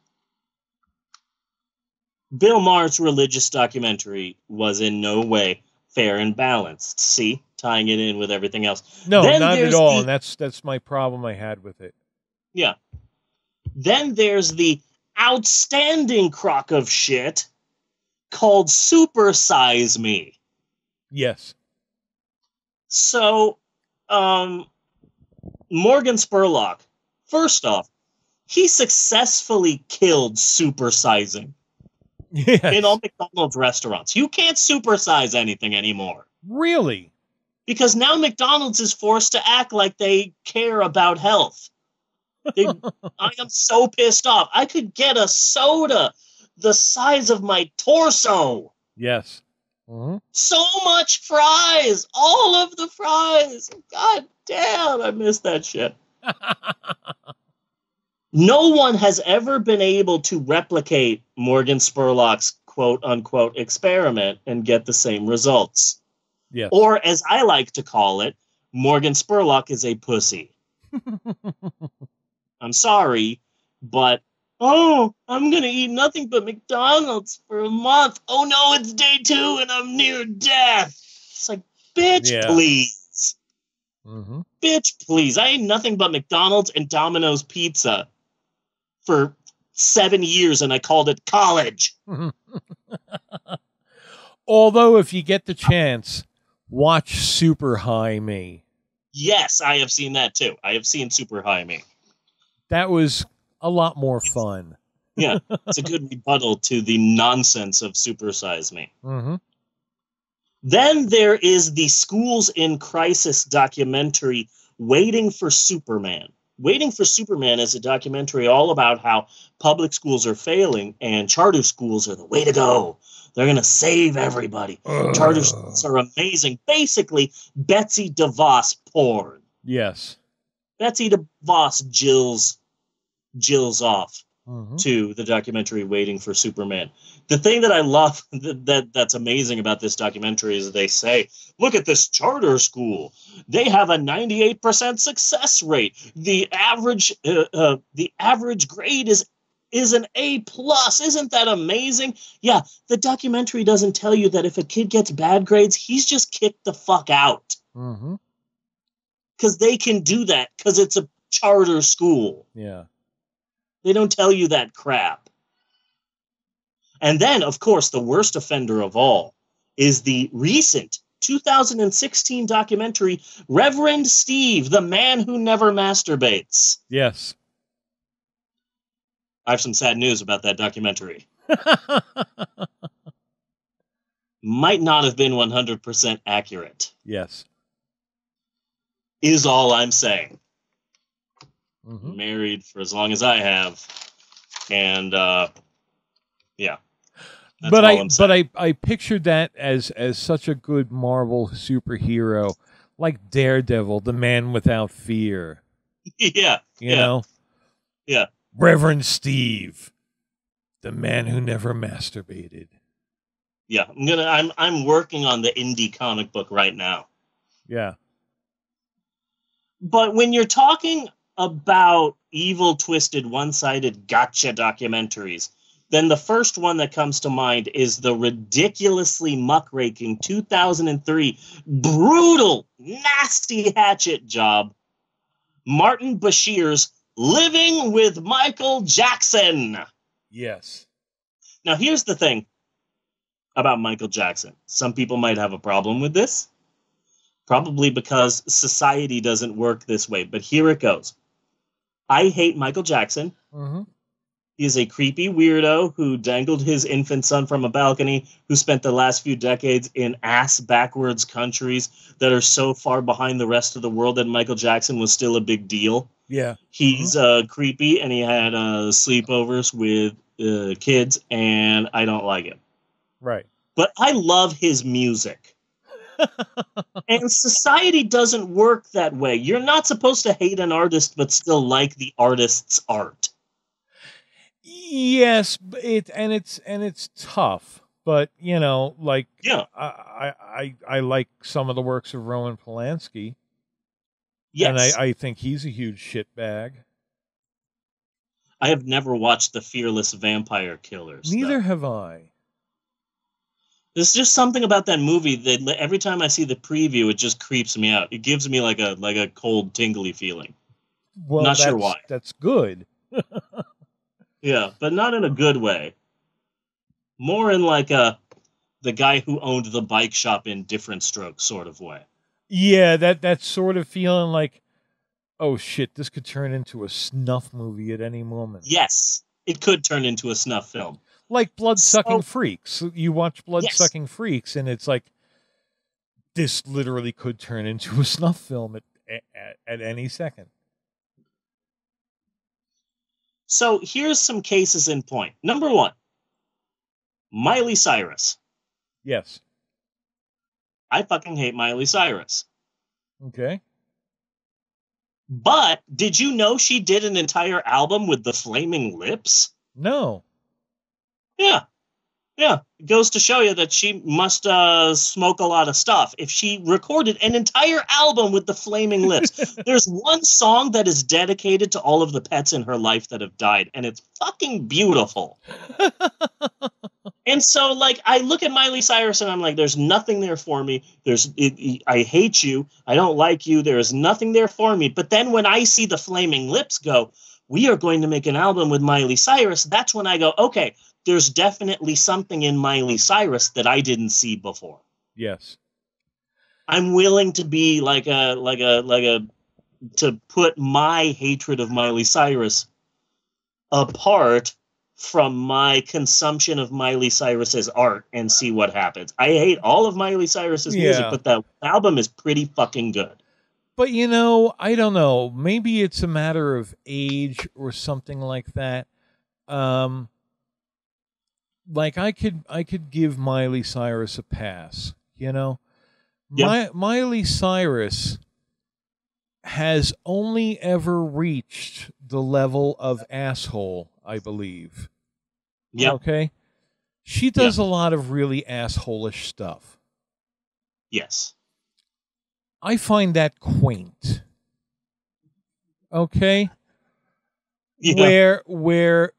Bill Maher's religious documentary was in no way fair and balanced. See? Tying it in with everything else. No, not at all. And that's my problem I had with it. Yeah. Then there's the outstanding crock of shit called Super Size Me. Yes. So Morgan Spurlock, first off, he successfully killed supersizing in all McDonald's restaurants. You can't supersize anything anymore. Really? Because now McDonald's is forced to act like they care about health. I am so pissed off. I could get a soda the size of my torso. Yes. Mm-hmm. So much fries. All of the fries. God damn, I miss that shit. No one has ever been able to replicate Morgan Spurlock's quote-unquote experiment and get the same results. Yes. Or, as I like to call it, Morgan Spurlock is a pussy. I'm sorry, but, I'm going to eat nothing but McDonald's for a month. Oh, no, it's day 2 and I'm near death. It's like, bitch, please. Mm-hmm. Bitch, please. I ate nothing but McDonald's and Domino's Pizza for 7 years, and I called it college. Although, if you get the chance, watch Super High Me. Yes, I have seen that too. I have seen Super High Me. That was a lot more fun. Yeah, it's a good rebuttal to the nonsense of Super Size Me. Mm-hmm. Then there is the Schools in Crisis documentary, Waiting for Superman. Waiting for Superman is a documentary all about how public schools are failing and charter schools are the way to go. They're going to save everybody. Charter schools are amazing. Basically, Betsy DeVos porn. Yes. Betsy DeVos jills off to the documentary Waiting for Superman. The thing that I love that's amazing about this documentary is they say, look at this charter school. They have a 98% success rate. The average grade is an A+. Isn't that amazing? Yeah, the documentary doesn't tell you that if a kid gets bad grades, he's just kicked the fuck out. Mm-hmm. Because they can do that because it's a charter school. Yeah. They don't tell you that crap. And then, of course, the worst offender of all is the recent 2016 documentary, Reverend Steve, the Man Who Never Masturbates. Yes. I have some sad news about that documentary. Might not have been 100% accurate. Yes. Is all I'm saying. Mm-hmm. Married for as long as I have. And, yeah. But I pictured that as such a good Marvel superhero, like Daredevil, the man without fear. Yeah. You know? Yeah. Reverend Steve, the man who never masturbated. Yeah. I'm working on the indie comic book right now. Yeah. But when you're talking about evil, twisted, one-sided gotcha documentaries, then the first one that comes to mind is the ridiculously muckraking 2003 brutal, nasty hatchet job, Martin Bashir's Living with Michael Jackson. Yes. Now, here's the thing about Michael Jackson. Some people might have a problem with this, probably because society doesn't work this way, but here it goes. I hate Michael Jackson. Mm-hmm. He is a creepy weirdo who dangled his infant son from a balcony, who spent the last few decades in ass-backwards countries that are so far behind the rest of the world that Michael Jackson was still a big deal. Yeah. He's creepy, and he had sleepovers with kids, and I don't like him. Right. But I love his music. And society doesn't work that way. You're not supposed to hate an artist but still like the artist's art. Yes, it's tough, but you know, like yeah, I like some of the works of Roman Polanski. Yes, and I think he's a huge shitbag. I have never watched The Fearless Vampire Killers. Neither have I. There's just something about that movie that every time I see the preview, it just creeps me out. It gives me like a cold, tingly feeling. Well, not sure why. That's good. Yeah, but not in a good way. More in like the guy who owned the bike shop in Different Strokes sort of way. Yeah, that sort of feeling like, oh shit, this could turn into a snuff movie at any moment. Yes, it could turn into a snuff film. Like Blood-Sucking So- Freaks. You watch Blood-Sucking Freaks, and it's like, this literally could turn into a snuff film at any second. So here's some cases in point. Number one, Miley Cyrus. Yes. I fucking hate Miley Cyrus. Okay. But did you know she did an entire album with the Flaming Lips? No. Yeah. Yeah. It goes to show you that she must smoke a lot of stuff. If she recorded an entire album with the Flaming Lips, there's one song that is dedicated to all of the pets in her life that have died, and it's fucking beautiful. And so, like, I look at Miley Cyrus and I'm like, there's nothing there for me. I hate you. I don't like you. There is nothing there for me. But then when I see the Flaming Lips go, we are going to make an album with Miley Cyrus, that's when I go, okay, there's definitely something in Miley Cyrus that I didn't see before. Yes. I'm willing to be to put my hatred of Miley Cyrus apart from my consumption of Miley Cyrus's art and see what happens. I hate all of Miley Cyrus's music, but that album is pretty fucking good. But I don't know. Maybe it's a matter of age or something like that. Like I could give Miley Cyrus a pass, Yep. Miley Cyrus has only ever reached the level of asshole, I believe. Yeah. Okay. She does a lot of really asshole-ish stuff. Yes. I find that quaint. Okay. Yeah. Where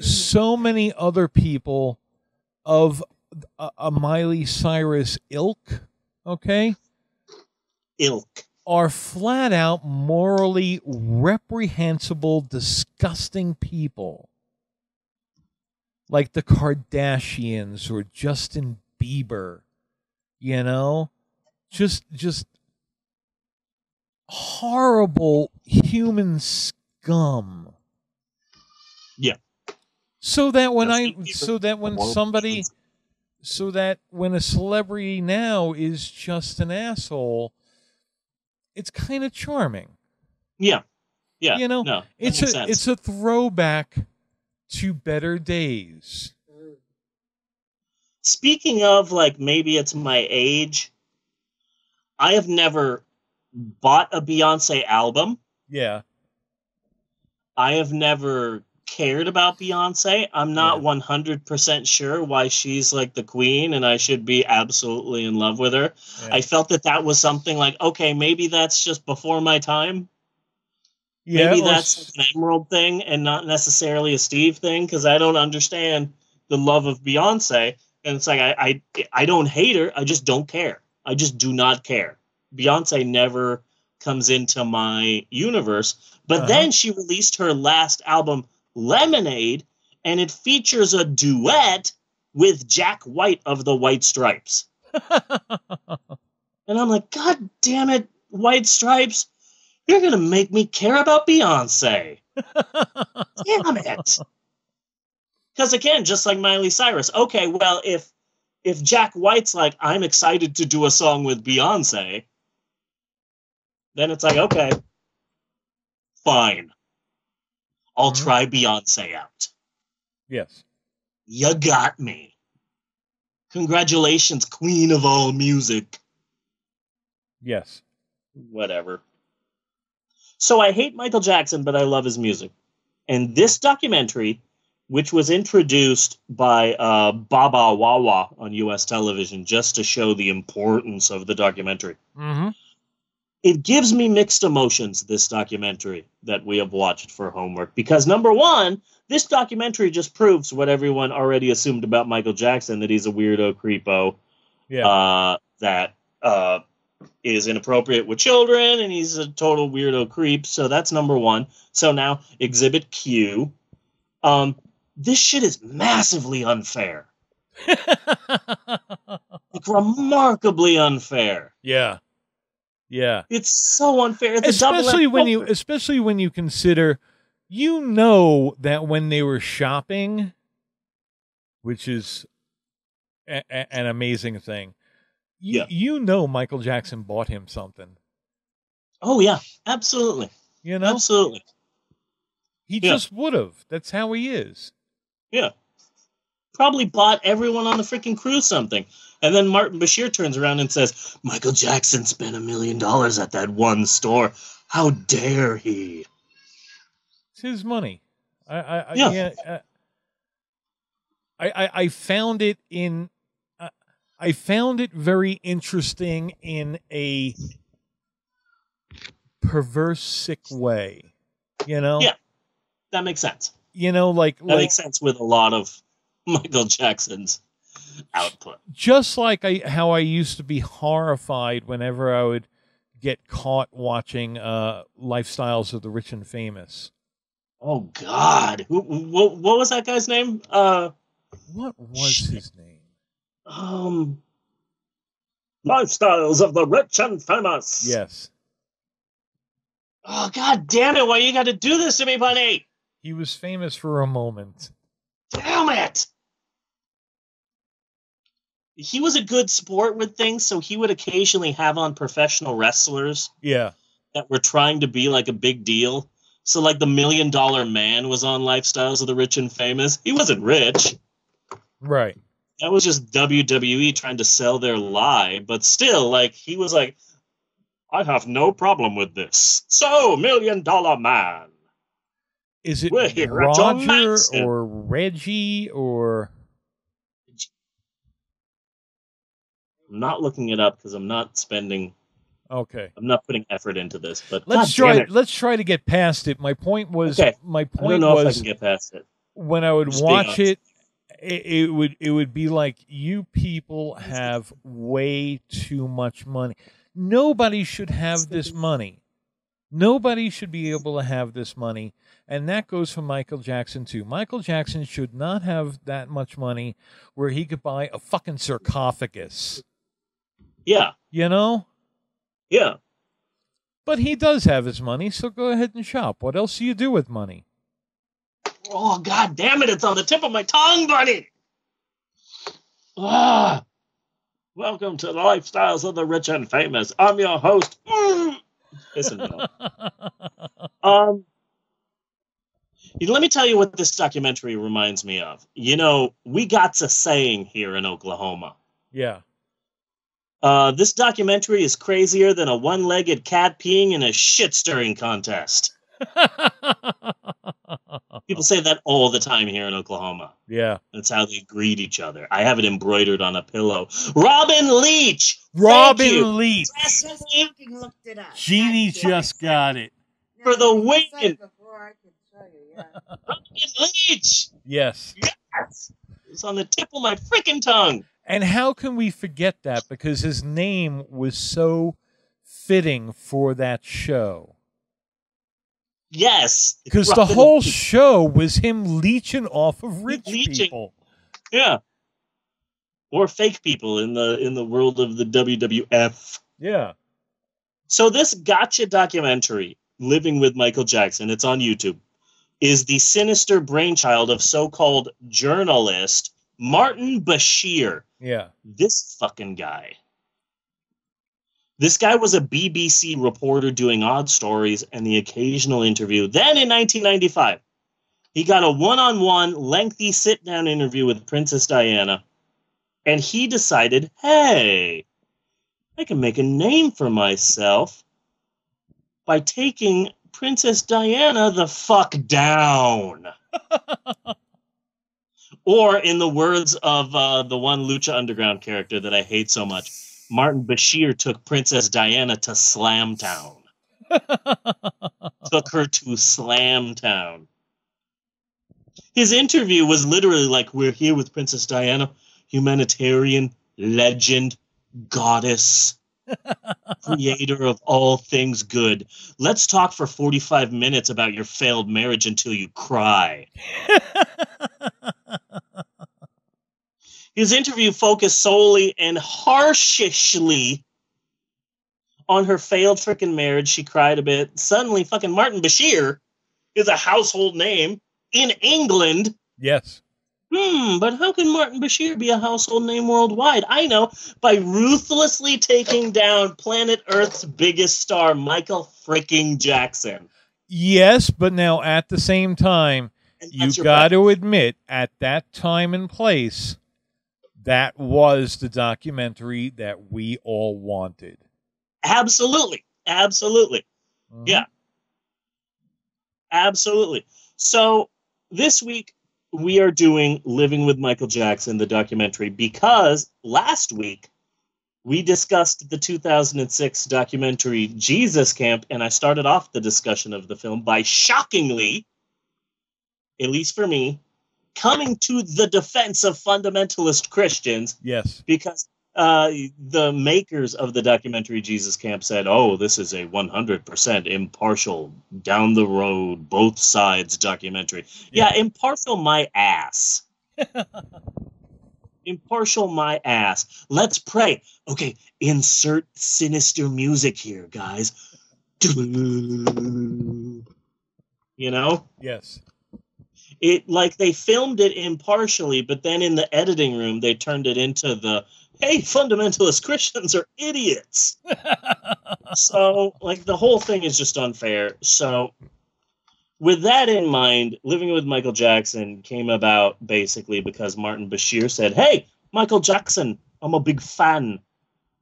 so many other people of a Miley Cyrus ilk, okay? Ilk. Are flat out morally reprehensible, disgusting people. Like the Kardashians or Justin Bieber, Just horrible human scum. Yeah. So that when a celebrity now is just an asshole, it's kind of charming. Yeah. Yeah. No, it's a throwback to better days. Speaking of, like, maybe it's my age, I have never bought a Beyonce album. Yeah. I have never cared about Beyonce. I'm not 100% sure why she's like the queen and I should be absolutely in love with her. Yeah. I felt that was something like, okay, maybe that's just before my time. Yeah, maybe that's like an Emerald thing and not necessarily a Steve thing, because I don't understand the love of Beyonce. And it's like, I don't hate her. I just don't care. I just do not care. Beyonce never comes into my universe. But then she released her last album, Lemonade, and it features a duet with Jack White of the White Stripes. And I'm like, God damn it, White Stripes, you're going to make me care about Beyonce. Damn it. Because again, just like Miley Cyrus, okay, well, if Jack White's like, I'm excited to do a song with Beyonce, then it's like, okay, fine. I'll try Beyonce out. Yes. You got me. Congratulations, queen of all music. Yes. Whatever. So I hate Michael Jackson, but I love his music. And this documentary, which was introduced by Baba Wawa on U.S. television just to show the importance of the documentary. Mm-hmm. It gives me mixed emotions, this documentary that we have watched for homework. Because, number one, this documentary just proves what everyone already assumed about Michael Jackson, that he's a weirdo creepo that is inappropriate with children, and he's a total weirdo creep. So that's number one. So now, Exhibit Q. This shit is massively unfair. Like, remarkably unfair. Yeah. Yeah. It's so unfair. It's especially a double especially when you consider, you know, that when they were shopping, which is an amazing thing. You know, Michael Jackson bought him something. Oh yeah, absolutely. You know, absolutely. He just would have. That's how he is. Yeah. Probably bought everyone on the freaking crew something. And then Martin Bashir turns around and says, Michael Jackson spent $1 million at that one store. How dare he? It's his money. I found it in. I found it very interesting in a perverse, sick way. You know? Yeah, that makes sense. You know, that makes sense with a lot of Michael Jackson's output. Just like how I used to be horrified whenever I would get caught watching Lifestyles of the Rich and Famous. Oh God, what was that guy's name? What was his name? Lifestyles of the Rich and Famous. Yes. Oh God damn it! Why you got to do this to me, buddy? He was famous for a moment. Damn it! He was a good sport with things, so he would occasionally have on professional wrestlers. Yeah. That were trying to be like a big deal. So like the $1 Million Man was on Lifestyles of the Rich and Famous. He wasn't rich. Right. That was just WWE trying to sell their lie. But still, like, he was like, I have no problem with this. So, $1 Million Man. Is it We're here Roger or Reggie or... I'm not looking it up because I'm not spending... Okay. I'm not putting effort into this, but let's try to get past it. My point was I don't know if I can get past it. When I would watch it, it would be like, you people have way too much money. Nobody should have this money. Nobody should be able to have this money. And that goes for Michael Jackson, too. Michael Jackson should not have that much money where he could buy a fucking sarcophagus. Yeah. You know? Yeah. But he does have his money, so go ahead and shop. What else do you do with money? Oh, God damn it. It's on the tip of my tongue, buddy. Ah. Welcome to the Lifestyles of the Rich and Famous. I'm your host. Listen, let me tell you what this documentary reminds me of. You know, we got a saying here in Oklahoma. Yeah. This documentary is crazier than a one-legged cat peeing in a shit-stirring contest. People say that all the time here in Oklahoma. Yeah. That's how they greet each other. I have it embroidered on a pillow. Robin Leach! Robin Leach! Looked it up. Jeannie just got it. For the win! Before I could show you, yeah. Robin Leach! Yes. Yes! It's on the tip of my freaking tongue. And how can we forget that? Because his name was so fitting for that show. Yes. Because the whole show was him leeching off of rich people. Yeah. Or fake people in the world of the WWF. Yeah. So this gotcha documentary, Living with Michael Jackson, it's on YouTube, is the sinister brainchild of so-called journalist Martin Bashir. Yeah. This fucking guy. This guy was a BBC reporter doing odd stories and the occasional interview. Then in 1995, he got a one-on-one lengthy sit-down interview with Princess Diana. And he decided, hey, I can make a name for myself by taking Princess Diana the fuck down. Or, in the words of the one Lucha Underground character that I hate so much, Martin Bashir took Princess Diana to Slamtown. Took her to Slamtown. His interview was literally like, we're here with Princess Diana, humanitarian, legend, goddess, creator of all things good. Let's talk for 45 minutes about your failed marriage until you cry. His interview focused solely and harshly on her failed freaking marriage. She cried a bit. Suddenly, fucking Martin Bashir is a household name in England. Yes. But how can Martin Bashir be a household name worldwide? I know, by ruthlessly taking down planet Earth's biggest star, Michael freaking Jackson. Yes, but now at the same time, you got to admit, at that time and place, that was the documentary that we all wanted. Absolutely. Absolutely. Mm-hmm. Yeah. Absolutely. So this week we are doing Living with Michael Jackson, the documentary, because last week we discussed the 2006 documentary Jesus Camp, and I started off the discussion of the film by shockingly, at least for me, coming to the defense of fundamentalist Christians. Yes. Because the makers of the documentary Jesus Camp said, oh, this is a 100% impartial, down the road, both sides documentary. Yeah, impartial my ass. Impartial my ass. Let's pray. Okay, insert sinister music here, guys. You know? Yes. It like they filmed it impartially, but then in the editing room they turned it into the hey, fundamentalist Christians are idiots. So like the whole thing is just unfair. So with that in mind, Living with Michael Jackson came about basically because Martin Bashir said, hey, Michael Jackson, I'm a big fan.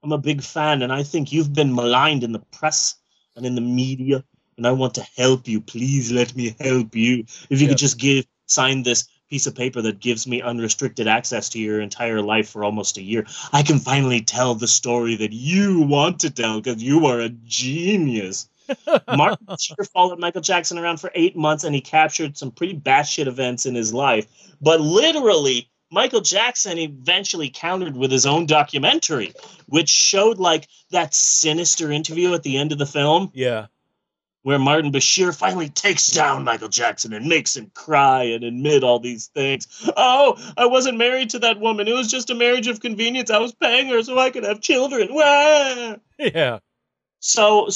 I'm a big fan, and I think you've been maligned in the press and in the media, and I want to help you. Please let me help you. If you could just sign this piece of paper that gives me unrestricted access to your entire life for almost a year, I can finally tell the story that you want to tell because you are a genius. Martin Bashir followed Michael Jackson around for 8 months, and he captured some pretty batshit events in his life. But literally, Michael Jackson eventually countered with his own documentary, which showed like that sinister interview at the end of the film. Yeah. Where Martin Bashir finally takes down Michael Jackson and makes him cry and admit all these things. Oh, I wasn't married to that woman. It was just a marriage of convenience. I was paying her so I could have children. Wah! Yeah. So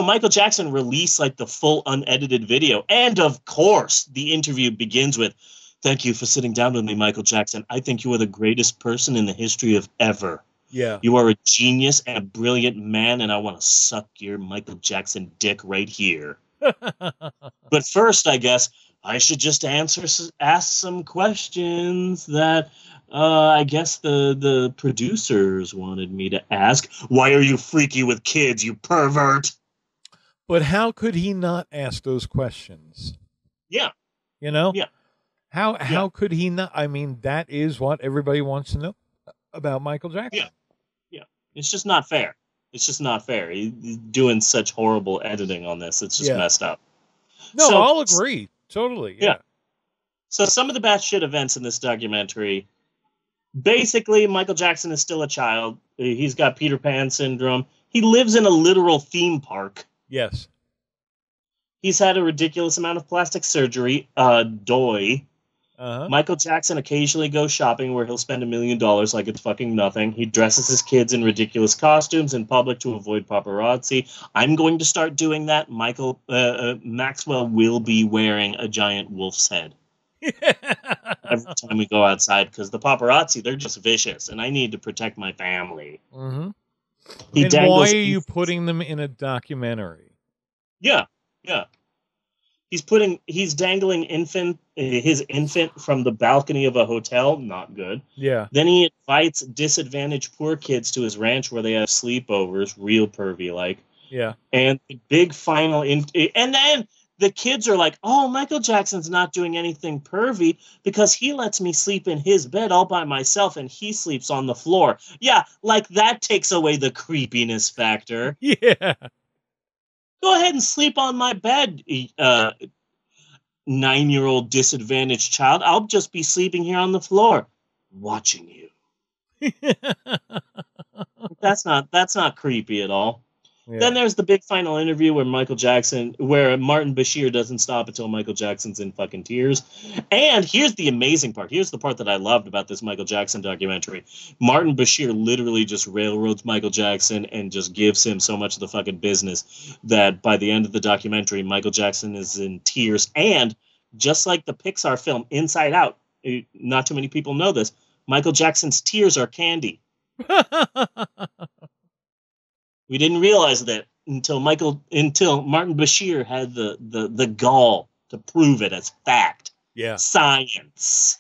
Michael Jackson released like the full unedited video. And of course, the interview begins with, thank you for sitting down with me, Michael Jackson. I think you are the greatest person in the history of ever. Yeah. You are a genius and a brilliant man, and I want to suck your Michael Jackson dick right here. But first, I guess, I should just ask some questions that I guess the producers wanted me to ask. Why are you freaky with kids, you pervert? But how could he not ask those questions? Yeah. You know? Yeah. How could he not? I mean, that is what everybody wants to know about Michael Jackson. Yeah. Yeah. It's just not fair. It's just not fair. He's doing such horrible editing on this. It's just messed up. No, I'll agree. Totally. Yeah. So some of the batshit events in this documentary, basically, Michael Jackson is still a child. He's got Peter Pan syndrome. He lives in a literal theme park. Yes. He's had a ridiculous amount of plastic surgery. Michael Jackson occasionally goes shopping where he'll spend $1 million like it's fucking nothing. He dresses his kids in ridiculous costumes in public to avoid paparazzi. I'm going to start doing that. Maxwell will be wearing a giant wolf's head every time we go outside because the paparazzi, they're just vicious, and I need to protect my family. Mm-hmm. And why are you putting them in a documentary? Yeah. He's dangling his infant from the balcony of a hotel. Not good. Yeah. Then he invites disadvantaged poor kids to his ranch where they have sleepovers, real pervy like. Yeah. And the big final and then the kids are like, "Oh, Michael Jackson's not doing anything pervy because he lets me sleep in his bed all by myself and he sleeps on the floor." Yeah, like that takes away the creepiness factor. Yeah. Go ahead and sleep on my bed, 9-year-old disadvantaged child. I'll just be sleeping here on the floor, watching you. That's not creepy at all. Yeah. Then there's the big final interview where Martin Bashir doesn't stop until Michael Jackson's in fucking tears. And here's the amazing part. Here's the part that I loved about this Michael Jackson documentary. Martin Bashir literally just railroads Michael Jackson and just gives him so much of the fucking business that by the end of the documentary, Michael Jackson is in tears. And just like the Pixar film Inside Out, not too many people know this, Michael Jackson's tears are candy. We didn't realize that until Martin Bashir had the gall to prove it as fact. Yeah. Science.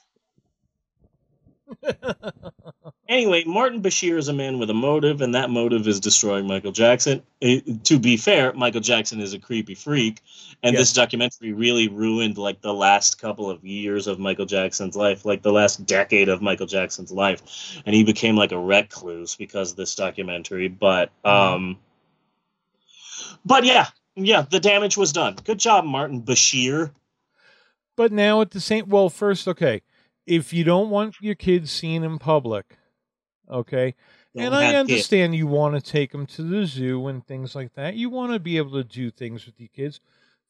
Anyway, Martin Bashir is a man with a motive, and that motive is destroying Michael Jackson. To be fair, Michael Jackson is a creepy freak, and this documentary really ruined like the last couple of years of Michael Jackson's life, like the last decade of Michael Jackson's life, and he became like a recluse because of this documentary. But yeah, the damage was done. Good job, Martin Bashir. But now at the same, first, okay, if you don't want your kids seen in public, okay, and I understand you want to take them to the zoo and things like that. You want to be able to do things with your kids.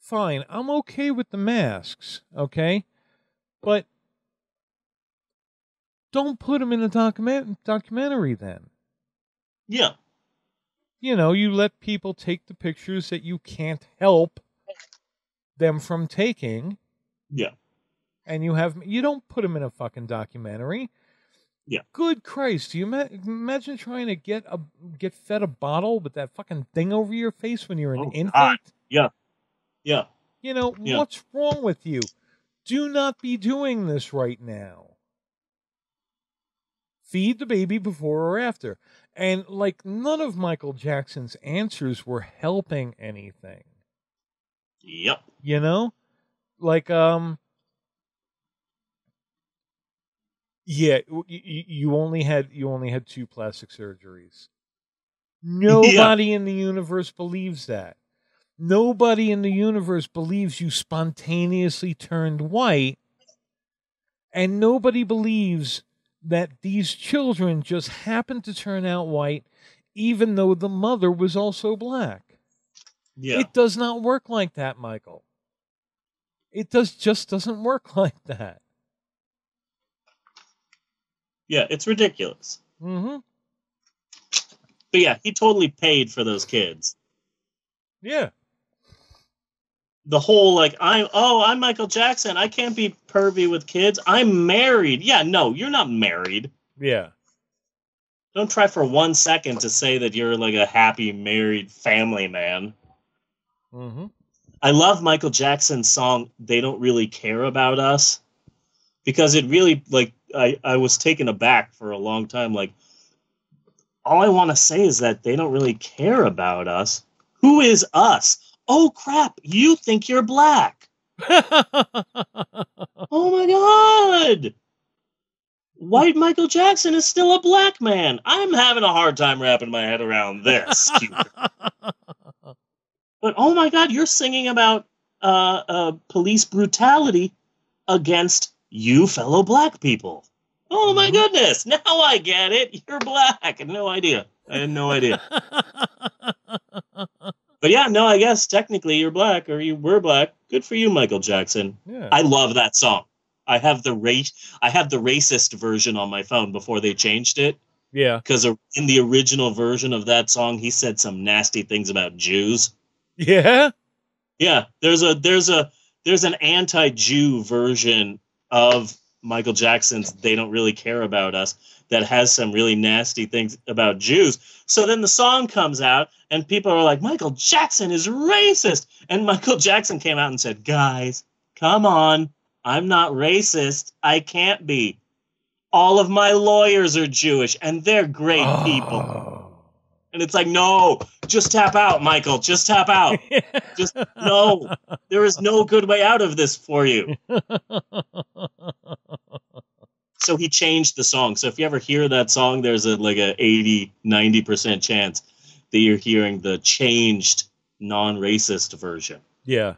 Fine, I'm okay with the masks, okay, but don't put them in a documentary then. Yeah. You know, you let people take the pictures that you can't help them from taking. Yeah. And you don't put them in a fucking documentary. Yeah. Good Christ! Do you imagine trying to get fed a bottle with that fucking thing over your face when you're an infant? God. Yeah. Yeah. You know, what's wrong with you? Do not be doing this right now. Feed the baby before or after. And, like, none of Michael Jackson's answers were helping anything. Yep. You know? Like, yeah, you only had 2 plastic surgeries. Nobody in the universe believes that. Nobody in the universe believes you spontaneously turned white, and nobody believes that these children just happened to turn out white, even though the mother was also black. Yeah. It does not work like that, Michael. It just doesn't work like that. Yeah, it's ridiculous. Mm-hmm. But yeah, he totally paid for those kids. Yeah. The whole, like, I'm Michael Jackson. I can't be pervy with kids. I'm married. Yeah, no, you're not married. Yeah. Don't try for 1 second to say that you're, like, a happy married family man. Mm-hmm. I love Michael Jackson's song, They Don't Really Care About Us. Because it really, like, I was taken aback for a long time. Like, all I want to say is that they don't really care about us. Who is us? Oh, crap, you think you're black. Oh, my God. White Michael Jackson is still a black man. I'm having a hard time wrapping my head around this. But, oh, my God, you're singing about police brutality against you fellow black people. Oh, my goodness. Now I get it. You're black. I had no idea. But yeah, no, I guess technically you're black, or you were black. Good for you, Michael Jackson. Yeah. I love that song. I have the racist version on my phone before they changed it. Yeah. Because in the original version of that song, he said some nasty things about Jews. Yeah. Yeah. There's an anti-Jew version of Michael Jackson's They Don't Really Care About Us that has some really nasty things about Jews. So then the song comes out and people are like, Michael Jackson is racist. And Michael Jackson came out and said, guys, come on. I'm not racist. I can't be. All of my lawyers are Jewish and they're great people. And it's like, no, just tap out, Michael. Just tap out. Just no. There is no good way out of this for you. So he changed the song. So if you ever hear that song, there's a 80-90% chance that you're hearing the changed non-racist version. Yeah.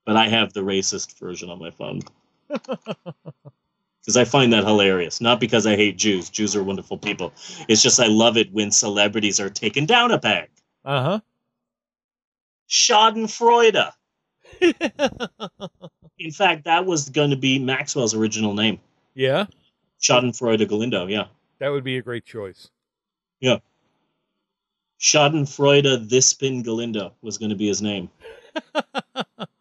But I have the racist version on my phone. Because I find that hilarious. Not because I hate Jews. Jews are wonderful people. It's just I love it when celebrities are taken down a peg. Uh-huh. Schadenfreude. In fact, that was going to be Maxwell's original name. Yeah? Schadenfreude Galindo, yeah. That would be a great choice. Yeah. Schadenfreude Thispin Galindo was going to be his name.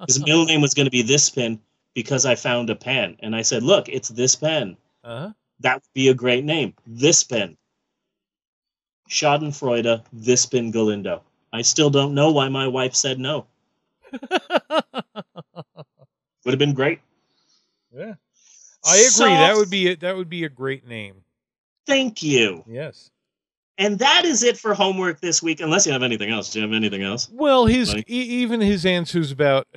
His middle name was going to be Thispin because I found a pen. And I said, look, it's this pen. Uh-huh. That would be a great name. Thispin. Schadenfreude Thispin Galindo. I still don't know why my wife said no. Would have been great. Yeah. I agree. So, that would be a great name. Thank you. Yes. And that is it for homework this week, unless you have anything else. Do you have anything else? Well, even his answers about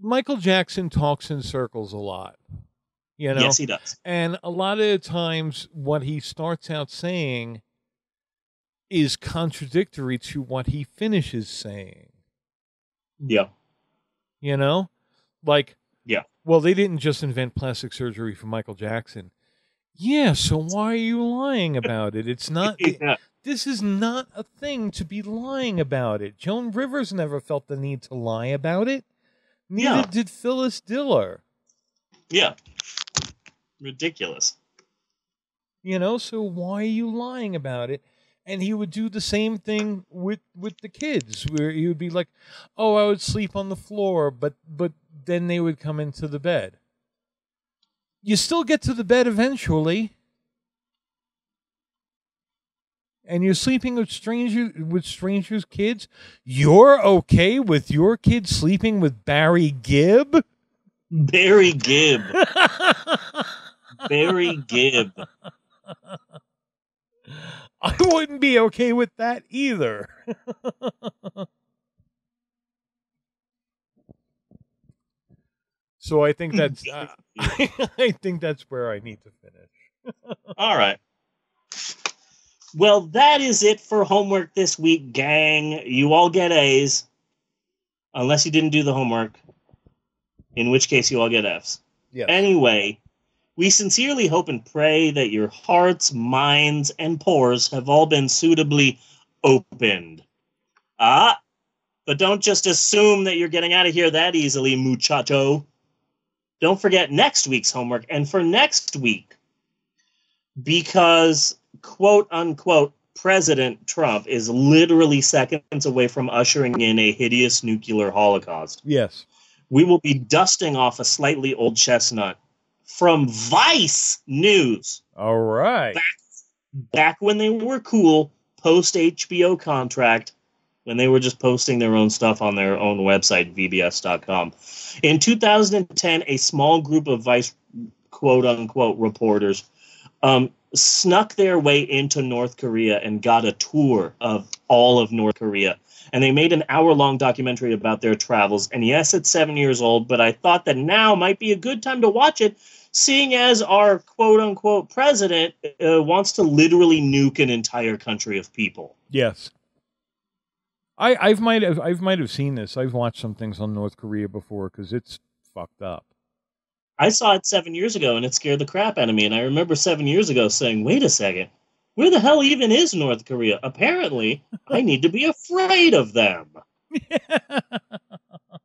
Michael Jackson talks in circles a lot. You know? Yes, he does. And a lot of the times what he starts out saying is contradictory to what he finishes saying. Yeah. You know? Like, yeah. Well, they didn't just invent plastic surgery for Michael Jackson. Yeah, so why are you lying about it? It's not. Yeah. This is not a thing to be lying about it. Joan Rivers never felt the need to lie about it. Neither did Phyllis Diller. Yeah. Ridiculous. You know, so why are you lying about it? And he would do the same thing with the kids, where he would be like, "Oh, I would sleep on the floor, but then they would come into the bed." You still get to the bed eventually, and you're sleeping with strangers' kids. You're okay with your kids sleeping with Barry Gibb? Barry Gibb. Barry Gibb. I wouldn't be okay with that either. So I think that's I think that's where I need to finish. All right. Well, that is it for homework this week, gang. You all get A's, unless you didn't do the homework, in which case you all get F's. Yes. Anyway, we sincerely hope and pray that your hearts, minds, and pores have all been suitably opened. But don't just assume that you're getting out of here that easily, muchacho. Don't forget next week's homework. And for next week, because, quote unquote, President Trump is literally seconds away from ushering in a hideous nuclear holocaust. Yes. We will be dusting off a slightly old chestnut from Vice News. All right. Back when they were cool, post HBO contract, when they were just posting their own stuff on their own website, vbs.com. In 2010, a small group of Vice, quote-unquote, reporters snuck their way into North Korea and got a tour of all of North Korea. And they made an hour-long documentary about their travels. And yes, it's 7 years old, but I thought that now might be a good time to watch it, seeing as our quote-unquote president wants to literally nuke an entire country of people. Yes. I might have seen this. I've watched some things on North Korea before because it's fucked up. I saw it 7 years ago and it scared the crap out of me. And I remember 7 years ago saying, wait a second, where the hell even is North Korea? Apparently, I need to be afraid of them. I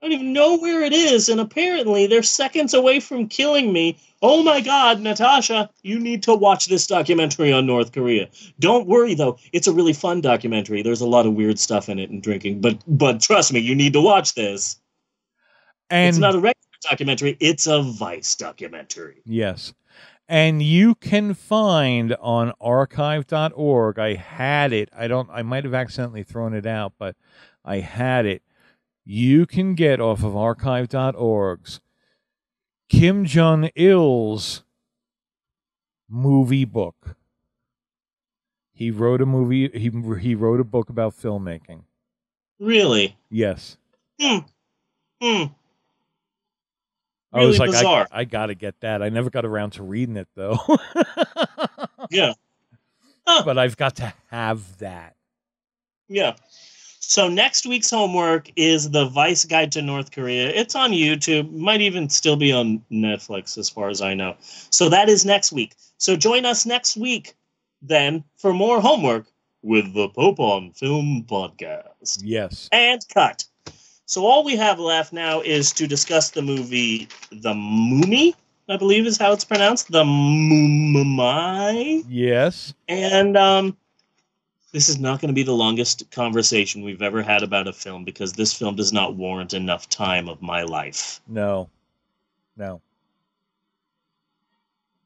don't even know where it is. And apparently, they're seconds away from killing me. Oh my God, Natasha, you need to watch this documentary on North Korea. Don't worry, though. It's a really fun documentary. There's a lot of weird stuff in it and drinking. But trust me, you need to watch this. And it's not a regular documentary. It's a Vice documentary. Yes. And you can find on archive.org. I had it. I might have accidentally thrown it out, but I had it. You can get off of archive.org's Kim Jong-il's movie book. He wrote a movie. He wrote a book about filmmaking. Really? Yes. Really I was like, bizarre. I got to get that. I never got around to reading it, though. Yeah. But I've got to have that. Yeah. So next week's homework is the Vice Guide to North Korea. It's on YouTube. Might even still be on Netflix, as far as I know. So that is next week. So join us next week, then, for more homework with the Pope on Film podcast. Yes. And cut. So all we have left now is to discuss the movie The Mummy, I believe is how it's pronounced. The Mummy. Yes. And this is not going to be the longest conversation we've ever had about a film because this film does not warrant enough time of my life. No.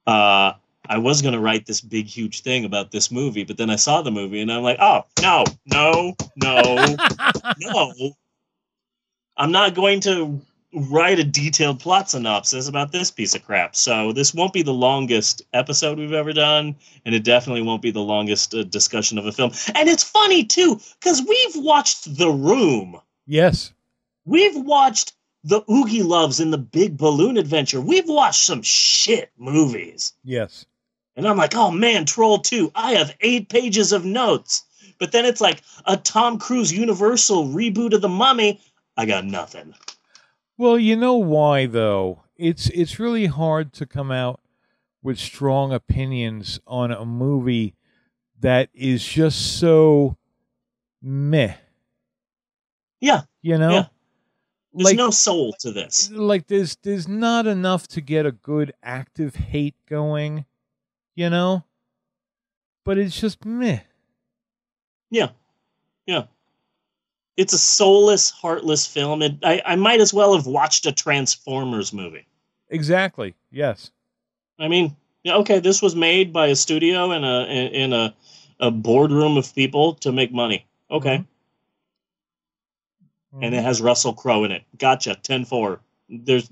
I was going to write this big, huge thing about this movie, but then I saw the movie and I'm like, oh, no. I'm not going to write a detailed plot synopsis about this piece of crap. So this won't be the longest episode we've ever done, and it definitely won't be the longest discussion of a film. And it's funny, too, because we've watched The Room. Yes. We've watched The Oogie Loves and The Big Balloon Adventure. We've watched some shit movies. Yes. And I'm like, oh man, Troll 2, I have 8 pages of notes. But then it's like a Tom Cruise Universal reboot of The Mummy. I got nothing. Well, you know why, though? It's really hard to come out with strong opinions on a movie that is just so meh. Yeah. You know? Yeah. There's no soul to this. Like, there's not enough to get a good active hate going, you know? But it's just meh. Yeah. It's a soulless, heartless film. I might as well have watched a Transformers movie. Exactly. Yes. I mean, yeah, okay, this was made by a studio in a boardroom of people to make money. Okay. Mm-hmm. And it has Russell Crowe in it. Gotcha. 10-4. There's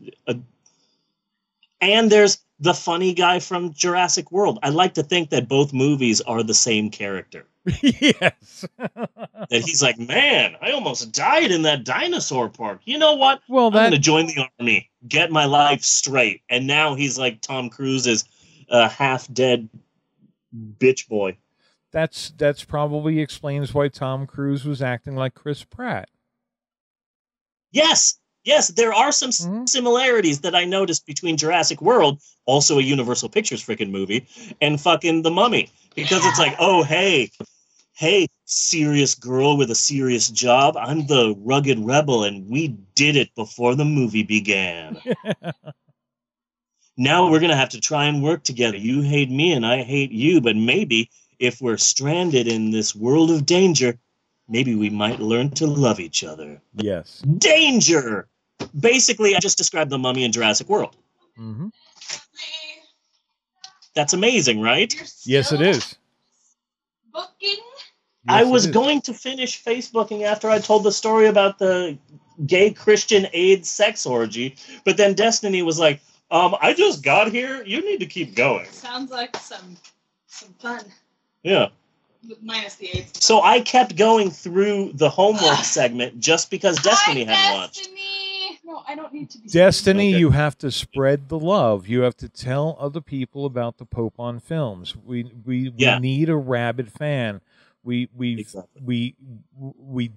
the funny guy from Jurassic World. I like to think that both movies are the same character. Yes. That he's like, man, I almost died in that dinosaur park. You know what? Well, I'm going to join the army, get my life straight. And now he's like Tom Cruise's half-dead bitch boy. That's probably explains why Tom Cruise was acting like Chris Pratt. Yes, there are some similarities that I noticed between Jurassic World, also a Universal Pictures freaking movie, and fucking The Mummy. Because it's like, oh, hey, serious girl with a serious job. I'm the rugged rebel, and we did it before the movie began. Now we're going to have to try and work together. You hate me, and I hate you, but maybe if we're stranded in this world of danger, maybe we might learn to love each other. Yes. Danger! Basically, I just described The Mummy in Jurassic World. Mm-hmm. That's amazing, right? Yes, it is. Booking? I was going to finish Facebooking after I told the story about the gay Christian AIDS sex orgy, but then Destiny was like, I just got here. You need to keep going. Sounds like some fun. Yeah. Minus the AIDS. So I kept going through the homework segment just because Destiny had launched. No, I don't need to be. Destiny, you have to spread the love. You have to tell other people about the Pope on Films. We need a rabid fan. We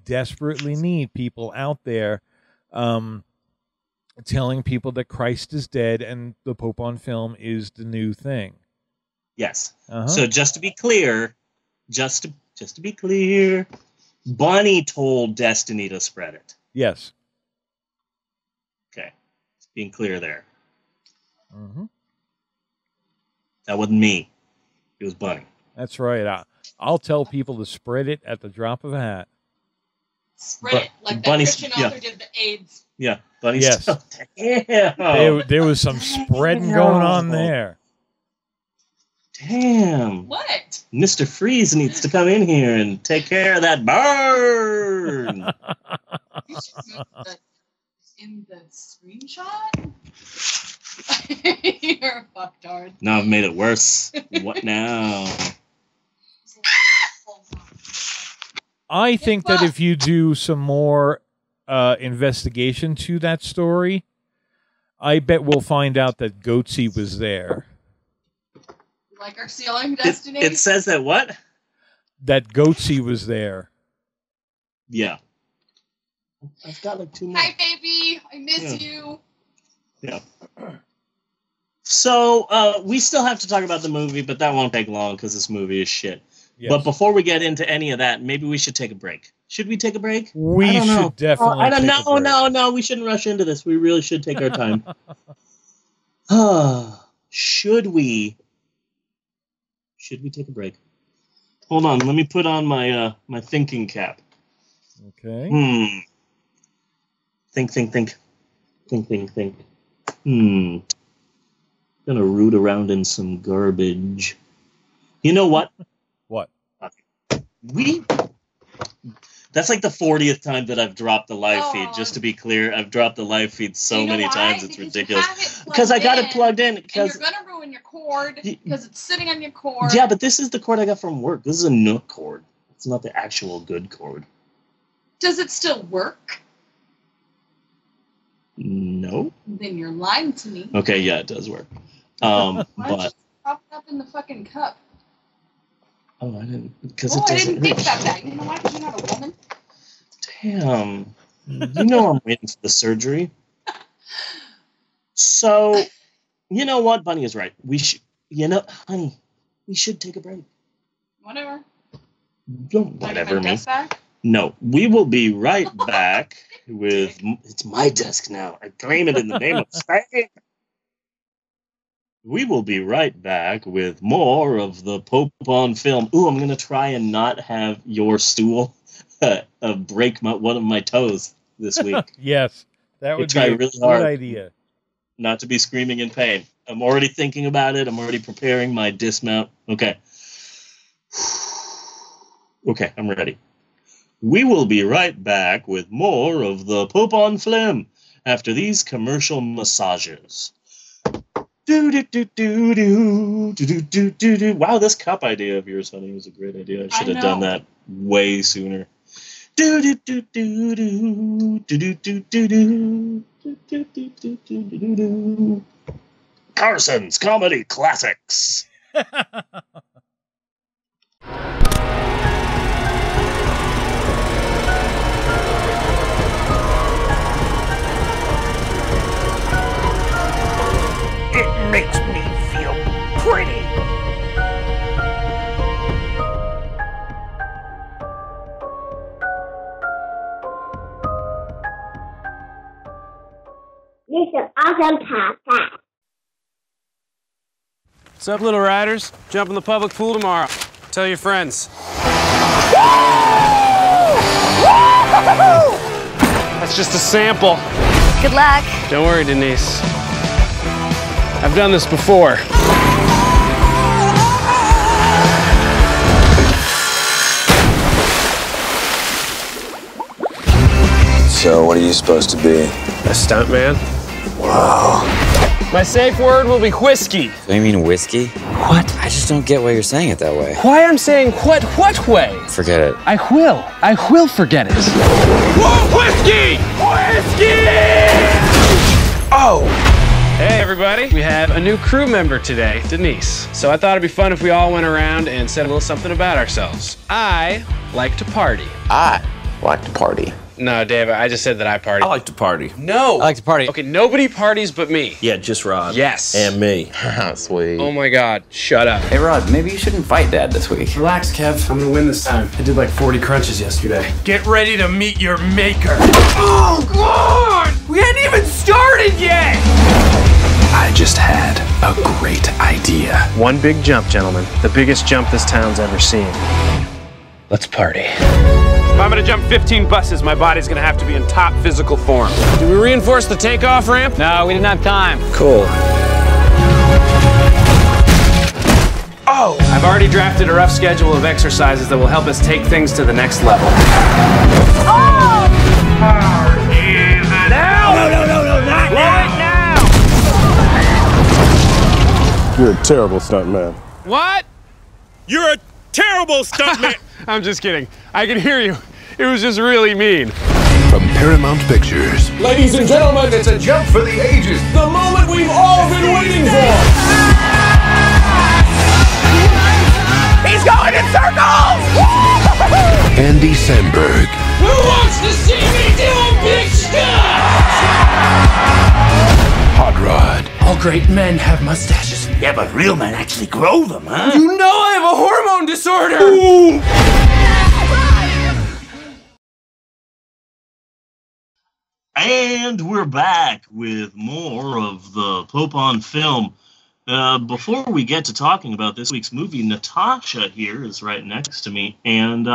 desperately need people out there telling people that Christ is dead and the Pope on Film is the new thing. Yes. Uh-huh. So just to be clear, Bunny told Destiny to spread it. Yes. Okay. Being clear there. Mm-hmm. That wasn't me. It was Bunny. That's right. I'll tell people to spread it at the drop of a hat. Spread it like that Christian author did the AIDS. Yeah. Bunny's yes. Damn. There was some spreading going on there. Damn. What? Mr. Freeze needs to come in here and take care of that burn. You should move that in the screenshot. You're a fucktard. Now I've made it worse. What now? I think that if you do some more investigation to that story, I bet we'll find out that Goatsy was there. Like our ceiling Destiny? It says that what? That Goatsy was there. Yeah. I've got like 2 more. Hi, baby. I miss you. Yeah. So, we still have to talk about the movie, but that won't take long because this movie is shit. Yes. But before we get into any of that, maybe we should take a break. Should we take a break? We should definitely. I don't know. No. We shouldn't rush into this. We really should take our time. Should we take a break? Hold on. Let me put on my my thinking cap. Okay. Think. Gonna root around in some garbage. You know what? What? That's like the 40th time that I've dropped the live feed. Just to be clear, I've dropped the live feed so many times, it's ridiculous. Because I got it plugged in. And you're gonna ruin your cord because it's sitting on your cord. Yeah, but this is the cord I got from work. This is a Nook cord. It's not the actual good cord. Does it still work? No. Then you're lying to me. Okay, yeah, it does work. Why don't you prop it up in the fucking cup? Oh, I didn't. Because I didn't think about that. You know why? Because you're not a woman. Damn. You know I'm waiting for the surgery. So, you know what? Bunny is right. We should, honey, we should take a break. Whatever. Don't whatever me. No, we will be right back with. It's my desk now. I claim it in the name of Spain. We will be right back with more of the Pope on Film. Ooh, I'm gonna try and not have your stool break one of my toes this week. Yes, that would be a really good idea. Not to be screaming in pain. I'm already thinking about it. I'm already preparing my dismount. Okay. Okay, I'm ready. We will be right back with more of the Pope on Film after these commercial massages. Wow, this cup idea of yours, honey, was a great idea. I should have done that way sooner. Carson's Comedy Classics. It makes me feel pretty. This is awesome podcast. What's up, little riders? Jump in the public pool tomorrow. Tell your friends. That's just a sample. Good luck. Don't worry, Denise. I've done this before. So, what are you supposed to be? A stuntman. Wow. My safe word will be whiskey. So you mean whiskey? What? I just don't get why you're saying it that way. Why I'm saying what way? Forget it. I will forget it. Whoa, whiskey! Whiskey! Oh! Hey, everybody. We have a new crew member today, Denise. So I thought it'd be fun if we all went around and said a little something about ourselves. I like to party. I like to party. No, Dave, I just said that I party. I like to party. No. I like to party. Okay, nobody parties but me. Yeah, just Rod. Yes. And me. Sweet. Oh my God, shut up. Hey, Rod, maybe you shouldn't fight Dad this week. Relax, Kev. I'm gonna win this time. I did like 40 crunches yesterday. Get ready to meet your maker. Oh, God! We hadn't even started yet! I just had a great idea. One big jump, gentlemen. The biggest jump this town's ever seen. Let's party. If I'm gonna jump 15 buses, my body's gonna have to be in top physical form. Did we reinforce the takeoff ramp? No, we didn't have time. Cool. Oh! I've already drafted a rough schedule of exercises that will help us take things to the next level. Oh! Now! No, not right now! You're a terrible stuntman. What? You're a terrible stuntman. I'm just kidding. I can hear you. It was just really mean. From Paramount Pictures. Ladies and gentlemen, it's a jump for the ages. The moment we've all been waiting for. He's going in circles! Andy Samberg. Who wants to see me do big stuff? Hot Rod. All great men have mustaches. Yeah, but real men actually grow them, huh? You know I have a hormone hormone disorder! Ooh. And we're back with more of the Pope on Film. Before we get to talking about this week's movie, Natasha here is right next to me, and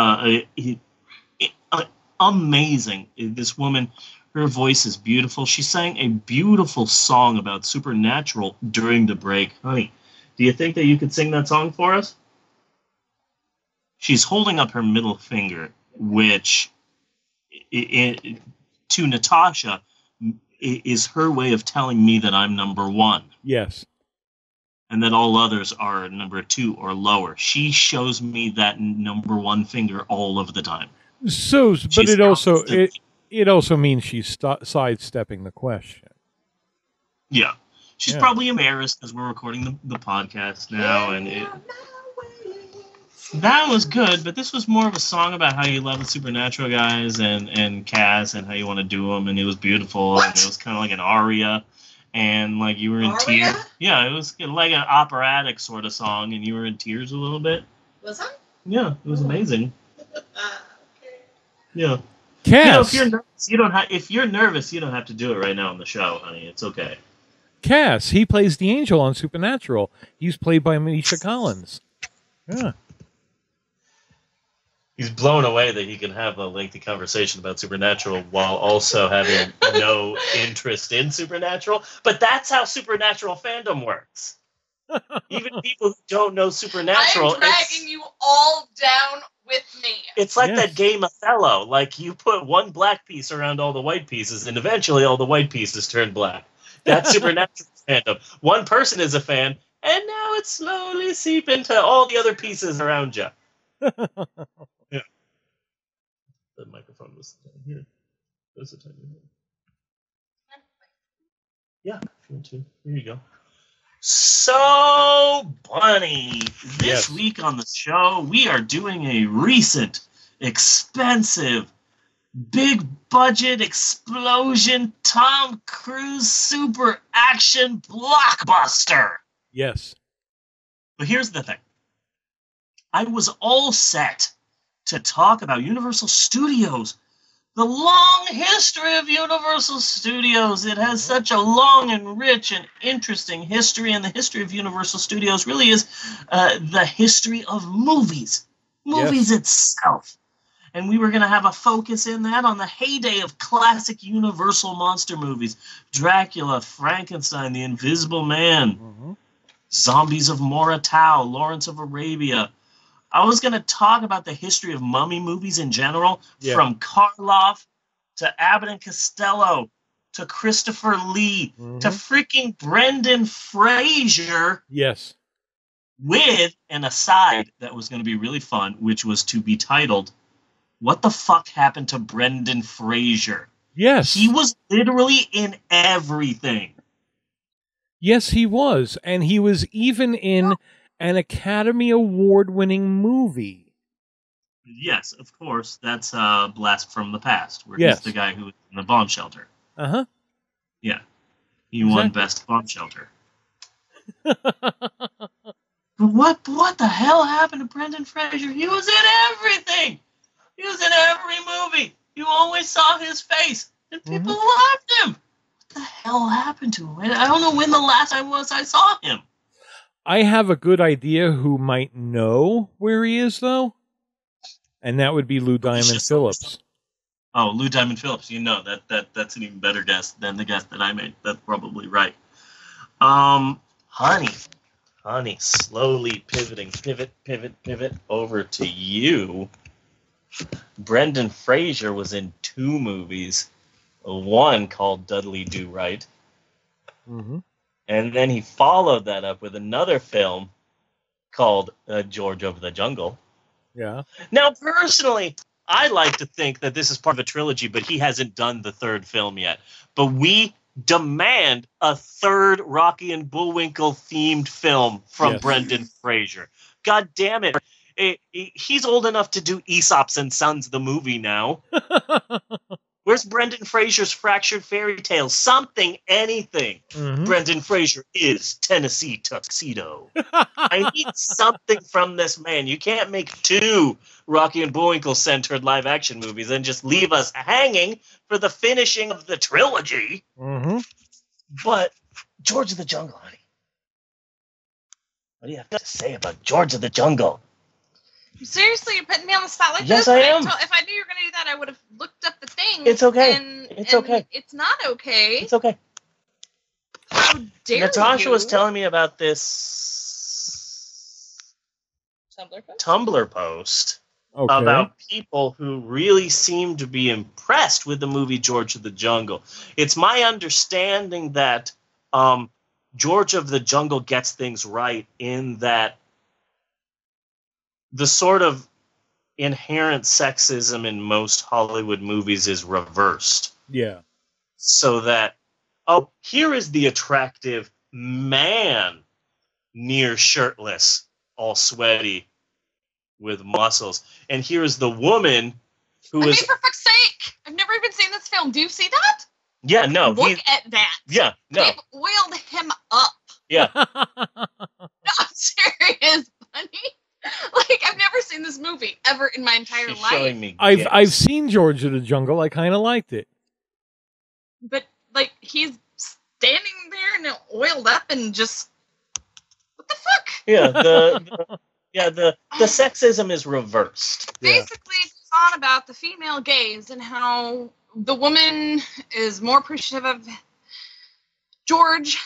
amazing. This woman, her voice is beautiful. She sang a beautiful song about supernatural during the break. Honey, do you think that you could sing that song for us? She's holding up her middle finger, which to Natasha is her way of telling me that I'm number one. Yes. And that all others are number two or lower. She shows me that number one finger all of the time. So, but it also means she's sidestepping the question. Yeah. She's probably embarrassed because we're recording the podcast now, and that was good, but this was more of a song about how you love the Supernatural guys and Cass and how you want to do them, and it was beautiful, and it was kind of like an aria, and like you were in tears. Yeah, it was like an operatic sort of song, and you were in tears a little bit. Was I? Yeah, it was amazing. Yeah. Cass. You know, if you're nervous, you don't have to do it right now on the show, honey. It's okay. Cass, he plays the angel on Supernatural. He's played by Misha Collins. Yeah. He's blown away that he can have a lengthy conversation about Supernatural while also having no interest in Supernatural. But that's how Supernatural fandom works. Even people who don't know Supernatural, I'm dragging you all down with me. It's like that game Othello. Like, you put one black piece around all the white pieces, and eventually all the white pieces turn black. That's Supernatural fandom. One person is a fan, and now it's slowly seep into all the other pieces around you. Yeah. The microphone was down here. There's a tiny one. Yeah, if you want to. Here you go. So, Bunny, this week on the show, we are doing a recent, expensive, big budget explosion Tom Cruise super action blockbuster. Yes. But here's the thing. I was all set to talk about Universal Studios. The long history of Universal Studios. It has such a long and rich and interesting history, and the history of Universal Studios really is the history of movies. Movies itself. And we were going to have a focus in that on the heyday of classic Universal monster movies. Dracula, Frankenstein, The Invisible Man, Zombies of Moratau, Lawrence of Arabia. I was going to talk about the history of mummy movies in general, from Karloff to Abbott and Costello to Christopher Lee to freaking Brendan Fraser. Yes. With an aside that was going to be really fun, which was to be titled, What the Fuck Happened to Brendan Fraser? Yes. He was literally in everything. Yes, he was. And he was even in an Academy Award-winning movie. Yes, of course. That's Blast from the Past, where he's the guy who was in the bomb shelter. Uh-huh. Yeah. He won Best Bomb Shelter. But what the hell happened to Brendan Fraser? He was in everything! He was in every movie! You always saw his face, and people loved him! What the hell happened to him? I don't know when the last time was I saw him. I have a good idea who might know where he is, though. And that would be Lou Diamond Phillips. Oh, Lou Diamond Phillips. You know, that's an even better guess than the guess that I made. That's probably right. Honey, slowly pivot over to you. Brendan Fraser was in 2 movies. One called Dudley Do Right. And then he followed that up with another film called George of the Jungle. Yeah. Now, personally, I like to think that this is part of a trilogy, but he hasn't done the 3rd film yet. But we demand a 3rd Rocky and Bullwinkle themed film from Brendan Fraser. God damn it. He's old enough to do Aesop's and Sons, the movie now. Where's Brendan Fraser's fractured fairy tale? Something, anything. Mhm. Brendan Fraser is Tennessee Tuxedo. I need something from this man. You can't make 2 Rocky and Bullwinkle centered live action movies and just leave us hanging for the finishing of the trilogy. Mm-hmm. But George of the Jungle, honey. What do you have to say about George of the Jungle? Seriously, you're putting me on the spot like Yes, this? I am. If I knew you were going to do that, I would have looked up the thing. It's okay. It's okay. It's not okay. It's okay. How dare Natasha you? was telling me about this Tumblr post about people who really seem to be impressed with the movie George of the Jungle. It's my understanding that George of the Jungle gets things right in that the sort of inherent sexism in most Hollywood movies is reversed. Yeah. So that, oh, here is the attractive man near shirtless, all sweaty with muscles. And here is the woman who is... for fuck's sake! I've never even seen this film. Do you see that? Yeah, no. Look at that. Yeah, no. They've oiled him up. Yeah. No, I'm serious, Bunny. Like, I've never seen this movie ever in my entire life. Showing me I've seen George of the Jungle. I kind of liked it. But, like, he's standing there and oiled up and just... What the fuck? Yeah, the sexism is reversed. Basically, it's on about the female gaze and how the woman is more appreciative of George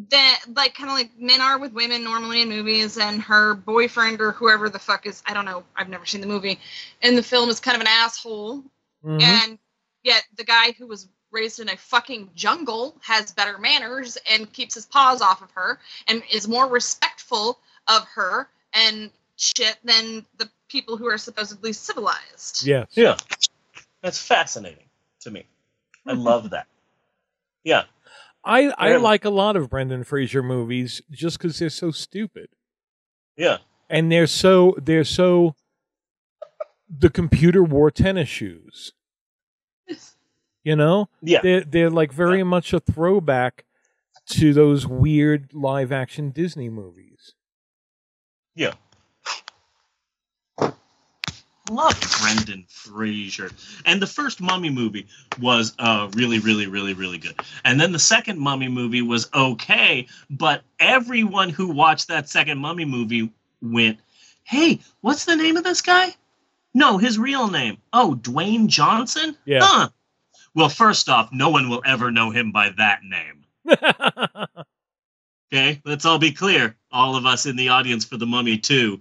than, like, kind of like men are with women normally in movies, and her boyfriend or whoever the fuck is, I don't know, I've never seen the movie, in the film is kind of an asshole. Mm-hmm. And yet the guy who was raised in a fucking jungle has better manners and keeps his paws off of her and is more respectful of her and shit than the people who are supposedly civilized. Yes. Yeah. That's fascinating to me. I love that. Yeah. I like a lot of Brendan Fraser movies just because they're so stupid. Yeah. And they're so the computer wore tennis shoes. You know? Yeah. They're like very much a throwback to those weird live action Disney movies. Yeah. Love Brendan Fraser. And the first Mummy movie was really, really, really, really good. And then the second Mummy movie was okay, but everyone who watched that second Mummy movie went, hey, what's the name of this guy? No, his real name. Oh, Dwayne Johnson? Yeah. Huh. Well, first off, no one will ever know him by that name. Okay, let's all be clear. All of us in the audience for The Mummy 2.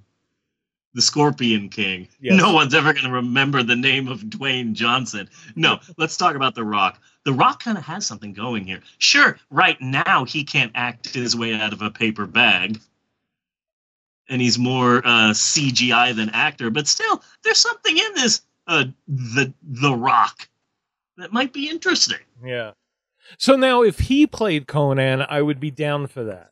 The Scorpion King. Yes. No one's ever going to remember the name of Dwayne Johnson. No, let's talk about The Rock. The Rock kind of has something going here. Sure, right now he can't act his way out of a paper bag. And he's more CGI than actor. But still, there's something in this the Rock that might be interesting. Yeah. So now if he played Conan, I would be down for that.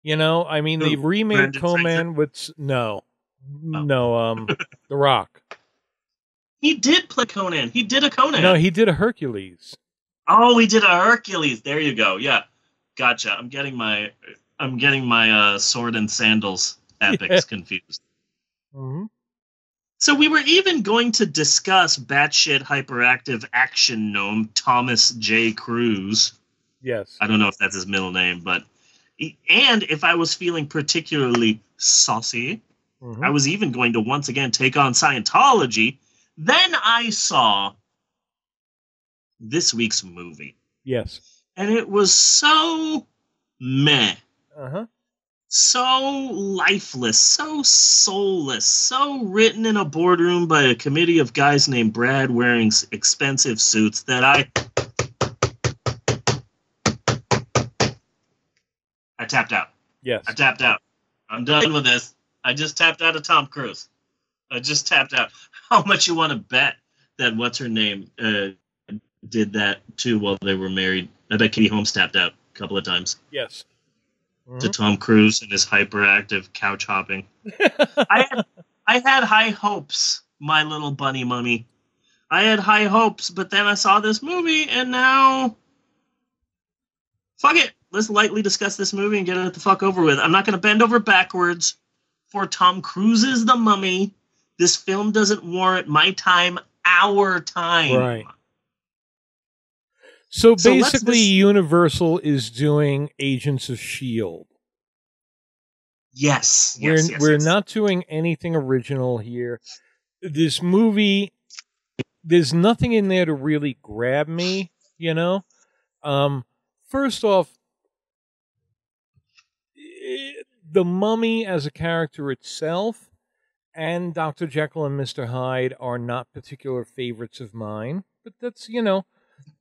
You know, I mean, they remade Brendan Conan with The Rock. He did play Conan. He did a Conan. No, he did a Hercules. Oh, he did a Hercules. There you go. Yeah, gotcha. I'm getting my sword and sandals epics confused. Mm-hmm. So we were even going to discuss batshit hyperactive action gnome Thomas J. Cruz. Yes. I don't know if that's his middle name, but. And if I was feeling particularly saucy, I was even going to once again take on Scientology. Then I saw this week's movie. Yes. And it was so meh. Uh-huh. So lifeless, so soulless, so written in a boardroom by a committee of guys named Brad wearing expensive suits that I tapped out. Yes. I tapped out. I'm done with this. I just tapped out of Tom Cruise. I just tapped out. How much you want to bet that what's her name did that too while they were married? I bet Katie Holmes tapped out a couple of times. Yes. To Tom Cruise and his hyperactive couch hopping. I had high hopes, My Little Bunny Mummy. I had high hopes, but then I saw this movie, and now, fuck it. Let's lightly discuss this movie and get it the fuck over with. I'm not going to bend over backwards for Tom Cruise's The Mummy. This film doesn't warrant my time, our time. Right. So basically, Universal is doing Agents of S.H.I.E.L.D. Yes. We're not doing anything original here. This movie, there's nothing in there to really grab me, you know? First off, the Mummy as a character itself and Dr. Jekyll and Mr. Hyde are not particular favorites of mine, but that's, you know,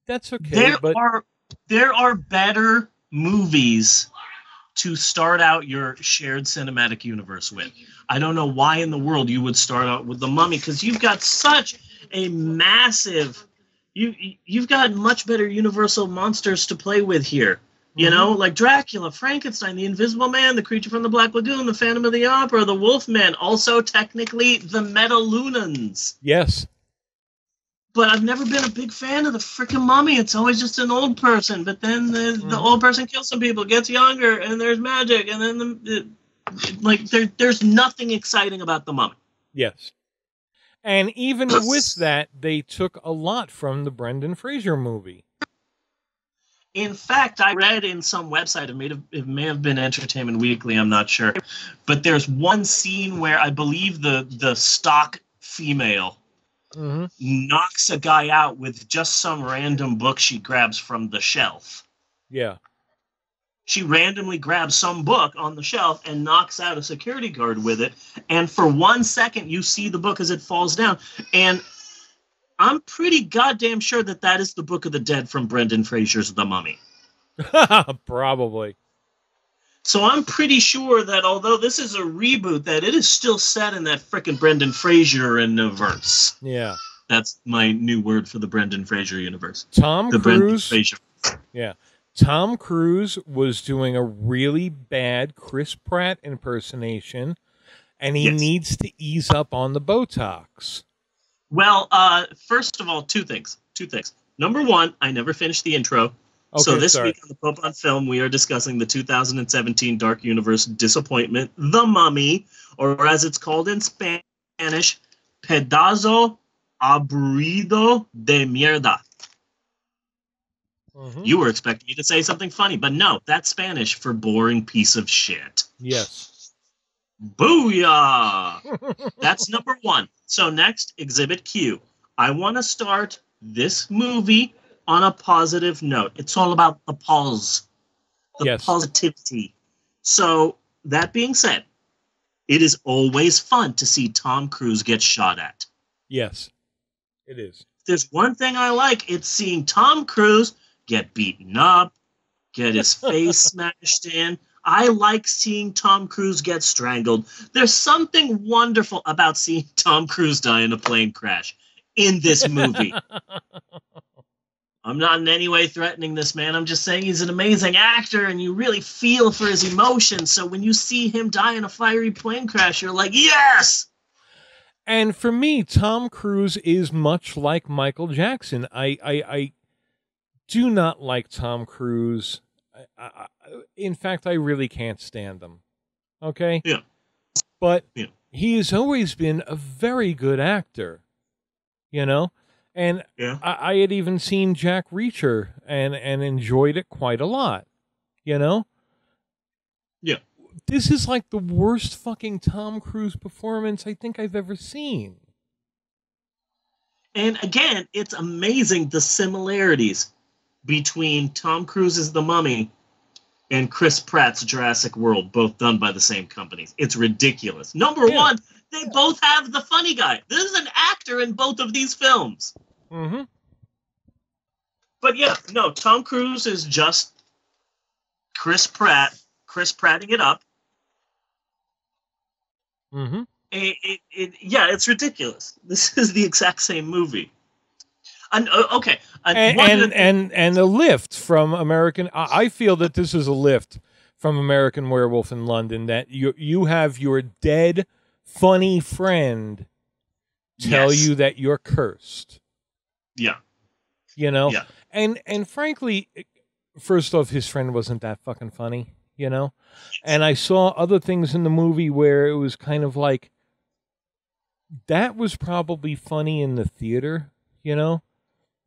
that's okay. There are better movies to start out your shared cinematic universe with. I don't know why in the world you would start out with The Mummy, because you've got such a massive... You've got much better Universal monsters to play with here. You know, like Dracula, Frankenstein, the Invisible Man, the Creature from the Black Lagoon, the Phantom of the Opera, the Wolfman, also technically the Metalunans. Yes. But I've never been a big fan of the freaking Mummy. It's always just an old person, but then the old person kills some people, gets younger, and there's magic, and then there's nothing exciting about the Mummy. Yes. And even with that, they took a lot from the Brendan Fraser movie. In fact, I read in some website, it may have been Entertainment Weekly, I'm not sure, but there's one scene where I believe the stock female knocks a guy out with just some random book she grabs from the shelf. Yeah. She randomly grabs some book on the shelf and knocks out a security guard with it, and for 1 second you see the book as it falls down, and I'm pretty goddamn sure that is the Book of the Dead from Brendan Fraser's The Mummy. Probably. So I'm pretty sure that although this is a reboot, that it is still set in that frickin' Brendan Fraser universe. Yeah. That's my new word for the Brendan Fraser universe. Tom Cruise. Brendan Fraser. Yeah. Tom Cruise was doing a really bad Chris Pratt impersonation, and he needs to ease up on the Botox. Well, first of all, two things. Number one, I never finished the intro. Okay, so this sorry. week on the Pope on Film, we are discussing the 2017 Dark Universe disappointment, The Mummy, or as it's called in Spanish, Pedazo Aburrido de Mierda. You were expecting me to say something funny, but no, that's Spanish for boring piece of shit. Yes. Booyah! That's number one. So next, Exhibit Q. I want to start this movie on a positive note. It's all about the positivity. So that being said, it is always fun to see Tom Cruise get shot at. Yes, it is. If there's one thing I like, it's seeing Tom Cruise get beaten up, get his face smashed in. I like seeing Tom Cruise get strangled. There's something wonderful about seeing Tom Cruise die in a plane crash in this movie. I'm not in any way threatening this man. I'm just saying he's an amazing actor, and you really feel for his emotions. So when you see him die in a fiery plane crash, you're like, yes! And for me, Tom Cruise is much like Michael Jackson. I do not like Tom Cruise. In fact, I really can't stand him. Okay? Yeah. But he has always been a very good actor. You know? And I had even seen Jack Reacher and enjoyed it quite a lot. You know? Yeah. This is like the worst fucking Tom Cruise performance I think I've ever seen. And again, it's amazing the similarities between Tom Cruise's The Mummy and Chris Pratt's Jurassic World, both done by the same companies. It's ridiculous. Number one, they both have the funny guy. There's an actor in both of these films. Mm-hmm. But yeah, no, Tom Cruise is just Chris Pratting it up. Mm-hmm. It's ridiculous. This is the exact same movie. And a lift from American. I feel that this is a lift from American Werewolf in London. That you have your dead funny friend tell you that you're cursed. Yeah. You know? Yeah. And frankly, first off, his friend wasn't that fucking funny, you know? And I saw other things in the movie where it was kind of like, that was probably funny in the theater, you know?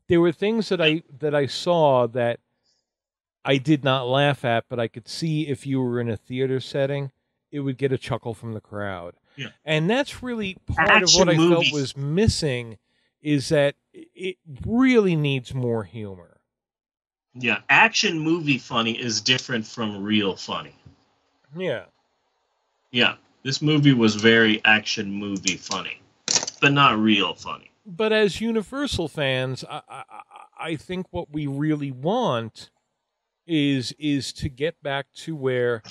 There were things that I saw that I did not laugh at, but I could see if you were in a theater setting, it would get a chuckle from the crowd. Yeah. And that's really part of what I felt was missing, is that it really needs more humor. Yeah, action movie funny is different from real funny. Yeah. Yeah, this movie was very action movie funny, but not real funny. But as Universal fans, I think what we really want is to get back to where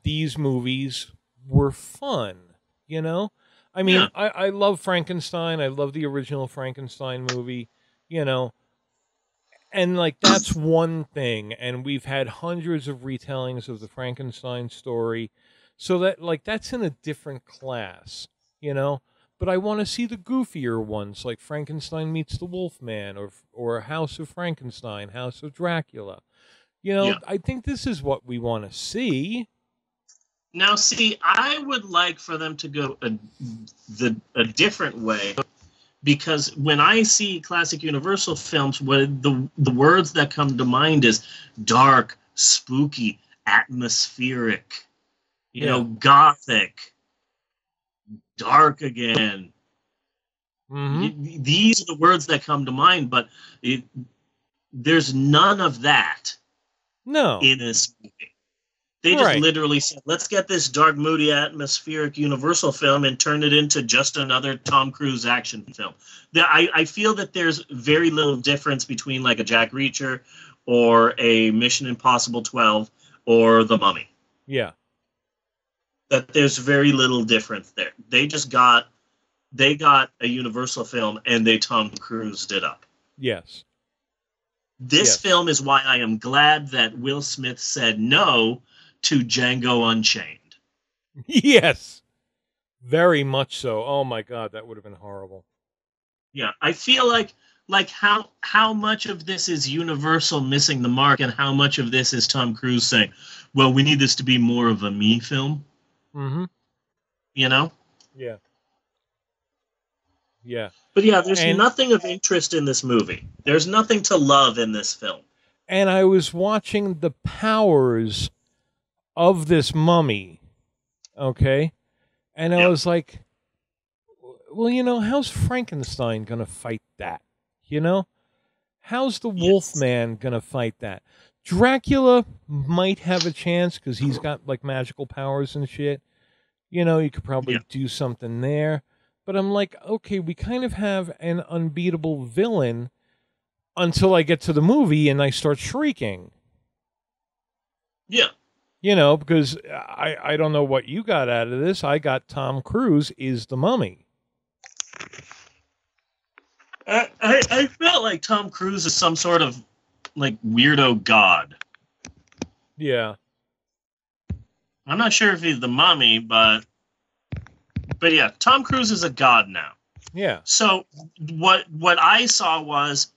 these movies were fun, you know? I mean, Yeah. I love Frankenstein. I love the original Frankenstein movie, you know? And, like, that's one thing. And we've had hundreds of retellings of the Frankenstein story. So that, like, that's in a different class, you know? But I want to see the goofier ones, like Frankenstein Meets the Wolfman, or House of Frankenstein, House of Dracula. You know, Yeah. I think this is what we want to see. Now, see, I would like for them to go a different way, because when I see classic Universal films, what the words that come to mind is dark, spooky, atmospheric, you know, gothic, dark again. Mm-hmm. These are the words that come to mind, but there's none of that in this movie. They just literally said, let's get this dark, moody, atmospheric Universal film and turn it into just another Tom Cruise action film. I feel that there's very little difference between like a Jack Reacher or a Mission Impossible 12 or The Mummy. Yeah. That there's very little difference there. They got a Universal film and they Tom Cruised it up. Yes. This film is why I am glad that Will Smith said no to Django Unchained. Yes. Very much so. Oh my God, that would have been horrible. Yeah, I feel like how much of this is Universal missing the mark and how much of this is Tom Cruise saying, well, we need this to be more of a me film. Mm-hmm. You know? Yeah. Yeah. But yeah, there's nothing of interest in this movie. There's nothing to love in this film. And I was watching the powers of this mummy, okay? And I was like, well, you know, how's Frankenstein going to fight that? You know? How's the Wolfman going to fight that? Dracula might have a chance because he's got, like, magical powers and shit. You know, you could probably do something there. But I'm like, okay, we kind of have an unbeatable villain until I get to the movie and I start shrieking. Yeah. You know, because I don't know what you got out of this. I got Tom Cruise is the Mummy. I felt like Tom Cruise is some sort of, like, weirdo god. Yeah. I'm not sure if he's the Mummy, but yeah, Tom Cruise is a god now. Yeah. So what I saw was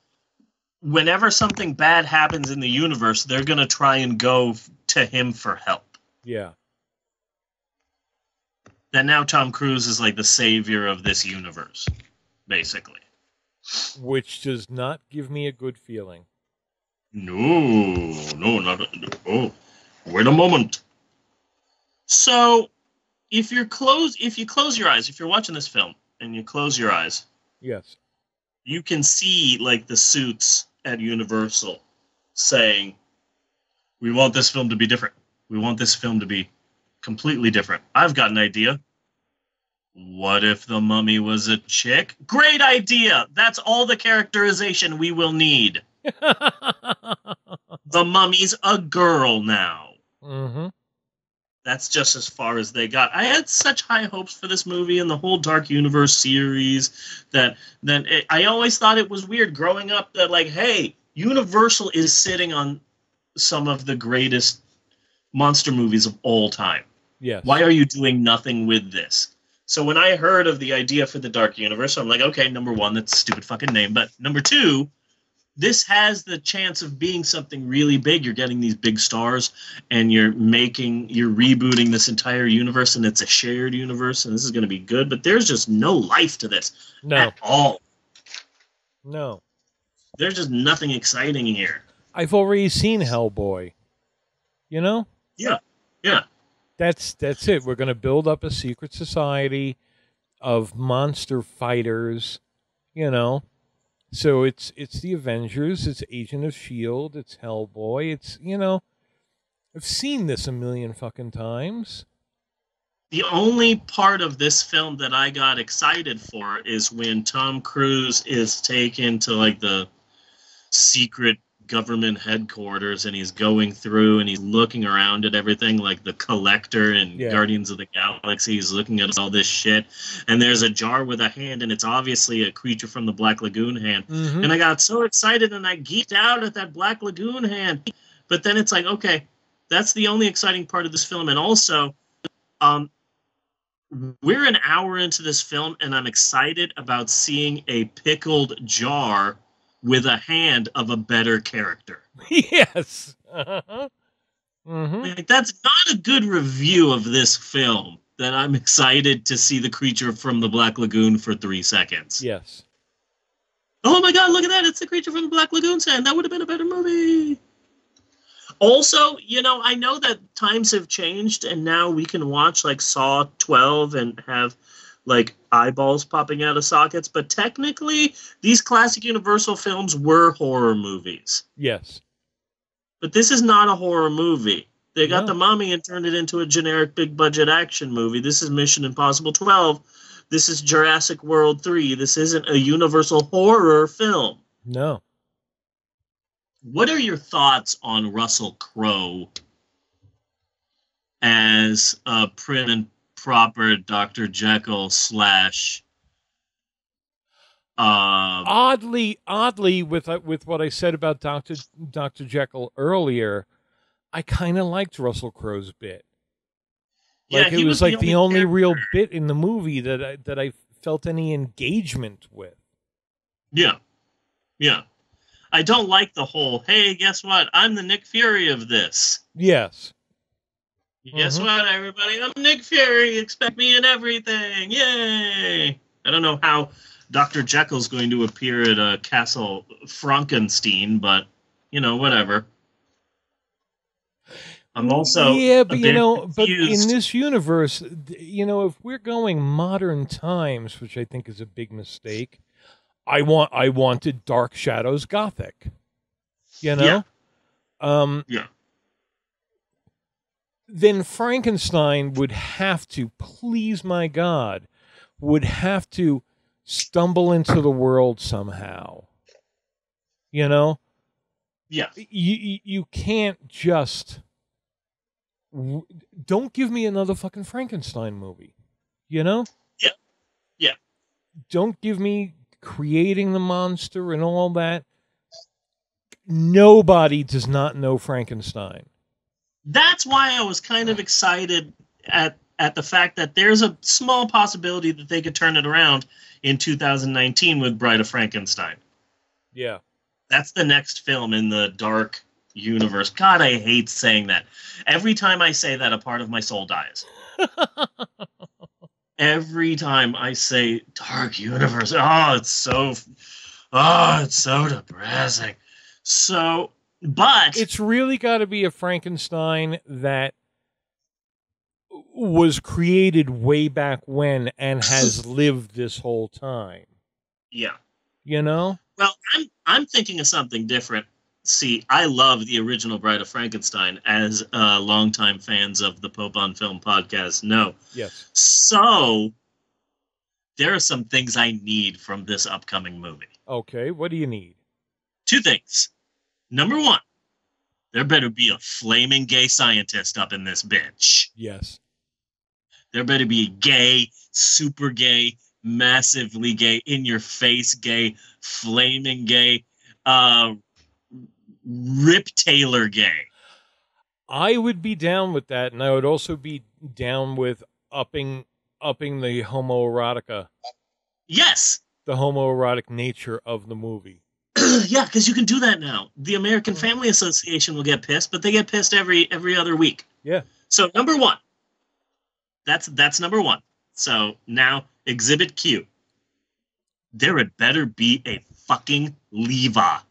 whenever something bad happens in the universe, they're going to try and go to him for help. Yeah. And now Tom Cruise is like the savior of this universe, basically. Which does not give me a good feeling. No, not. Oh, wait a moment. So, if you close your eyes, if you're watching this film and you close your eyes, yes, you can see like the suits at Universal saying, "We want this film to be different. We want this film to be completely different." I've got an idea. What if the Mummy was a chick? Great idea! That's all the characterization we will need. The Mummy's a girl now. Mm-hmm. That's just as far as they got. I had such high hopes for this movie and the whole Dark Universe series that I always thought it was weird growing up that, like, hey, Universal is sitting on some of the greatest monster movies of all time. Yes. Why are you doing nothing with this? So when I heard of the idea for the Dark Universe, I'm like, okay, number one, that's a stupid fucking name. But number two, this has the chance of being something really big. You're getting these big stars, and you're rebooting this entire universe, and it's a shared universe, and this is going to be good. But there's just no life to this at all. No. There's just nothing exciting here. I've already seen Hellboy. You know? Yeah. Yeah. That's it. We're going to build up a secret society of monster fighters, you know. So it's the Avengers, it's Agent of S.H.I.E.L.D., it's Hellboy, it's, you know, I've seen this a million fucking times. The only part of this film that I got excited for is when Tom Cruise is taken to, like, the secret government headquarters, and he's going through and he's looking around at everything, like the Collector and Guardians of the Galaxy. He's looking at all this shit, and there's a jar with a hand, and it's obviously a creature from the Black Lagoon hand. And I got so excited, and I geeked out at that Black Lagoon hand. But then it's like, okay, that's the only exciting part of this film. And also, we're an hour into this film, and I'm excited about seeing a pickled jar with a hand of a better character. Yes. Like, that's not a good review of this film, that I'm excited to see the creature from the Black Lagoon for 3 seconds. Yes. Oh my god, look at that. It's the creature from the Black Lagoon hand. That would have been a better movie. Also, you know, I know that times have changed, and now we can watch, like, Saw 12 and have, like, eyeballs popping out of sockets, but technically these classic Universal films were horror movies. Yes. But this is not a horror movie. They got the Mummy and turned it into a generic big budget action movie. This is Mission Impossible 12. This is Jurassic World 3. This isn't a Universal horror film. No. What are your thoughts on Russell Crowe as a prim and proper Dr. Jekyll slash oddly with what I said about Dr. Jekyll earlier, I kind of liked Russell Crowe's bit. Like, it was like the only real bit in the movie that I felt any engagement with. Yeah. Yeah. I don't like the whole, hey, guess what? I'm the Nick Fury of this. Yes. Guess what, everybody? I'm Nick Fury. Expect me in everything. Yay! I don't know how Dr. Jekyll's going to appear at Castle Frankenstein, but, you know, whatever. I'm also but in this universe, you know, if we're going modern times, which I think is a big mistake, I wanted Dark Shadows Gothic. You know? Yeah. Then Frankenstein would have to, please my God, would have to stumble into the world somehow. You know? Yeah. You can't just... Don't give me another fucking Frankenstein movie. You know? Yeah. Yeah. Don't give me creating the monster and all that. Nobody does not know Frankenstein. That's why I was kind of excited at the fact that there's a small possibility that they could turn it around in 2019 with Bride of Frankenstein. Yeah. That's the next film in the Dark Universe. God, I hate saying that. Every time I say that, a part of my soul dies. Every time I say Dark Universe, it's so depressing. So, but it's really got to be a Frankenstein that was created way back when and has lived this whole time. Yeah. You know? Well, I'm thinking of something different. See, I love the original Bride of Frankenstein, as longtime fans of the Pope on Film podcast know. Yes. So, there are some things I need from this upcoming movie. Okay, what do you need? 2 things. Number 1, there better be a flaming gay scientist up in this bitch. Yes. There better be gay, super gay, massively gay, in-your-face gay, flaming gay, Rip Taylor gay. I would be down with that, and I would also be down with upping upping the homoerotica. Yes. The homoerotic nature of the movie. Yeah, because you can do that now. The American Family Association will get pissed, but they get pissed every other week. Yeah. So number one. That's number one. So now Exhibit Q. There had better be a fucking Leva.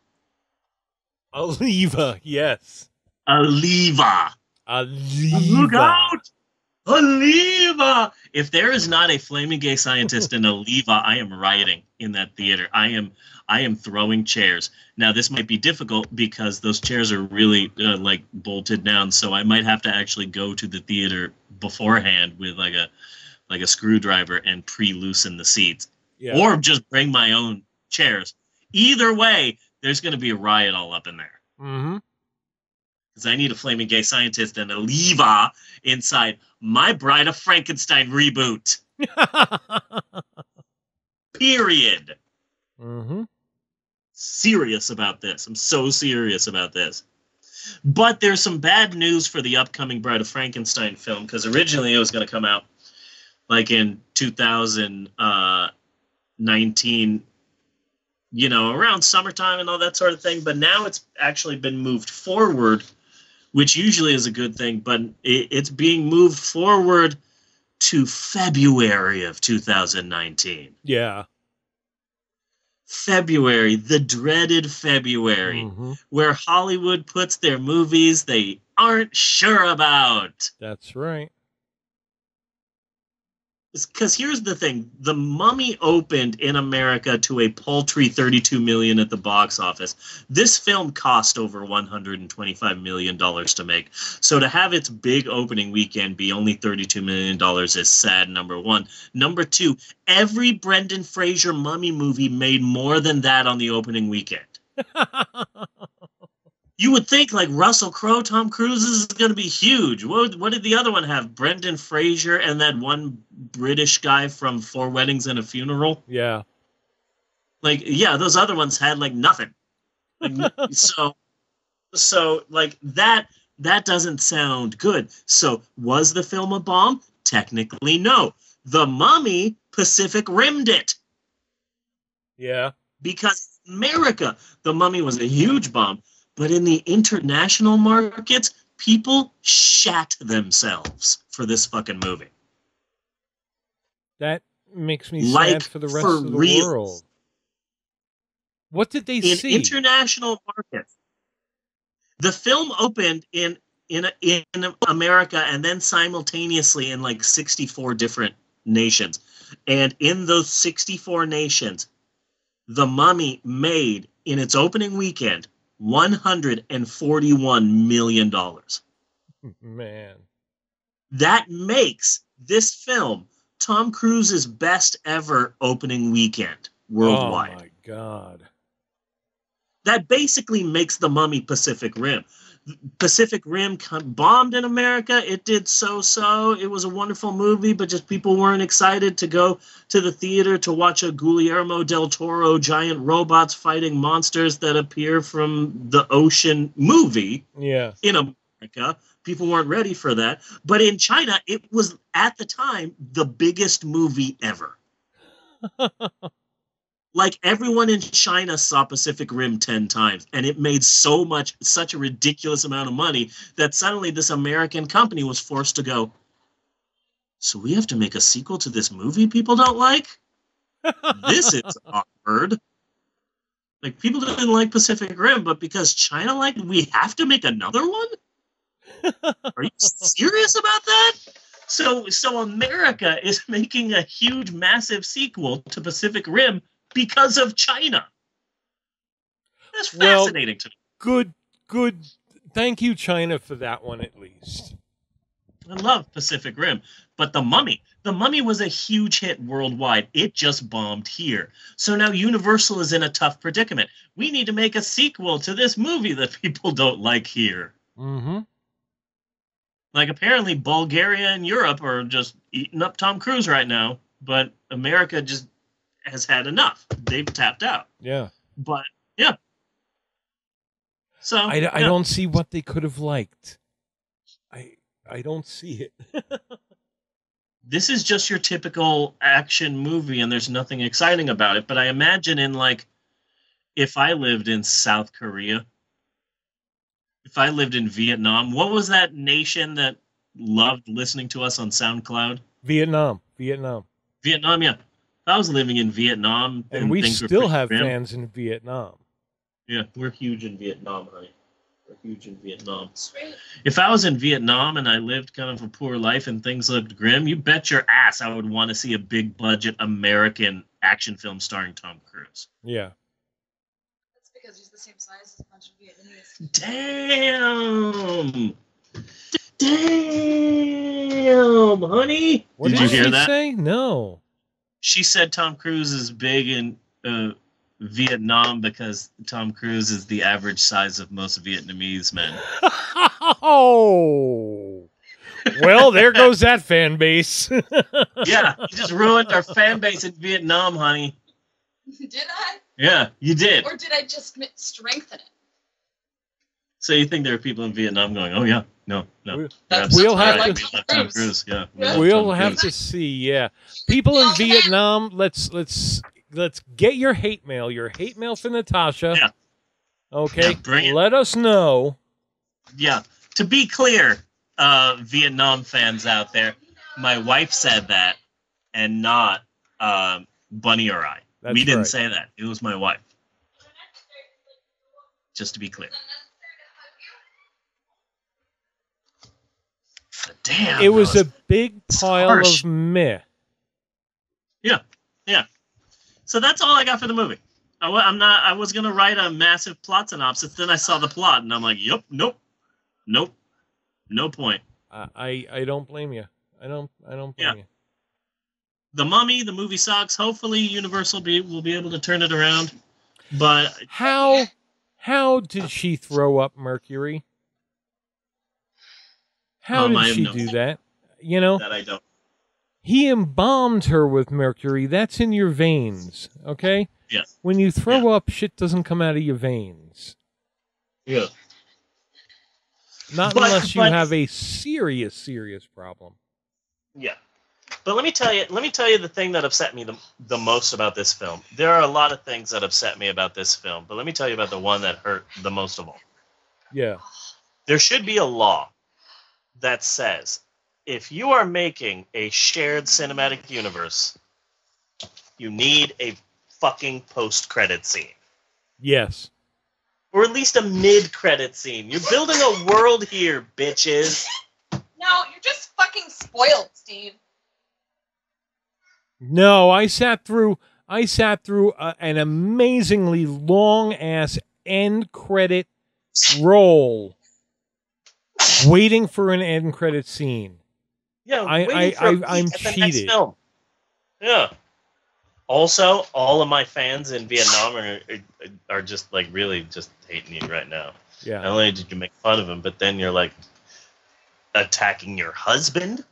A Leva, yes. A Leva. A Leva. Look out! A Leva! If there is not a flaming gay scientist in a Leva, I am rioting in that theater. I am throwing chairs. Now, this might be difficult because those chairs are really like bolted down, so I might have to actually go to the theater beforehand with like a screwdriver and pre-loosen the seats. Yeah. Or just bring my own chairs. Either way, there's going to be a riot all up in there. Mm-hmm. Because I need a flaming gay scientist and a Leva inside my Bride of Frankenstein reboot. Period. Mm-hmm. Serious about this. I'm so serious about this. But there's some bad news for the upcoming Bride of Frankenstein film, because originally it was going to come out like in 2019, around summertime and all that sort of thing. But now it's actually been moved forward, which usually is a good thing, but it's being moved forward to February of 2019. Yeah. February, the dreaded February, where Hollywood puts their movies they aren't sure about. That's right. Because here's the thing. The Mummy opened in America to a paltry $32 million at the box office. This film cost over $125 million to make. So to have its big opening weekend be only $32 million is sad, number one. Number two, every Brendan Fraser Mummy movie made more than that on the opening weekend. You would think like Russell Crowe, Tom Cruise is going to be huge. What did the other one have? Brendan Fraser and that one British guy from Four Weddings and a Funeral? Yeah. Like, yeah, those other ones had like nothing. Like, so like that doesn't sound good. So was the film a bomb? Technically, no. The Mummy Pacific Rimmed it. Yeah. Because America, The Mummy was a huge bomb. But in the international markets, people shat themselves for this fucking movie. That makes me sad for the rest of the world. What did they see? In international markets, the film opened in America and then simultaneously in like 64 different nations. And in those 64 nations, The Mummy made, in its opening weekend, $141 million. Man. That makes this film Tom Cruise's best ever opening weekend worldwide. Oh my God. That basically makes The Mummy Pacific Rim. Pacific Rim bombed in America. It did so-so. It was a wonderful movie, but just people weren't excited to go to the theater to watch a Guillermo del Toro giant robots fighting monsters that appear from the ocean movie. Yeah. In America. People weren't ready for that. But in China, it was, at the time, the biggest movie ever. Like, everyone in China saw Pacific Rim 10 times, and it made such a ridiculous amount of money that suddenly this American company was forced to go, so we have to make a sequel to this movie people don't like? This is awkward. Like, people didn't like Pacific Rim, but because China liked it, we have to make another one? Are you serious about that? So America is making a huge, massive sequel to Pacific Rim because of China. That's fascinating to me. Good. Thank you, China, for that one at least. I love Pacific Rim, but The Mummy was a huge hit worldwide. It just bombed here. So now Universal is in a tough predicament. We need to make a sequel to this movie that people don't like here. Mm-hmm. Like, apparently Bulgaria and Europe are just eating up Tom Cruise right now, but America just has had enough. They've tapped out. Yeah. But, yeah. So I don't see what they could have liked. I don't see it. this is just your typical action movie, and there's nothing exciting about it. But I imagine if I lived in South Korea, if I lived in Vietnam, what was that nation that loved listening to us on SoundCloud? Vietnam, yeah. If I was living in Vietnam, and we things were still pretty have grim. fans in Vietnam. Yeah, we're huge in Vietnam, honey. We're huge in Vietnam. If I was in Vietnam and I lived kind of a poor life and things looked grim, you bet your ass I would want to see a big budget American action film starring Tom Cruise. Yeah. That's because he's the same size as a bunch of Vietnamese. Damn, honey. What did you hear she that? say? No. She said Tom Cruise is big in Vietnam because Tom Cruise is the average size of most Vietnamese men. Oh. Well, there goes that fan base. Yeah, you just ruined our fan base in Vietnam, honey. Did I? Yeah, you did. Or did I just strengthen it? So you think there are people in Vietnam going, "Oh yeah, no, we'll have Tom Cruise, yeah, we'll have to see." Yeah, people in Vietnam, let's get your hate mail for Natasha. Yeah. Okay, yeah, bring it. Let us know. Yeah, to be clear, Vietnam fans out there, my wife said that, and not Bunny or I. We didn't say that. It was my wife. Just to be clear. Damn, it was a big pile of meh. Yeah. So that's all I got for the movie. I was gonna write a massive plot synopsis. Then I saw the plot, and I'm like, "Yep, nope, no point." I don't blame you. I don't blame you. The Mummy, the movie sucks. Hopefully, Universal will be able to turn it around. But how did she throw up mercury? How did she do that? You know, that I don't. He embalmed her with mercury. That's in your veins, okay? Yes. When you throw up, shit doesn't come out of your veins. Yeah. Not unless you have a serious problem. Yeah. But let me tell you the thing that upset me the most about this film. There are a lot of things that upset me about this film, but let me tell you about the one that hurt the most of all. Yeah. There should be a law that says if you are making a shared cinematic universe, you need a fucking post-credit scene. Yes. Or at least a mid-credit scene. You're building a world here, bitches. No, you're just fucking spoiled, Steve. No, I sat through an amazingly long-ass end credit roll waiting for an end credit scene. Yeah, I'm cheated. Yeah. Also, all of my fans in Vietnam are just like really just hating you right now. Yeah. Not only did you make fun of him, but then you're like attacking your husband.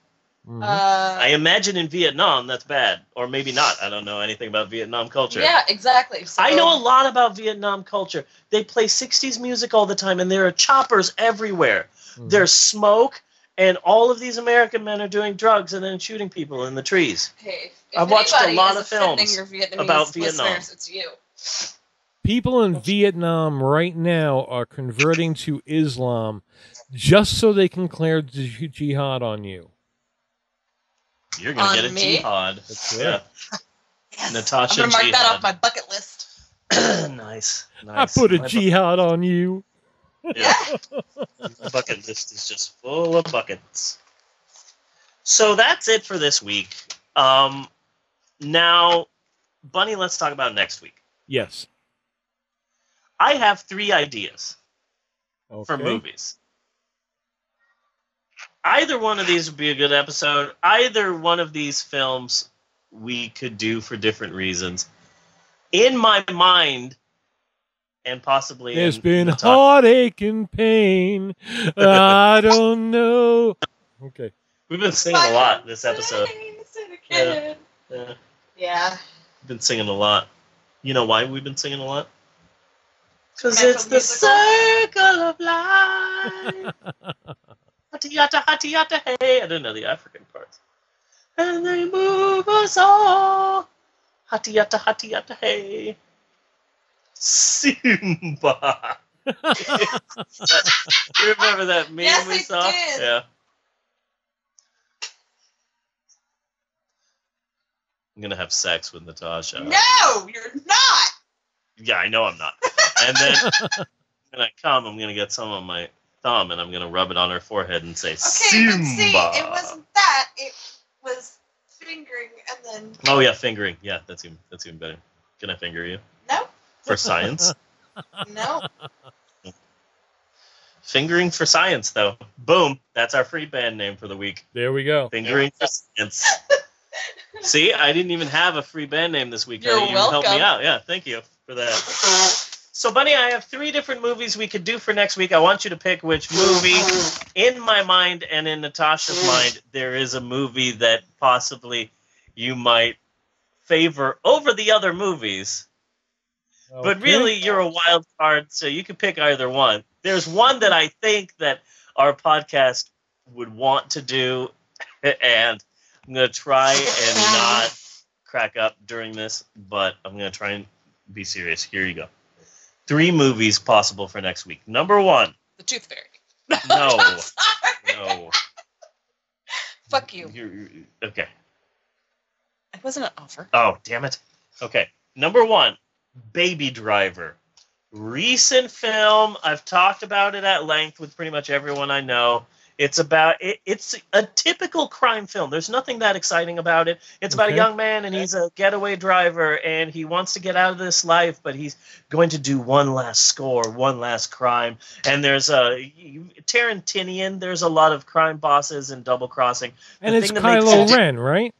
Mm-hmm. I imagine in Vietnam that's bad, or maybe not. I don't know anything about Vietnam culture. Yeah, exactly. So, I know a lot about Vietnam culture. They play 60s music all the time, and there are choppers everywhere. Mm-hmm. There's smoke. And all of these American men are doing drugs and then shooting people in the trees. Hey, I've watched a lot of films about Vietnam. It's you. People in Vietnam right now are converting to Islam just so they can declare jihad on you. You're going to get a jihad. That's right. Yes. Natasha I'm going to mark jihad. that off my bucket list. Nice. I put a jihad on you. Yeah. The bucket list is just full of buckets. So that's it for this week. Now, Bunny, let's talk about next week. Yes. I have 3 ideas for movies. Either one of these would be a good episode. Either one of these films we could do for different reasons. In my mind, and possibly there's been heartache and pain. I don't know. Okay. We've been singing a lot this episode. Yeah. We've been singing a lot. You know why we've been singing a lot? Because it's the circle of life. Hatiyata, hatiyata, hey. I don't know the African parts. and they move us all. Hatiyata, hatiyata, hey. Simba. You remember that meme Yes, we I saw? did. Yeah. I'm gonna have sex with Natasha. No, you're not. Yeah, I know I'm not. And then when I come, I'm gonna get some on my thumb and I'm gonna rub it on her forehead and say, Okay, Simba. but see, it wasn't that. It was fingering and then. Oh yeah, fingering. Yeah, that's even better. Can I finger you? No. For science? No. Fingering for science, though. Boom. That's our free band name for the week. There we go. Fingering for science. See, I didn't even have a free band name this week. You're You helped me welcome. out. Yeah, thank you for that. So, Bunny, I have 3 different movies we could do for next week. I want you to pick which movie. In my mind and in Natasha's mind, there is a movie that possibly you might favor over the other movies. But really, you're a wild card, so you can pick either one. There's one that I think that our podcast would want to do, and I'm going to try and not crack up during this, but I'm going to try and be serious. Here you go. 3 movies possible for next week. Number 1. The Tooth Fairy. No. No. Fuck you. Okay. It wasn't an offer. Oh, damn it. Okay. Number 1. Baby Driver. Recent film. I've talked about it at length with pretty much everyone I know. It's about it's a typical crime film. There's nothing that exciting about it. It's about a young man and he's a getaway driver and he wants to get out of this life, but he's going to do one last score, one last crime. And there's a Tarantinian. There's a lot of crime bosses and double crossing. And it's Kylo Ren, right?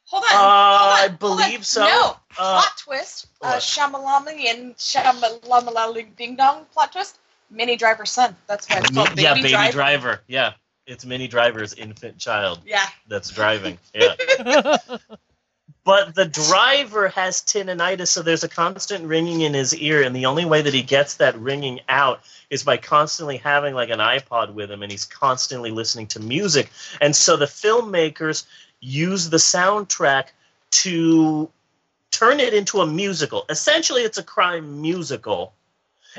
Hold on. I believe so. No. Plot twist. Shamalama and Shamalama Ding Dong plot twist. Minnie Driver's son. That's why it's called Baby Driver. Yeah. It's Minnie Driver's infant child. Yeah. That's driving. Yeah. But the driver has tinnitus, so there's a constant ringing in his ear, and the only way that he gets that ringing out is by constantly having like an iPod with him, and he's constantly listening to music. And so the filmmakers use the soundtrack to turn it into a musical. Essentially, it's a crime musical.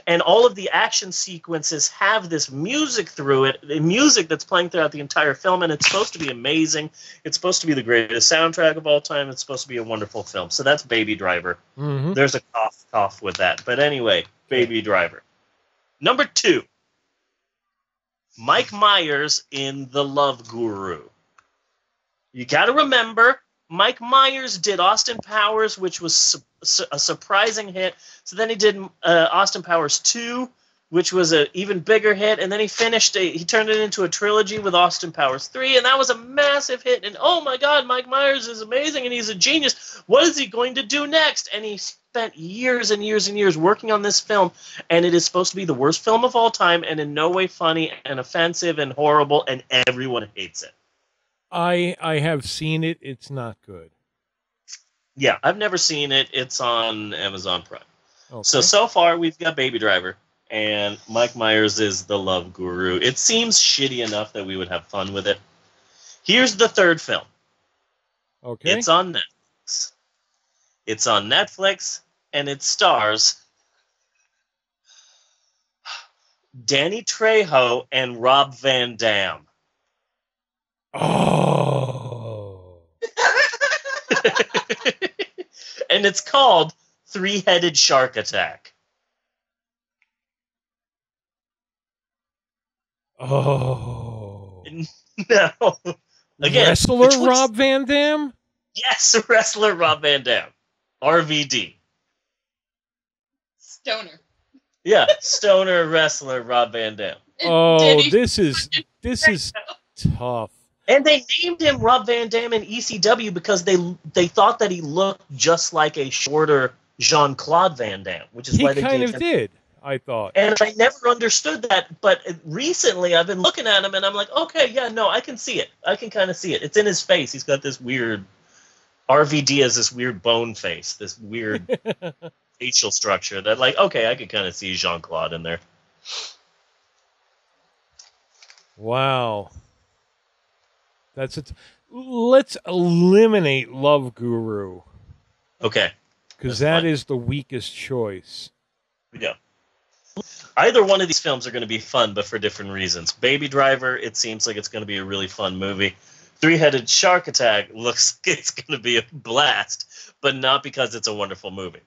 And all of the action sequences have this music through it, the music that's playing throughout the entire film, and it's supposed to be amazing. It's supposed to be the greatest soundtrack of all time. It's supposed to be a wonderful film. So that's Baby Driver. Mm-hmm. There's a cough with that. But anyway, Baby Driver. Number 2, Mike Myers in The Love Guru. You got to remember, Mike Myers did Austin Powers, which was a surprising hit. So then he did Austin Powers 2, which was an even bigger hit. And then he turned it into a trilogy with Austin Powers 3, and that was a massive hit. And oh my God, Mike Myers is amazing, and he's a genius. What is he going to do next? And he spent years and years and years working on this film, and it is supposed to be the worst film of all time, and in no way funny and offensive and horrible, and everyone hates it. I have seen it. It's not good. Yeah, I've never seen it. It's on Amazon Prime. Okay. So far, we've got Baby Driver, and Mike Myers is The Love Guru. It seems shitty enough that we would have fun with it. Here's the 3rd film. Okay. It's on Netflix. And it stars Danny Trejo and Rob Van Dam. Oh. And it's called 3-Headed Shark Attack. Oh. No. Again, Wrestler Rob Van Dam? Yes, wrestler Rob Van Dam. RVD. Stoner. Yeah, stoner wrestler Rob Van Dam. Oh, this is tough. And they named him Rob Van Dam in ECW because they thought that he looked just like a shorter Jean-Claude Van Damme, which is why they kind gave of him. did, I thought. And I never understood that, but recently I've been looking at him and I'm like, okay, yeah, no, I can see it. I can kind of see it. It's in his face. He's got this weird, RVD has this weird bone face, this weird facial structure that, like, okay, I could kind of see Jean-Claude in there. Wow. Let's eliminate Love Guru. Okay. Because that is the weakest choice. Yeah. Either one of these films are going to be fun, but for different reasons. Baby Driver, it seems like it's going to be a really fun movie. Three-Headed Shark Attack looks like it's going to be a blast, but not because it's a wonderful movie.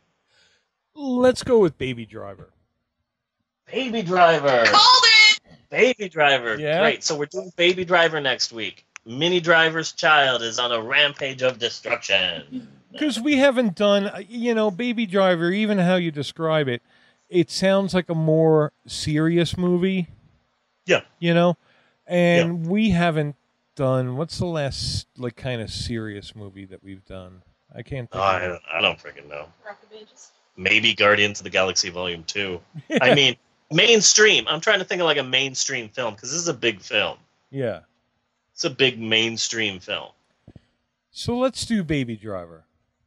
Let's go with Baby Driver. Baby Driver. Called it! Baby Driver. Yeah. Great. So we're doing Baby Driver next week. Minnie Driver's child is on a rampage of destruction. Because we haven't done, Baby Driver, even how you describe it, it sounds like a more serious movie. Yeah. And we haven't done, what's the last, kind of serious movie that we've done? I can't think of it. I don't freaking know. Maybe Guardians of the Galaxy Volume 2. I mean, mainstream. I'm trying to think of a mainstream film, because this is a big film. Yeah. It's a big mainstream film. So let's do Baby Driver.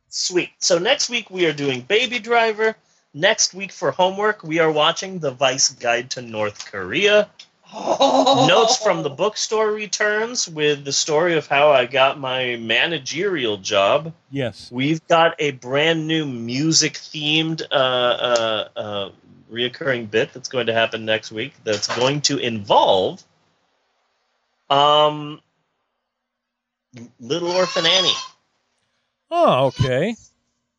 Sweet. So next week we are doing Baby Driver. Next week for homework we are watching The Vice Guide to North Korea. Notes from the Bookstore returns with the story of how I got my managerial job. Yes. We've got a brand new music-themed reoccurring bit that's going to happen next week that's going to involve Little Orphan Annie. Oh, okay.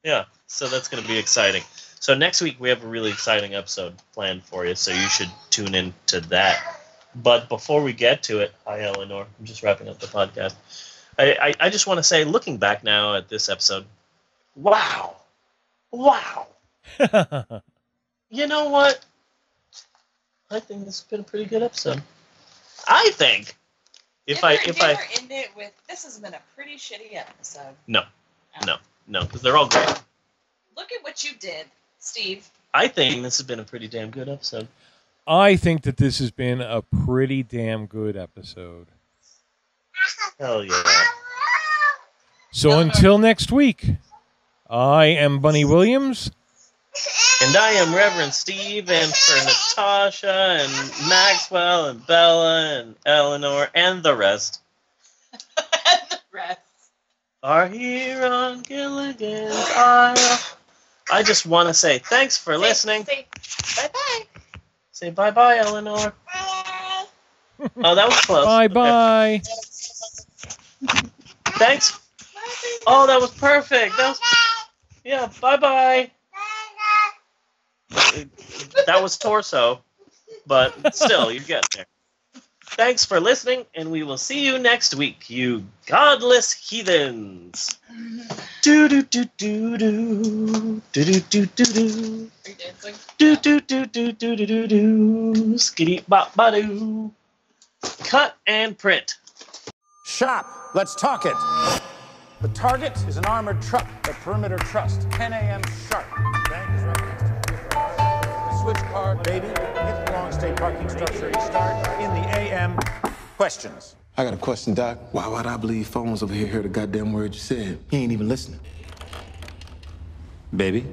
Yeah, so that's going to be exciting. So next week we have a really exciting episode planned for you, so you should tune in to that. But before we get to it, hi Eleanor, I'm just wrapping up the podcast. I just want to say, looking back now at this episode, wow. You know what? I think this has been a pretty good episode. I think if I end it with this has been a pretty shitty episode. No, because they're all great. Look at what you did, Steve. I think this has been a pretty damn good episode. I think that this has been a pretty damn good episode. Hell yeah. So until next week, I am Bunny Williams. And I am Reverend Steve, and for Natasha and Maxwell and Bella and Eleanor and the rest. Are here on Gilligan's Isle. I just want to say thanks for listening. Say bye-bye. Say bye-bye, Eleanor. Oh, that was close. Bye-bye. Okay. Thanks. Oh, that was perfect. Yeah, bye-bye. That was torso, but still, you're getting there. Thanks for listening, and we will see you next week, you godless heathens. Do do do do do do do do do do. Are you dancing? Do do do do do do do do. Skitty bop ba doo. Cut and print. Shop. Let's talk it. The target is an armored truck at Perimeter Trust. 10 a.m. sharp. Bank is right next to the switch card, baby. Hit the long stay parking structure. Start in the a.m. Questions? I got a question, Doc. Why would I believe phones over here heard the goddamn word you said? He ain't even listening. Baby?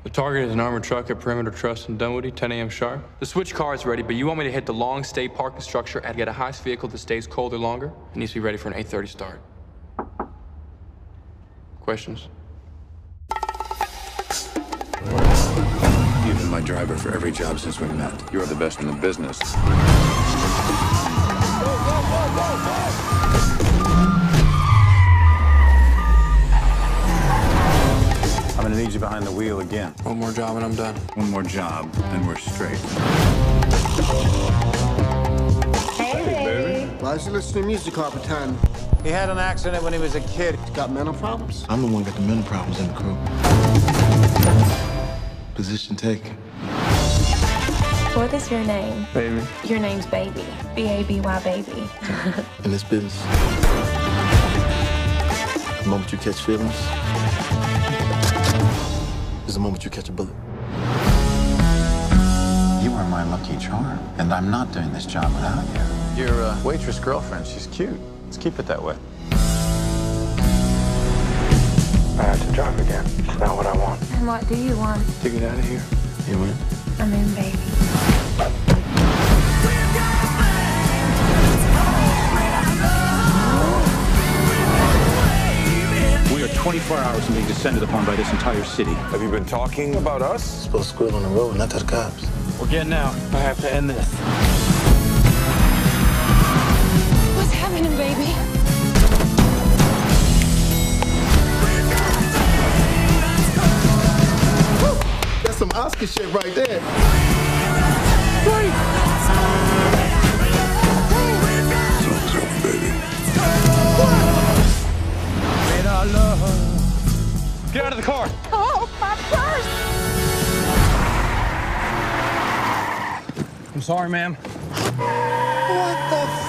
The target is an armored truck at Perimeter Trust in Dunwoody, 10 a.m. sharp. The switch car is ready, but you want me to hit the long stay parking structure and get a heist vehicle that stays colder longer? It needs to be ready for an 8:30 start. Questions? You've been my driver for every job since we met. You're the best in the business. I'm gonna need you behind the wheel again. One more job and I'm done. One more job, and we're straight. Hey, why is he listening to music all the time? He had an accident when he was a kid. He's got mental problems? I'm the one got the mental problems in the crew. Position taken. What is your name? Baby. Your name's Baby. B-A-B-Y, baby. In this business, the moment you catch feelings is the moment you catch a bullet. You are my lucky charm, and I'm not doing this job without you. Your waitress girlfriend, she's cute. Let's keep it that way. I have to drive again. It's not what I want. And what do you want? To get out of here. You win. I'm in, baby. 24 hours from being descended upon by this entire city. Have you been talking about us? Supposed to squeal on the road, not to the cops. We're getting out. I have to end this. What's happening, baby? That's some Oscar shit right there. Song's over, baby. Get out of the car. Oh, my purse! I'm sorry, ma'am. What the